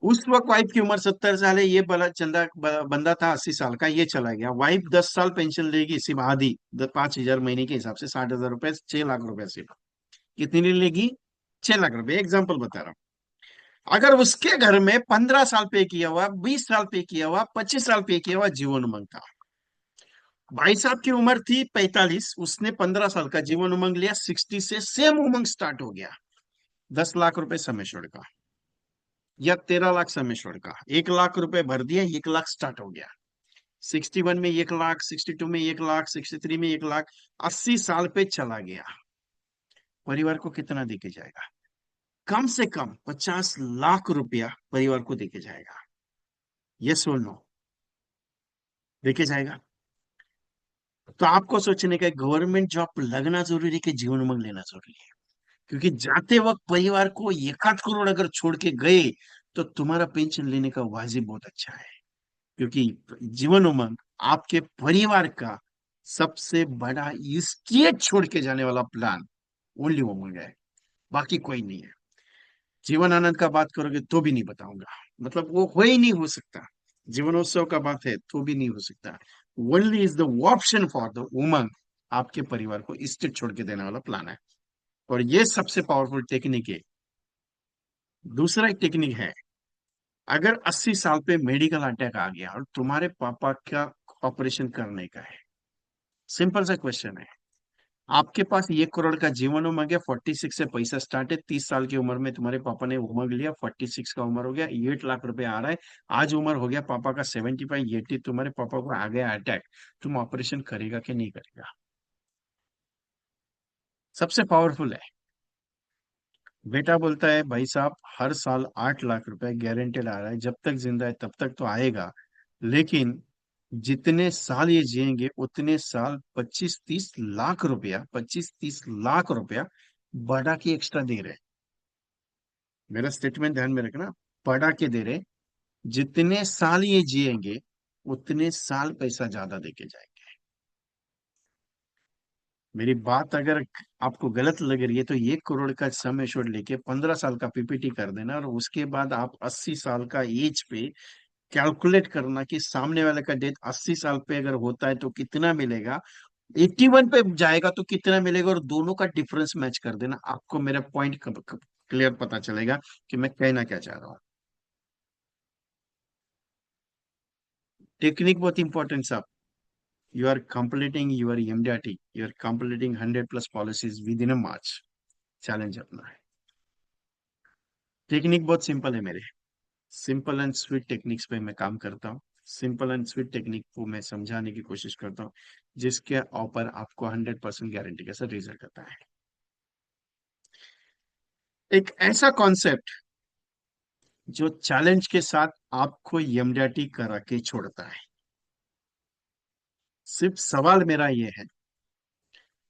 उस वक्त वाइफ की उम्र 70 साल है, ये बड़ा बंदा था 80 साल का, ये चला गया। वाइफ 10 साल पेंशन लेगी, सिर्फ आधी, 5,000 महीने के हिसाब से 60,000 रुपए, 6 लाख रुपए सिर्फ। कितनी लेगी? 6 लाख रुपए, एग्जाम्पल बता रहा हूँ। अगर उसके घर में 15 साल पे किया हुआ, 20 साल पे किया हुआ, 25 साल पे किया हुआ जीवन उमंग था। भाई साहब की उम्र थी 45, उसने 15 साल का जीवन उमंग लिया, 60 से सेम उमंग स्टार्ट हो गया। 10 लाख रुपए समय छोड़ का, या 13 लाख समय छोड़ का, 1 लाख रुपए भर दिया, 1 लाख स्टार्ट हो गया। 61 में 1 लाख, 62 में 1 लाख, 63 में 1 लाख, 80 साल पे चला गया। परिवार को कितना देके जाएगा? कम से कम 50 लाख रुपया परिवार को देके जाएगा। यस और नो? देके जाएगा। तो आपको सोचने का, गवर्नमेंट जॉब लगना जरूरी है कि जीवन उमंग लेना जरूरी है? क्योंकि जाते वक्त परिवार को 1 आध करोड़ अगर छोड़ के गए, तो तुम्हारा पेंशन लेने का वाजिब बहुत अच्छा है। क्योंकि जीवन उमंग आपके परिवार का सबसे बड़ा स्टेट छोड़ के जाने वाला प्लान ओनली उमंग है, बाकी कोई नहीं है। जीवन आनंद का बात करोगे तो भी नहीं बताऊंगा, मतलब वो हो ही नहीं हो सकता। जीवनोत्सव का बात है तो भी नहीं हो सकता। Only is the option for the Umang, आपके परिवार को स्टेट छोड़ के देने वाला प्लान है। और ये सबसे पावरफुल टेक्निक है। दूसरा एक टेक्निक है, अगर 80 साल पे मेडिकल अटैक आ गया और तुम्हारे पापा का ऑपरेशन करने का है, सिंपल सा क्वेश्चन है। आपके पास 1 करोड़ का जीवन उमंग है, 46 से पैसा स्टार्ट है, 30 साल की उम्र में तुम्हारे पापा ने उमंग लिया, 46 का उम्र हो गया, 8 लाख रुपए आ रहा है। आज उम्र हो गया पापा का 75 80, तुम्हारे पापा को आ गया अटैक, तुम ऑपरेशन करेगा कि नहीं करेगा? सबसे पावरफुल है। बेटा बोलता है भाई साहब हर साल 8 लाख रुपए गारंटेड आ रहा है, जब तक जिंदा है तब तक तो आएगा, लेकिन जितने साल ये जिएंगे उतने साल 25 30 लाख रुपया, 25 30 लाख रुपया बढ़ा के एक्स्ट्रा दे रहे हैं। मेरा स्टेटमेंट ध्यान में रखना, बढ़ा के दे रहे। जितने साल ये जिएंगे उतने साल पैसा ज्यादा देके जाएंगे। मेरी बात अगर आपको गलत लग रही है तो 1 करोड़ का सम एश्योर्ड लेके 15 साल का पीपीटी कर देना, और उसके बाद आप 80 साल का एज पे कैलकुलेट करना कि सामने वाले का डेथ 80 साल पे अगर होता है तो कितना मिलेगा, 81 पे जाएगा तो कितना मिलेगा, और दोनों का डिफरेंस मैच कर देना, आपको मेरा पॉइंट क्लियर पता चलेगा कि मैं कहना क्या चाह रहा हूँ। टेक्निक बहुत इंपॉर्टेंट साहब। You are completing your MDRT, you are completing 100+ policies within a March. Challenge अपना है। टेक्निक बहुत सिंपल है मेरे, सिंपल एंड स्वीट टेक्निक्स पे मैं काम करता हूँ। सिंपल एंड स्वीट टेक्निक को मैं समझाने की कोशिश करता हूँ, जिसके ऊपर आपको 100% गारंटी के साथ रिजल्ट आता है। एक ऐसा कॉन्सेप्ट जो चैलेंज के साथ आपको एमडीआरटी करा के छोड़ता है। सिर्फ सवाल मेरा ये है,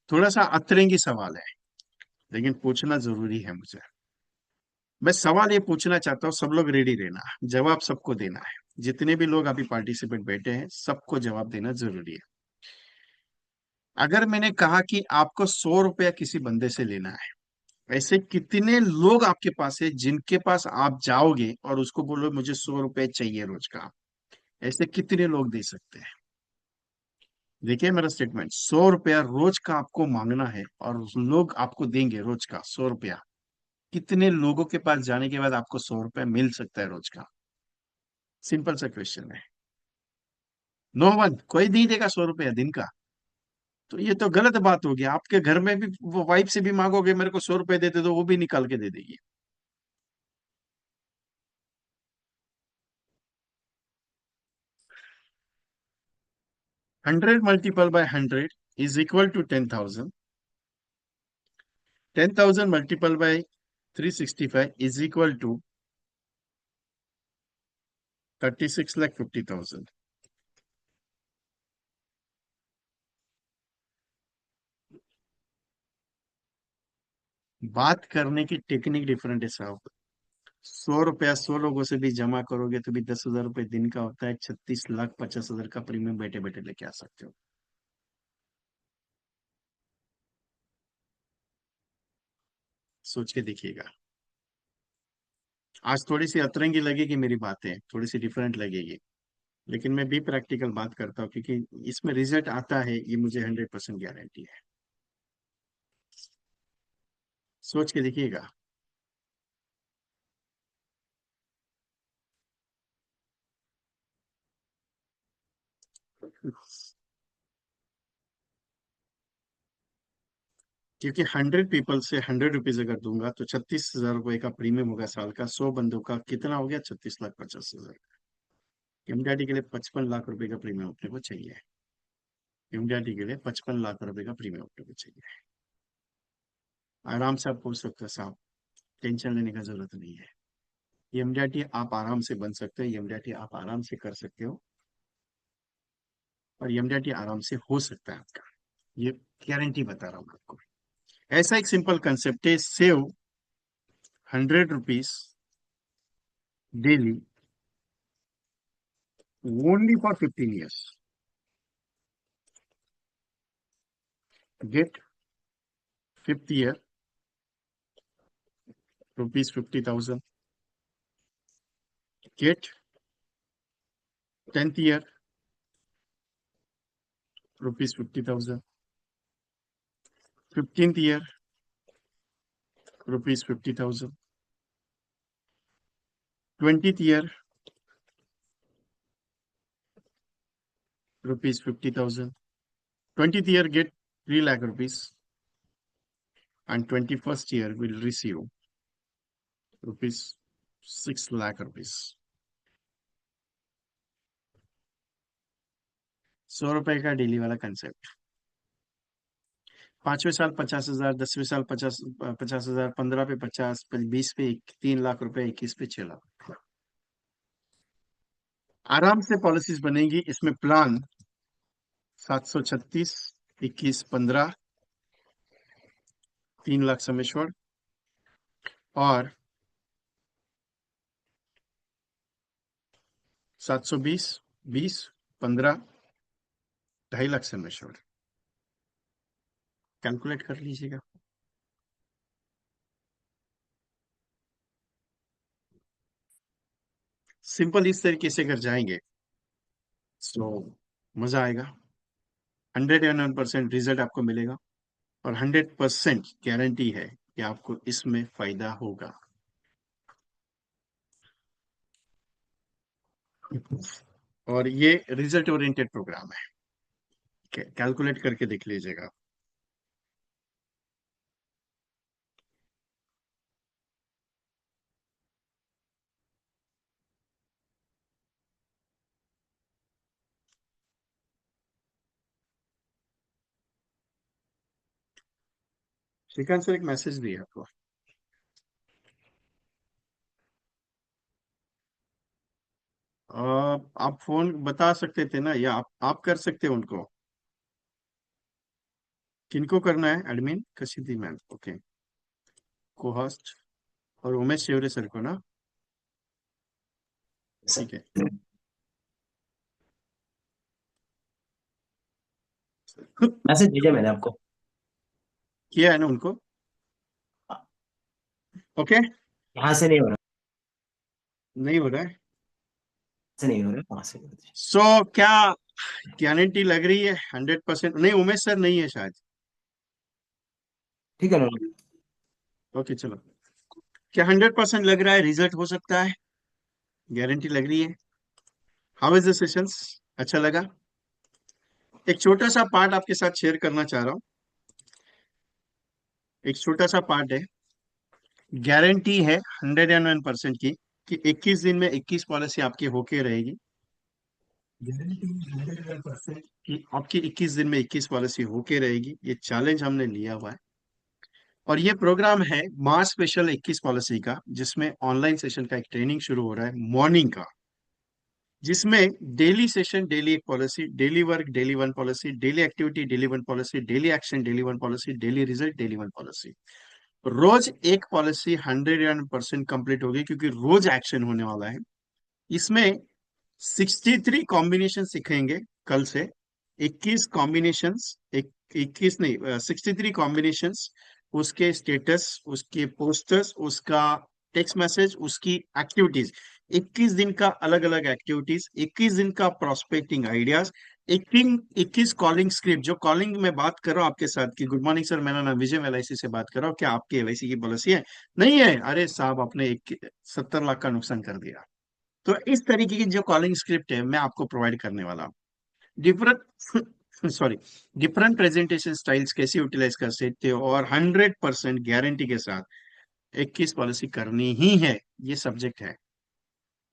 थोड़ा सा अतरंगी सवाल है, लेकिन पूछना जरूरी है मुझे। मैं सवाल ये पूछना चाहता हूँ, सब लोग रेडी रहना, जवाब सबको देना है। जितने भी लोग अभी पार्टिसिपेट बैठे हैं सबको जवाब देना जरूरी है। अगर मैंने कहा कि आपको 100 रुपया किसी बंदे से लेना है, ऐसे कितने लोग आपके पास है जिनके पास आप जाओगे और उसको बोलो मुझे 100 रुपए चाहिए रोज का? ऐसे कितने लोग दे सकते हैं? देखिए मेरा स्टेटमेंट, 100 रुपया रोज का आपको मांगना है और लोग आपको देंगे रोज का 100 रुपया। कितने लोगों के पास जाने के बाद आपको 100 रुपया मिल सकता है रोज का? सिंपल सा क्वेश्चन है। नो वन, कोई नहीं देगा 100 रुपया दिन का। तो ये तो गलत बात होगी। आपके घर में भी वो वाइफ से भी मांगोगे मेरे को 100 रुपए देते, तो वो भी निकाल के दे देगी। 100 multiple by 100 is equal to 10,000. 10,000 multiple by 365 is equal to 36,50,000। बात करने की टेक्निक डिफरेंट है साहब। 100 रुपया 100 लोगों से भी जमा करोगे तो भी 10,000 रुपये दिन का होता है। 36,50,000 का प्रीमियम बैठे बैठे लेके आ सकते हो। सोच के देखिएगा। आज थोड़ी सी अतरंगी लगेगी मेरी बातें, थोड़ी सी डिफरेंट लगेगी, लेकिन मैं भी प्रैक्टिकल बात करता हूँ क्योंकि इसमें रिजल्ट आता है, ये मुझे 100% गारंटी है। सोच के देखिएगा। क्योंकि 100 पीपल से 100 रुपीज अगर दूंगा तो 36,000 रुपए का प्रीमियम होगा साल का। 100 बंदों का कितना हो गया? 36,50,000। एमडीआरटी के लिए 55 लाख रुपए का प्रीमियम अपने को चाहिए। एमडीआरटी के लिए 55 लाख रुपए का प्रीमियम अपने को चाहिए। आराम से आप पूछ सकते हो साहब, टेंशन लेने का जरूरत नहीं है। एमडीआरटी आप आराम से बन सकते हो, एमडीआरटी आप आराम से कर सकते हो, और एमडीआरटी आराम से हो सकता है आपका। ये गारंटी बता रहा हूँ आपको। ऐसा एक सिंपल कंसेप्ट है, save 100 rupees daily only for 15 years, get fifth year ₹50,000, get 10th year ₹50,000, 15th year ₹50,000, 20th year ₹50,000, 20th year get 3 lakh rupees, and 21st year will receive rupees 6 lakh rupees। 100 रुपए का daily वाला concept. 5वें साल 50,000, 10वें साल 50,000, 15 पे 50, 20 पे 3 लाख रुपए, 21 पे 6 लाख। आराम से पॉलिसीज बनेगी इसमें। प्लान 736, 21, 15, 3 लाख समेश्वर, और 720, 20, 15, 2.5 लाख समेश्वर। कैलकुलेट कर लीजिएगा। सिंपल इस तरीके से अगर जाएंगे तो मजा आएगा। 101% रिजल्ट आपको मिलेगा, और 100% गारंटी है कि आपको इसमें फायदा होगा। और ये रिजल्ट ओरिएंटेड प्रोग्राम है। कैलकुलेट करके देख लीजिएगा। श्रीकांत सर एक मैसेज दिया आपको। आप फोन बता सकते थे ना, या आप कर सकते हो उनको। किनको करना है? एडमिन कशिदी मैम, ओके। को होस्ट और उमेश शिवरे सर को ना? ठीक है। मैसेज भेजा मैंने आपको। किया है ना उनको? ओके। यहाँ से नहीं हो रहा। नहीं हो रहा है? से नहीं हो रहा है, 5 से। सो क्या गारंटी लग रही है 100%? नहीं, उमेश सर नहीं है शायद। ठीक है ना। ओके चलो, क्या 100% लग रहा है रिजल्ट हो सकता है? गारंटी लग रही है? How is the sessions? अच्छा लगा? एक छोटा सा पार्ट आपके साथ शेयर करना चाह रहा हूँ। एक छोटा सा पार्ट है। गारंटी है 101% की कि 21 दिन में 21 पॉलिसी आपकी होके रहेगी। गारंटी 101% कि आपकी 21 दिन में 21 पॉलिसी होके रहेगी। ये चैलेंज हमने लिया हुआ है। और ये प्रोग्राम है मार्च स्पेशल 21 पॉलिसी का, जिसमें ऑनलाइन सेशन का एक ट्रेनिंग शुरू हो रहा है मॉर्निंग का, जिसमें डेली सेशन डेली एक policy, daily work daily one policy, daily activity daily one policy, daily action daily one policy, daily result daily one policy. रोज एक पॉलिसी 101% कंप्लीट होगी, क्योंकि रोज एक्शन होने वाला है। इसमें 63 कॉम्बिनेशन सीखेंगे कल से। 21 कॉम्बिनेशंस, 63 कॉम्बिनेशंस, उसके स्टेटस, उसके पोस्टर्स, उसका टेक्स्ट मैसेज, उसकी एक्टिविटीज। 21 दिन का अलग अलग एक्टिविटीज, 21 दिन का प्रोस्पेक्टिंग आइडियाज, 21 कॉलिंग स्क्रिप्ट। जो कॉलिंग में बात कर रहा हूँ आपके साथ कि गुड मॉर्निंग सर, मेरा नाम विजय, मैं LIC से बात कर रहा हूँ, क्या आपकी LIC की पॉलिसी है? नहीं है? अरे साहब, आपने 70 लाख का नुकसान कर दिया। तो इस तरीके की जो कॉलिंग स्क्रिप्ट है, मैं आपको प्रोवाइड करने वाला हूँ। Different sorry different presentation styles कैसे यूटिलाइज कर सकते हो, और 100% गारंटी के साथ 21 पॉलिसी करनी ही है। ये सब्जेक्ट है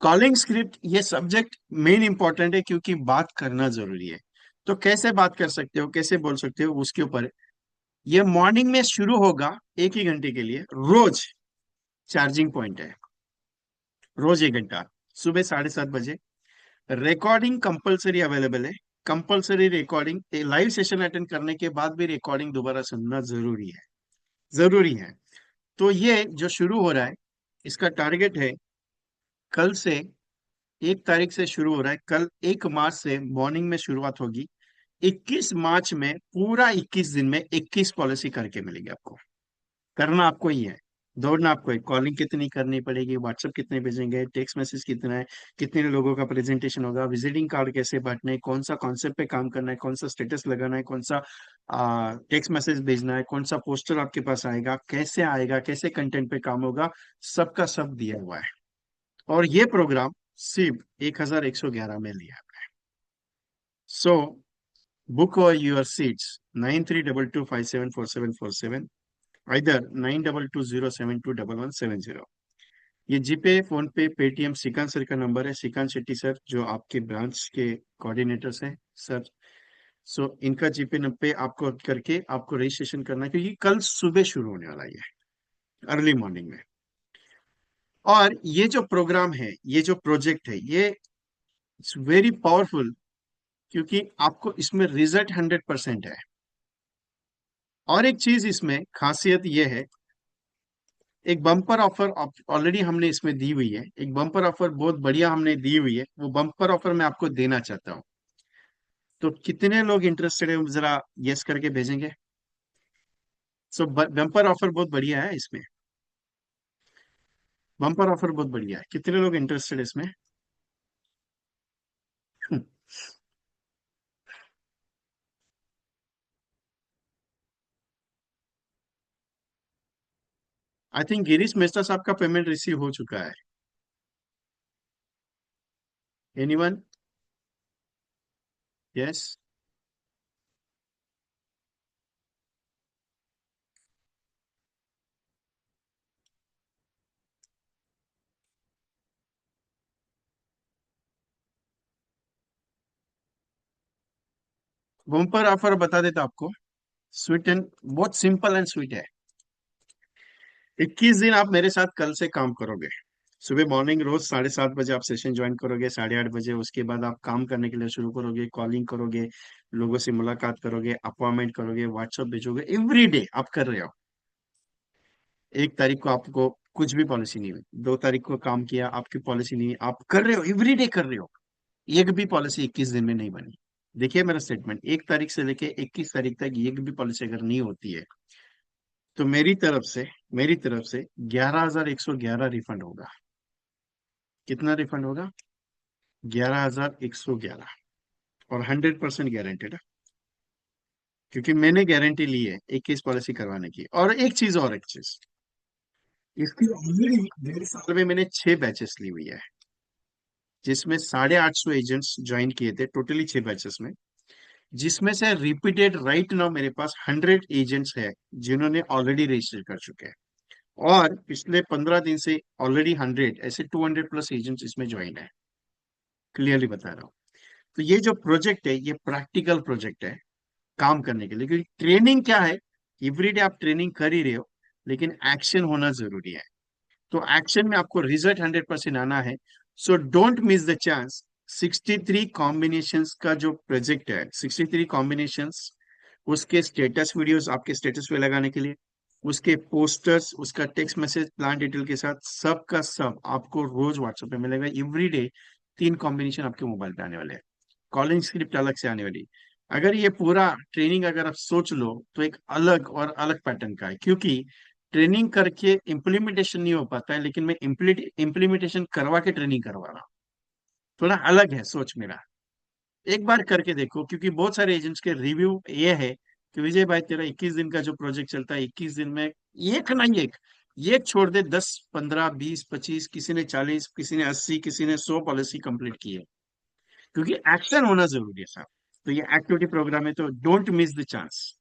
कॉलिंग स्क्रिप्ट। ये सब्जेक्ट मेन इंपॉर्टेंट है, क्योंकि बात करना जरूरी है। तो कैसे बात कर सकते हो, कैसे बोल सकते हो, उसके ऊपर है। ये मॉर्निंग में शुरू होगा 1 ही घंटे के लिए रोज। चार्जिंग पॉइंट है, रोज 1 घंटा, सुबह 7:30 बजे। रिकॉर्डिंग कंपलसरी अवेलेबल है। Compulsory recording, live session attend करने के बाद भी रिकॉर्डिंग दोबारा सुनना जरूरी है, जरूरी है। तो ये जो शुरू हो रहा है, इसका टारगेट है कल से, 1 तारीख से शुरू हो रहा है। कल 1 मार्च से मॉर्निंग में शुरुआत होगी। 21 मार्च में पूरा 21 दिन में 21 पॉलिसी करके मिलेगी आपको। करना आपको ही है, दौड़ना आपको है। कॉलिंग कितनी करनी पड़ेगी, व्हाट्सएप कितने भेजेंगे, टेक्स्ट मैसेज कितना है, कितने लोगों का प्रेजेंटेशन होगा, विजिटिंग कार्ड कैसे बांटने हैं, कौन सा कॉन्सेप्ट पे काम करना है, कौन सा स्टेटस लगाना है, कौन सा टेक्स्ट मैसेज भेजना है, कौन सा पोस्टर आपके पास आएगा, कैसे कंटेंट पे काम होगा, सबका सब दिया हुआ है। और ये प्रोग्राम सिर्फ 1111 में लिया है। सो बुक और यूर सीट्स 9322574747, इधर 9220721170। ये जीपे, PhonePe, Paytm Shrikant sir का नंबर है, श्रीकांत शेट्टी सर, जो आपके ब्रांच के कोऑर्डिनेटर्स हैं सर। सो इनका जीपे नंबर पे आपको करके आपको रजिस्ट्रेशन करना है, क्योंकि कल सुबह शुरू होने वाला है, अर्ली मॉर्निंग में। और ये जो प्रोग्राम है, ये जो प्रोजेक्ट है, ये इट्स वेरी पावरफुल, क्योंकि आपको इसमें रिजल्ट 100% है। और एक चीज इसमें खासियत ये है, एक बम्पर ऑफर ऑलरेडी हमने इसमें दी हुई है। एक बम्पर ऑफर बहुत बढ़िया हमने दी हुई है, वो बम्पर ऑफर मैं आपको देना चाहता हूँ। तो कितने लोग इंटरेस्टेड है, जरा यस करके भेजेंगे। सो बम्पर ऑफर बहुत बढ़िया है इसमें। बम्पर ऑफर बहुत बढ़िया है, कितने लोग इंटरेस्टेड है इसमें? आई थिंक गिरीश मेहता साहब का पेमेंट रिसीव हो चुका है। एनीवन? यस। बम्पर ऑफर बता देता आपको, स्वीट एंड बहुत सिंपल एंड स्वीट है। 21 दिन आप मेरे साथ कल से काम करोगे। सुबह मॉर्निंग रोज 7:30 बजे आप सेशन ज्वाइन करोगे, 8:30 बजे उसके बाद आप काम करने के लिए शुरू करोगे, कॉलिंग करोगे, लोगों से मुलाकात करोगे, अपॉइंटमेंट करोगे, व्हाट्सएप भेजोगे, एवरी डे आप कर रहे हो। 1 तारीख को आपको कुछ भी पॉलिसी नहीं हुई, 2 तारीख को काम किया, आपकी पॉलिसी नहीं, आप कर रहे हो, एवरी डे कर रहे हो। एक भी पॉलिसी 21 दिन में नहीं बनी। देखिए मेरा स्टेटमेंट, 1 तारीख से लेके 21 तारीख तक एक भी पॉलिसी अगर नहीं होती है, तो मेरी तरफ से 11,111 रिफंड होगा। कितना रिफंड होगा? 11,111 और 100% गारंटेड है, क्योंकि मैंने गारंटी ली है 21 पॉलिसी करवाने की। और एक चीज, इसकी ऑलरेडी 1.5 साल में मैंने 6 बैचेस ली हुई है, जिसमें 850 एजेंट्स ज्वाइन किए थे टोटली 6 बैचेस में, जिसमें से रिपीटेड राइट नाउ मेरे पास 100 एजेंट्स है जिन्होंने ऑलरेडी रजिस्टर कर चुके हैं। और पिछले 15 दिन से ऑलरेडी 100 ऐसे 200+ एजेंट्स इसमें ज्वाइन है। क्लियरली बता रहा हूँ। तो ये जो प्रोजेक्ट है ये प्रैक्टिकल प्रोजेक्ट है काम करने के लिए, क्योंकि ट्रेनिंग क्या है, एवरीडे आप ट्रेनिंग कर ही रहे हो, लेकिन एक्शन होना जरूरी है। तो एक्शन में आपको रिजल्ट 100% आना है। So don't miss the chance. 63 combinations का जो प्रोजेक्ट है, 63 कॉम्बिनेशंस, उसके स्टेटस वीडियोस आपके स्टेटस पे लगाने के लिए, उसके पोस्टर्स, उसका टेक्स्ट मैसेज प्लान डिटेल के साथ, सब का सब आपको रोज व्हाट्सएप पे मिलेगा। एवरीडे 3 कॉम्बिनेशन आपके मोबाइल पे आने वाले हैं। कॉलिंग स्क्रिप्ट अलग से आने वाली। अगर ये पूरा ट्रेनिंग अगर आप सोच लो तो एक अलग और अलग पैटर्न का है, क्योंकि ट्रेनिंग करके इम्प्लीमेंटेशन नहीं हो पाता है, लेकिन मैं इम्प्लीमेंटेशन करवा के ट्रेनिंग करवा रहा हूँ। थोड़ा अलग है सोच मेरा। एक बार करके देखो, क्योंकि बहुत सारे एजेंट्स के रिव्यू ये है कि विजय भाई तेरा 21 दिन का जो प्रोजेक्ट चलता है, 21 दिन में एक ना एक छोड़ दे, 10, 15, 20, 25, किसी ने 40, किसी ने 80, किसी ने 100 पॉलिसी कंप्लीट की है। क्योंकि एक्शन होना जरूरी है साहब। तो ये एक्टिविटी प्रोग्राम है, तो डोंट मिस द चांस।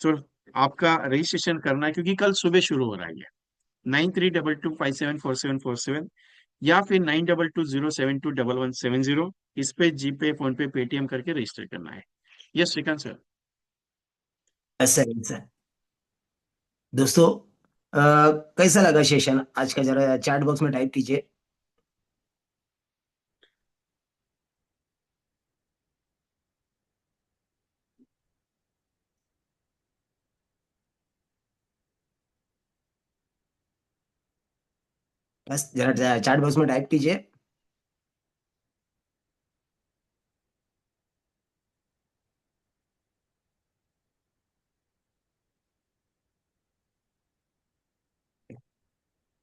तो आपका रजिस्ट्रेशन करना है, क्योंकि कल सुबह शुरू हो रहा है। 9322574747, या फिर 9220721170। इस पे जीपे, फोन पे, पेटीएम करके रजिस्टर करना है। Yes Shrikant sir. Sir sir दोस्तों, कैसा लगा सेशन आज का? जरा चैट बॉक्स में टाइप कीजिए। बस जरा चैट बॉक्स में टाइप कीजिए।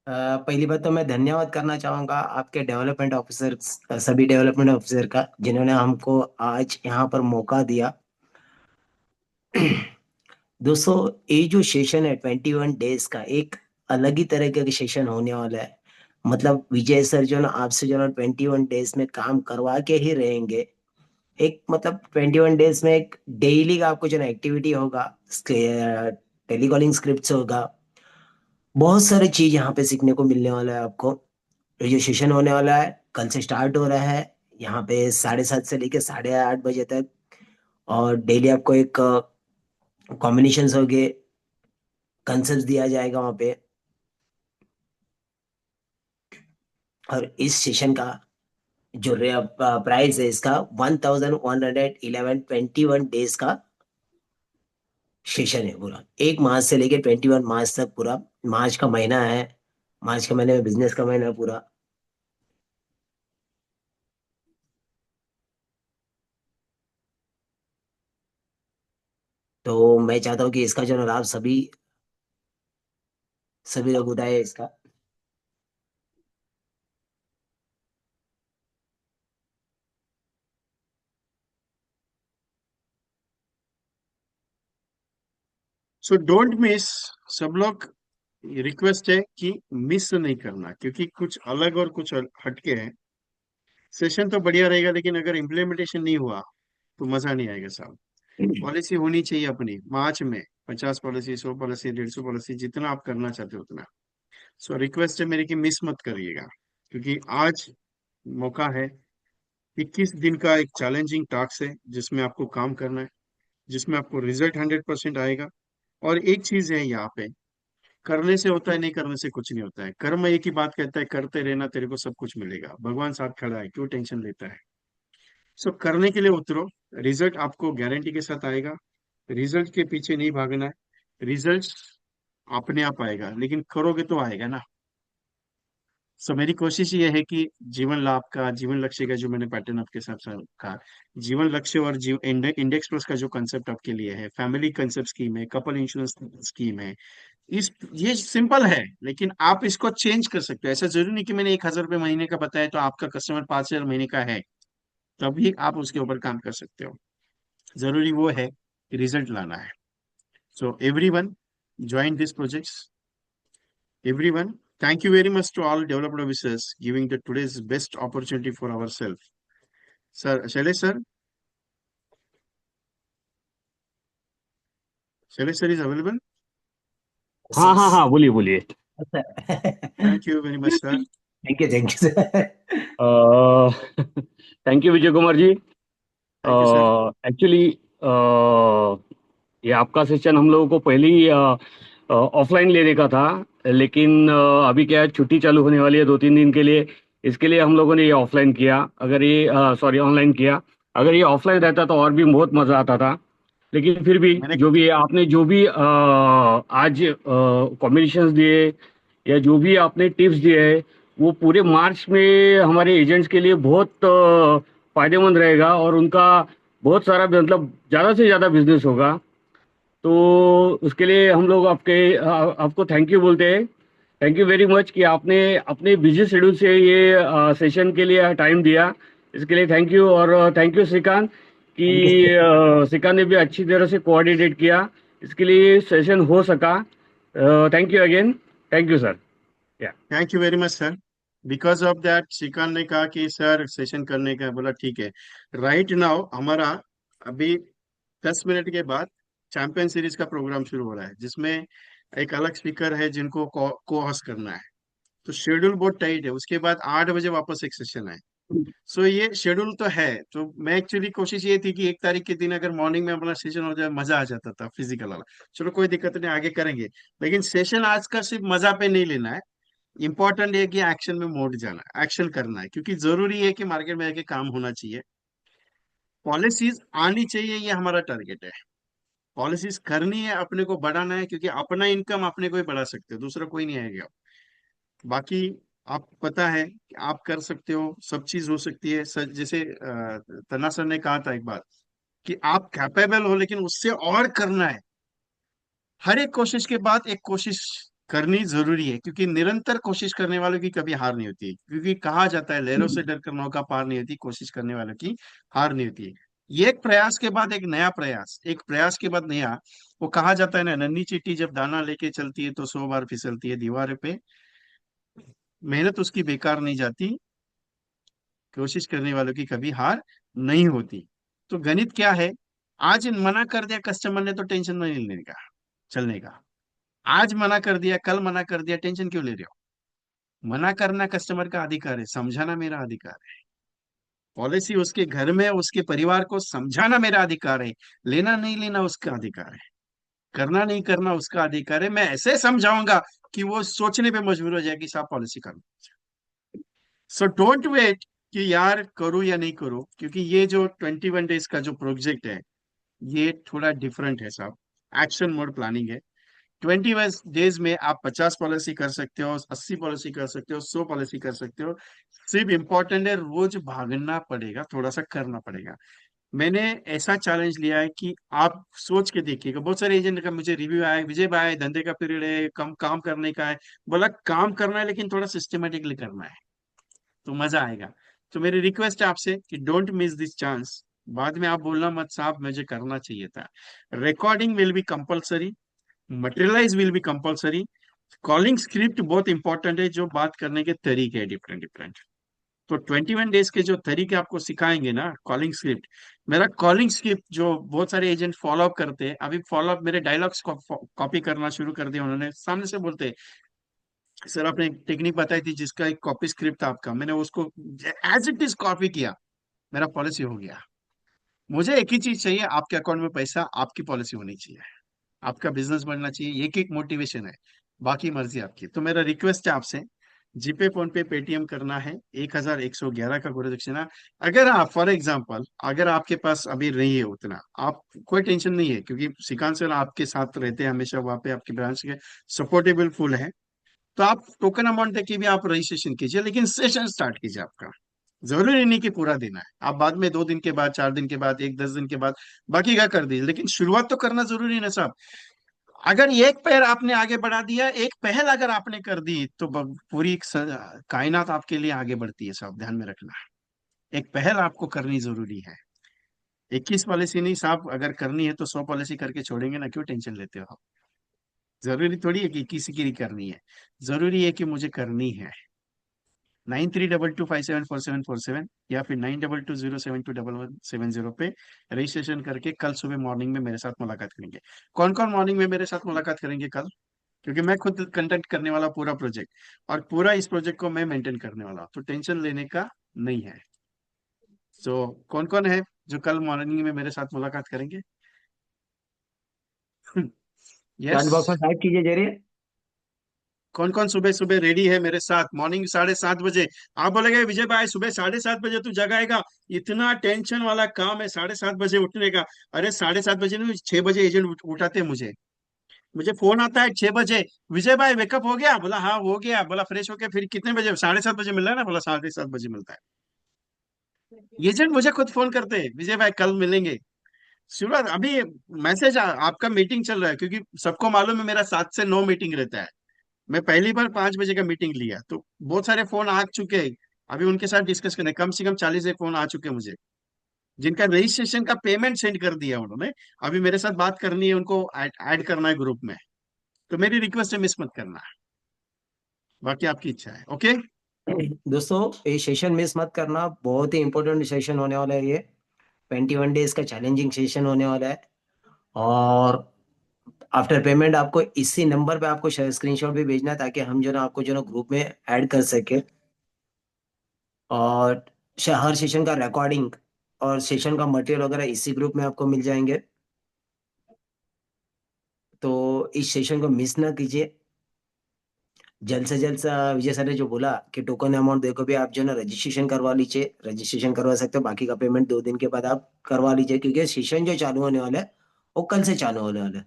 पहली बात तो मैं धन्यवाद करना चाहूंगा आपके डेवलपमेंट ऑफिसर, सभी डेवलपमेंट ऑफिसर का, जिन्होंने हमको आज यहाँ पर मौका दिया। दोस्तों, ये जो सेशन है 21 डेज का, एक अलग ही तरह का सेशन होने वाला है। मतलब विजय सर जो ना आपसे जो ना 21 डेज में काम करवा के ही रहेंगे। एक मतलब 21 डेज में एक डेली का आपको जो ना एक्टिविटी होगा, टेलीकॉलिंग स्क्रिप्ट होगा, बहुत सारी चीज यहाँ पे सीखने को मिलने वाला है आपको। ये जो सेशन होने वाला है कल से स्टार्ट हो रहा है, यहाँ पे 7:30 से लेके 8:30 बजे तक। और डेली आपको एक कॉम्बिनेशन हो गए, कंसेप्ट दिया जाएगा वहाँ पे। और इस सेशन का जो प्राइस है इसका 1111, 21 डेज का सेशन है पूरा। 1 मार्च से लेके 21 मार्च तक पूरा। मार्च का महीना है, मार्च के महीने में बिजनेस का महीना है पूरा। तो मैं चाहता हूँ कि इसका जो लाभ सभी लोग उठाए इसका। So don't miss. सब लोग, रिक्वेस्ट है कि मिस नहीं करना, क्योंकि कुछ अलग और कुछ हटके है। सेशन तो बढ़िया रहेगा, लेकिन अगर इम्प्लीमेंटेशन नहीं हुआ तो मजा नहीं आएगा साहब। पॉलिसी होनी चाहिए अपनी मार्च में। 50 पॉलिसी, 100 पॉलिसी, 150 पॉलिसी, जितना आप करना चाहते हो उतना। सो रिक्वेस्ट है मेरी कि मिस मत करिएगा, क्योंकि आज मौका है। 21 दिन का एक चैलेंजिंग टास्क है जिसमें आपको काम करना है, जिसमें आपको रिजल्ट 100% आएगा। और एक चीज है यहाँ पे, करने से होता है, नहीं करने से कुछ नहीं होता है। कर्म एक ही बात कहता है, करते रहना, तेरे को सब कुछ मिलेगा। भगवान साथ खड़ा है, क्यों टेंशन लेता है। सो करने के लिए उतरो। रिजल्ट आपको गारंटी के साथ आएगा। रिजल्ट के पीछे नहीं भागना है। रिजल्ट अपने आप आएगा, लेकिन करोगे तो आएगा ना। सो मेरी कोशिश ये है कि जीवन लाभ का, जीवन लक्ष्य का, जो मैंने पैटर्न आपके साथ साथ कहा, जीवन लक्ष्य और इंडेक्स प्लस का जो कंसेप्ट आपके लिए है, फैमिली कंसेप्ट स्कीम है, कपल इंश्योरेंस स्कीम है, इस ये सिंपल है, लेकिन आप इसको चेंज कर सकते हो। ऐसा जरूरी नहीं कि मैंने 1,000 रुपये महीने का बताया तो आपका कस्टमर 5,000 महीने का है तभी आप उसके ऊपर काम कर सकते हो। जरूरी वो है कि रिजल्ट लाना है। So everyone join this projects. Everyone, thank you very much to all development officers giving the today's best opportunity for ourselves. Sir, Shailesh sir is available. हाँ हाँ हाँ, बोलिए बोलिए। Thank you very much, sir. Thank you sir. Thank you Vijay Kumar ji. Thank you, sir. Actually ये आपका session हम लोगों को पहले ही ऑफलाइन लेने का था, लेकिन अभी क्या है, छुट्टी चालू होने वाली है 2-3 दिन के लिए, इसके लिए हम लोगों ने ये ऑफलाइन किया। अगर ये सॉरी ऑनलाइन किया। अगर ये ऑफलाइन रहता तो और भी बहुत मजा आता था। लेकिन फिर भी मैंने जो भी आपने जो भी आज कॉम्बिनेशंस दिए या जो भी आपने टिप्स दिए है, वो पूरे मार्च में हमारे एजेंट्स के लिए बहुत फायदेमंद रहेगा और उनका बहुत सारा मतलब ज़्यादा से ज़्यादा बिजनेस होगा। तो उसके लिए हम लोग आपको थैंक यू बोलते हैं। थैंक यू वेरी मच कि आपने अपने बिजी शेड्यूल से ये सेशन के लिए टाइम दिया। इसके लिए थैंक यू। और थैंक यू श्रीकांत कि श्रीकांत ने भी अच्छी तरह से कोऑर्डिनेट किया, इसके लिए सेशन हो सका। Thank you again. Thank you sir. Yeah thank you very much sir. Because of that Shrikant ने कहा कि सर सेशन करने का, बोला ठीक है। राइट नाउ हमारा अभी 10 मिनट के बाद चैंपियन सीरीज का प्रोग्राम शुरू हो रहा है, जिसमें एक अलग स्पीकर है जिनको को होस्ट करना है। तो शेड्यूल बहुत टाइट है। उसके बाद 8 बजे वापस एक सेशन है। सो ये शेड्यूल तो है। तो मैं एक्चुअली कोशिश ये थी कि 1 तारीख के दिन अगर मॉर्निंग में अपना सेशन हो जाए, मजा आ जाता था फिजिकल वाला। चलो कोई दिक्कत नहीं, आगे करेंगे। लेकिन सेशन आज का सिर्फ मजा पे नहीं लेना है। इंपॉर्टेंट है कि एक्शन में मोड जाना है, एक्शन करना है, क्योंकि जरूरी है कि मार्केट में आके काम होना चाहिए। पॉलिसीज आनी चाहिए, ये हमारा टारगेट है। पॉलिसीज करनी है, अपने को बढ़ाना है, क्योंकि अपना इनकम अपने को ही बढ़ा सकते हो, दूसरा कोई नहीं आएगा। बाकी आप पता है कि आप कर सकते हो, सब चीज हो सकती है सर। जैसे तना सर ने कहा था एक बात कि आप कैपेबल हो, लेकिन उससे और करना है। हर एक कोशिश के बाद एक कोशिश करनी जरूरी है, क्योंकि निरंतर कोशिश करने वालों की कभी हार नहीं होती। क्योंकि कहा जाता है लहरों से डर कर नौका पार नहीं होती, कोशिश करने वालों की हार नहीं होती। ये एक प्रयास के बाद एक नया प्रयास, एक प्रयास के बाद नया। वो कहा जाता है ना, नन्ही चींटी जब दाना लेके चलती है तो 100 बार फिसलती है दीवार पे। मेहनत उसकी बेकार नहीं जाती, कोशिश करने वालों की कभी हार नहीं होती। तो गणित क्या है? आज मना कर दिया कस्टमर ने तो टेंशन नहीं लेने का, चलने का। आज मना कर दिया, कल मना कर दिया, टेंशन क्यों ले रहे हो? मना करना कस्टमर का अधिकार है, समझाना मेरा अधिकार है। पॉलिसी उसके घर में उसके परिवार को समझाना मेरा अधिकार है। लेना नहीं लेना उसका अधिकार है। करना नहीं करना उसका अधिकार है। मैं ऐसे समझाऊंगा कि वो सोचने पे मजबूर हो जाए कि साहब पॉलिसी करना। सो डोंट वेट कि यार करूं या नहीं करूं, क्योंकि ये जो 21 डेज का जो प्रोजेक्ट है, ये थोड़ा डिफरेंट है साहब। एक्शन मोड प्लानिंग है। 21 डेज में आप 50 पॉलिसी कर सकते हो, 80 पॉलिसी कर सकते हो, 100 पॉलिसी कर सकते हो। सिर्फ इंपॉर्टेंट है रोज भागना पड़ेगा, थोड़ा सा करना पड़ेगा। मैंने ऐसा चैलेंज लिया है कि आप सोच के देखिएगा। बहुत सारे एजेंट का मुझे रिव्यू आया, विजय भाई धंधे का पीरियड है, कम काम करने का है। बोला काम करना है, लेकिन थोड़ा सिस्टमेटिकली करना है तो मजा आएगा। तो मेरी रिक्वेस्ट है आपसे कि डोंट मिस दिस चांस। बाद में आप बोलना मत साहब मुझे करना चाहिए था। Recording will be compulsory, materialise will be compulsory. Calling script बहुत इंपॉर्टेंट है, जो बात करने के तरीके हैं डिफरेंट डिफरेंट। तो 21 डेज के जो तरीके आपको सिखाएंगे ना, कॉलिंग स्क्रिप्ट। मेरा कॉलिंग स्क्रिप्ट जो बहुत सारे एजेंट फॉलो अप करते हैं, अभी फॉलो अप मेरे डायलॉग्स कॉपी करना शुरू कर दिया उन्होंने। सामने से बोलते, सर आपने एक टेक्निक बताई थी जिसका एक कॉपी स्क्रिप्ट था आपका, मैंने उसको एज इट इज कॉपी किया, मेरा पॉलिसी हो गया। मुझे एक ही चीज चाहिए, आपके अकाउंट में पैसा, आपकी पॉलिसी होनी चाहिए, आपका बिजनेस बढ़ना चाहिए। एक एक मोटिवेशन है, बाकी मर्जी आपकी। तो मेरा रिक्वेस्ट है आपसे, जीपे फोन पे पेटीएम करना है। 1111 का गुरु दक्षिणा। अगर आप फॉर एग्जाम्पल, अगर आपके पास अभी नहीं है उतना, आप कोई टेंशन नहीं है, क्योंकि श्रीकांत सर आपके साथ रहते हैं हमेशा, वहां पे आपके ब्रांच के सपोर्टेबल फुल है। तो आप टोकन अमाउंट देके भी आप रजिस्ट्रेशन कीजिए, लेकिन सेशन स्टार्ट कीजिए आपका। जरूरी नहीं कि पूरा देना है, आप बाद में 2 दिन के बाद, 4 दिन के बाद, एक 10 दिन के बाद बाकी का कर दीजिए, लेकिन शुरुआत तो करना जरूरी है ना साहब। अगर एक पैर आपने आगे बढ़ा दिया, एक पहल अगर आपने कर दी, तो पूरी कायनात आपके लिए आगे बढ़ती है। साहब ध्यान में रखना, एक पहल आपको करनी जरूरी है। 21 पॉलिसी नहीं साहब, अगर करनी है तो 100 पॉलिसी करके छोड़ेंगे ना, क्यों टेंशन लेते हो आप? जरूरी थोड़ी है कि किसी की करनी है, जरूरी है कि मुझे करनी है। 9322574747 या फिर 9220721170 पे रजिस्ट्रेशन करके कल सुबह मॉर्निंग में मेरे साथ मुलाकात करेंगे। कौन कौन मॉर्निंग में मेरे साथ मुलाकात करेंगे कल? क्योंकि मैं खुद कंडक्ट करने वाला पूरा प्रोजेक्ट, और पूरा इस प्रोजेक्ट को मैं मेंटेन करने वाला हूँ, तो टेंशन लेने का नहीं है। तो कौन कौन है जो कल मॉर्निंग में मेरे साथ मुलाकात करेंगे? यस। चैट बॉक्स में टाइप कीजिए जरिए। कौन कौन सुबह सुबह रेडी है मेरे साथ मॉर्निंग 7:30 बजे? आप बोलेंगे विजय भाई सुबह 7:30 बजे तू जगाएगा? इतना टेंशन वाला काम है 7:30 बजे उठने का? अरे 7:30 बजे नहीं, 6 बजे एजेंट उठाते हैं मुझे। मुझे फोन आता है 6 बजे, विजय भाई वेकअप हो गया? बोला हाँ हो गया। बोला फ्रेश होके फिर कितने बजे? 7:30 बजे मिल रहा है ना? बोला 7:30 बजे मिलता है। एजेंट मुझे खुद फोन करते हैं, विजय भाई कल मिलेंगे। शिवराज अभी मैसेज आपका मीटिंग चल रहा है, क्योंकि सबको मालूम है मेरा 7 से 9 मीटिंग रहता है। मैं पहली बार 5 बजे का मीटिंग लिया, तो बहुत सारे फोन आ चुके हैं। अभी उनके साथ डिस्कस करने, कम से कम 40 फोन आ चुके हैं मुझे, जिनका रजिस्ट्रेशन का पेमेंट सेंड कर दिया उन्होंने। अभी मेरे साथ बात करनी है, उनको ऐड करना है ग्रुप में। तो मेरी रिक्वेस्ट है, मिस मत करना। बाकी आपकी इच्छा है। ओके। दोस्तों ये सेशन मिस मत करना, बहुत ही इंपॉर्टेंट सेशन होने वाला है ये। 21 डेज का चैलेंजिंग सेशन होने वाला है। और आफ्टर पेमेंट आपको इसी नंबर पे आपको स्क्रीनशॉट भी भेजना है, ताकि हम जो ना आपको जो ना ग्रुप में ऐड कर सके। और हर सेशन का रिकॉर्डिंग और सेशन का मटेरियल वगैरह इसी ग्रुप में आपको मिल जाएंगे। तो इस सेशन को मिस ना कीजिए। जल्द से जल्द विजय सर ने जो बोला कि टोकन अमाउंट देखो भी, आप जो ना रजिस्ट्रेशन करवा लीजिए, रजिस्ट्रेशन करवा सकते हो। बाकी का पेमेंट 2 दिन के बाद आप करवा लीजिए, क्योंकि सेशन जो चालू होने वाला है वो कल से चालू होने वाला है,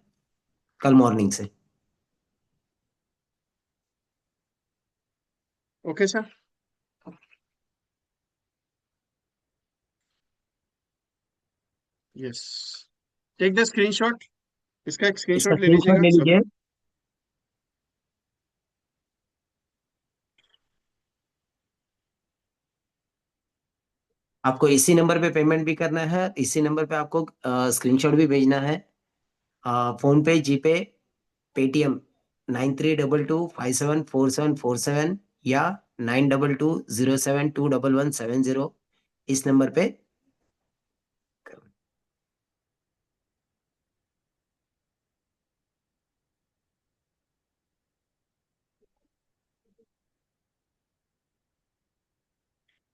कल मॉर्निंग से। Okay sir. Yes. Take the screenshot. इसका एक इसका स्क्रीनशॉट ले स्क्रीनशॉट लीजिएगा ले सब लीजिए। लोग। आपको इसी नंबर पे पेमेंट भी करना है, इसी नंबर पे आपको स्क्रीनशॉट भी भेजना है। फोन पे, जीपे, पेटीएम 9322574747 या 9220721170, इस नंबर पे।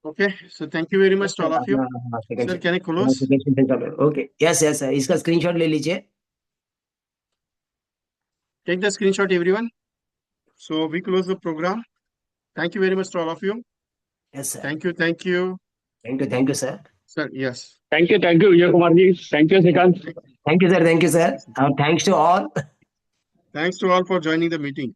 Okay, so thank you very much to all of you. अपना sir can I close? Second. Okay, yes yes, इसका स्क्रीनशॉट ले लीजिए। Take the screenshot everyone. So we close the program. Thank you very much to all of you. Yes sir. Thank you, thank you, thank you sir. sir. Yes. Thank you Vijay Kumar ji, thank you Shrikant. Thank you sir, thank you sir, thanks to all. Thanks to all for joining the meeting.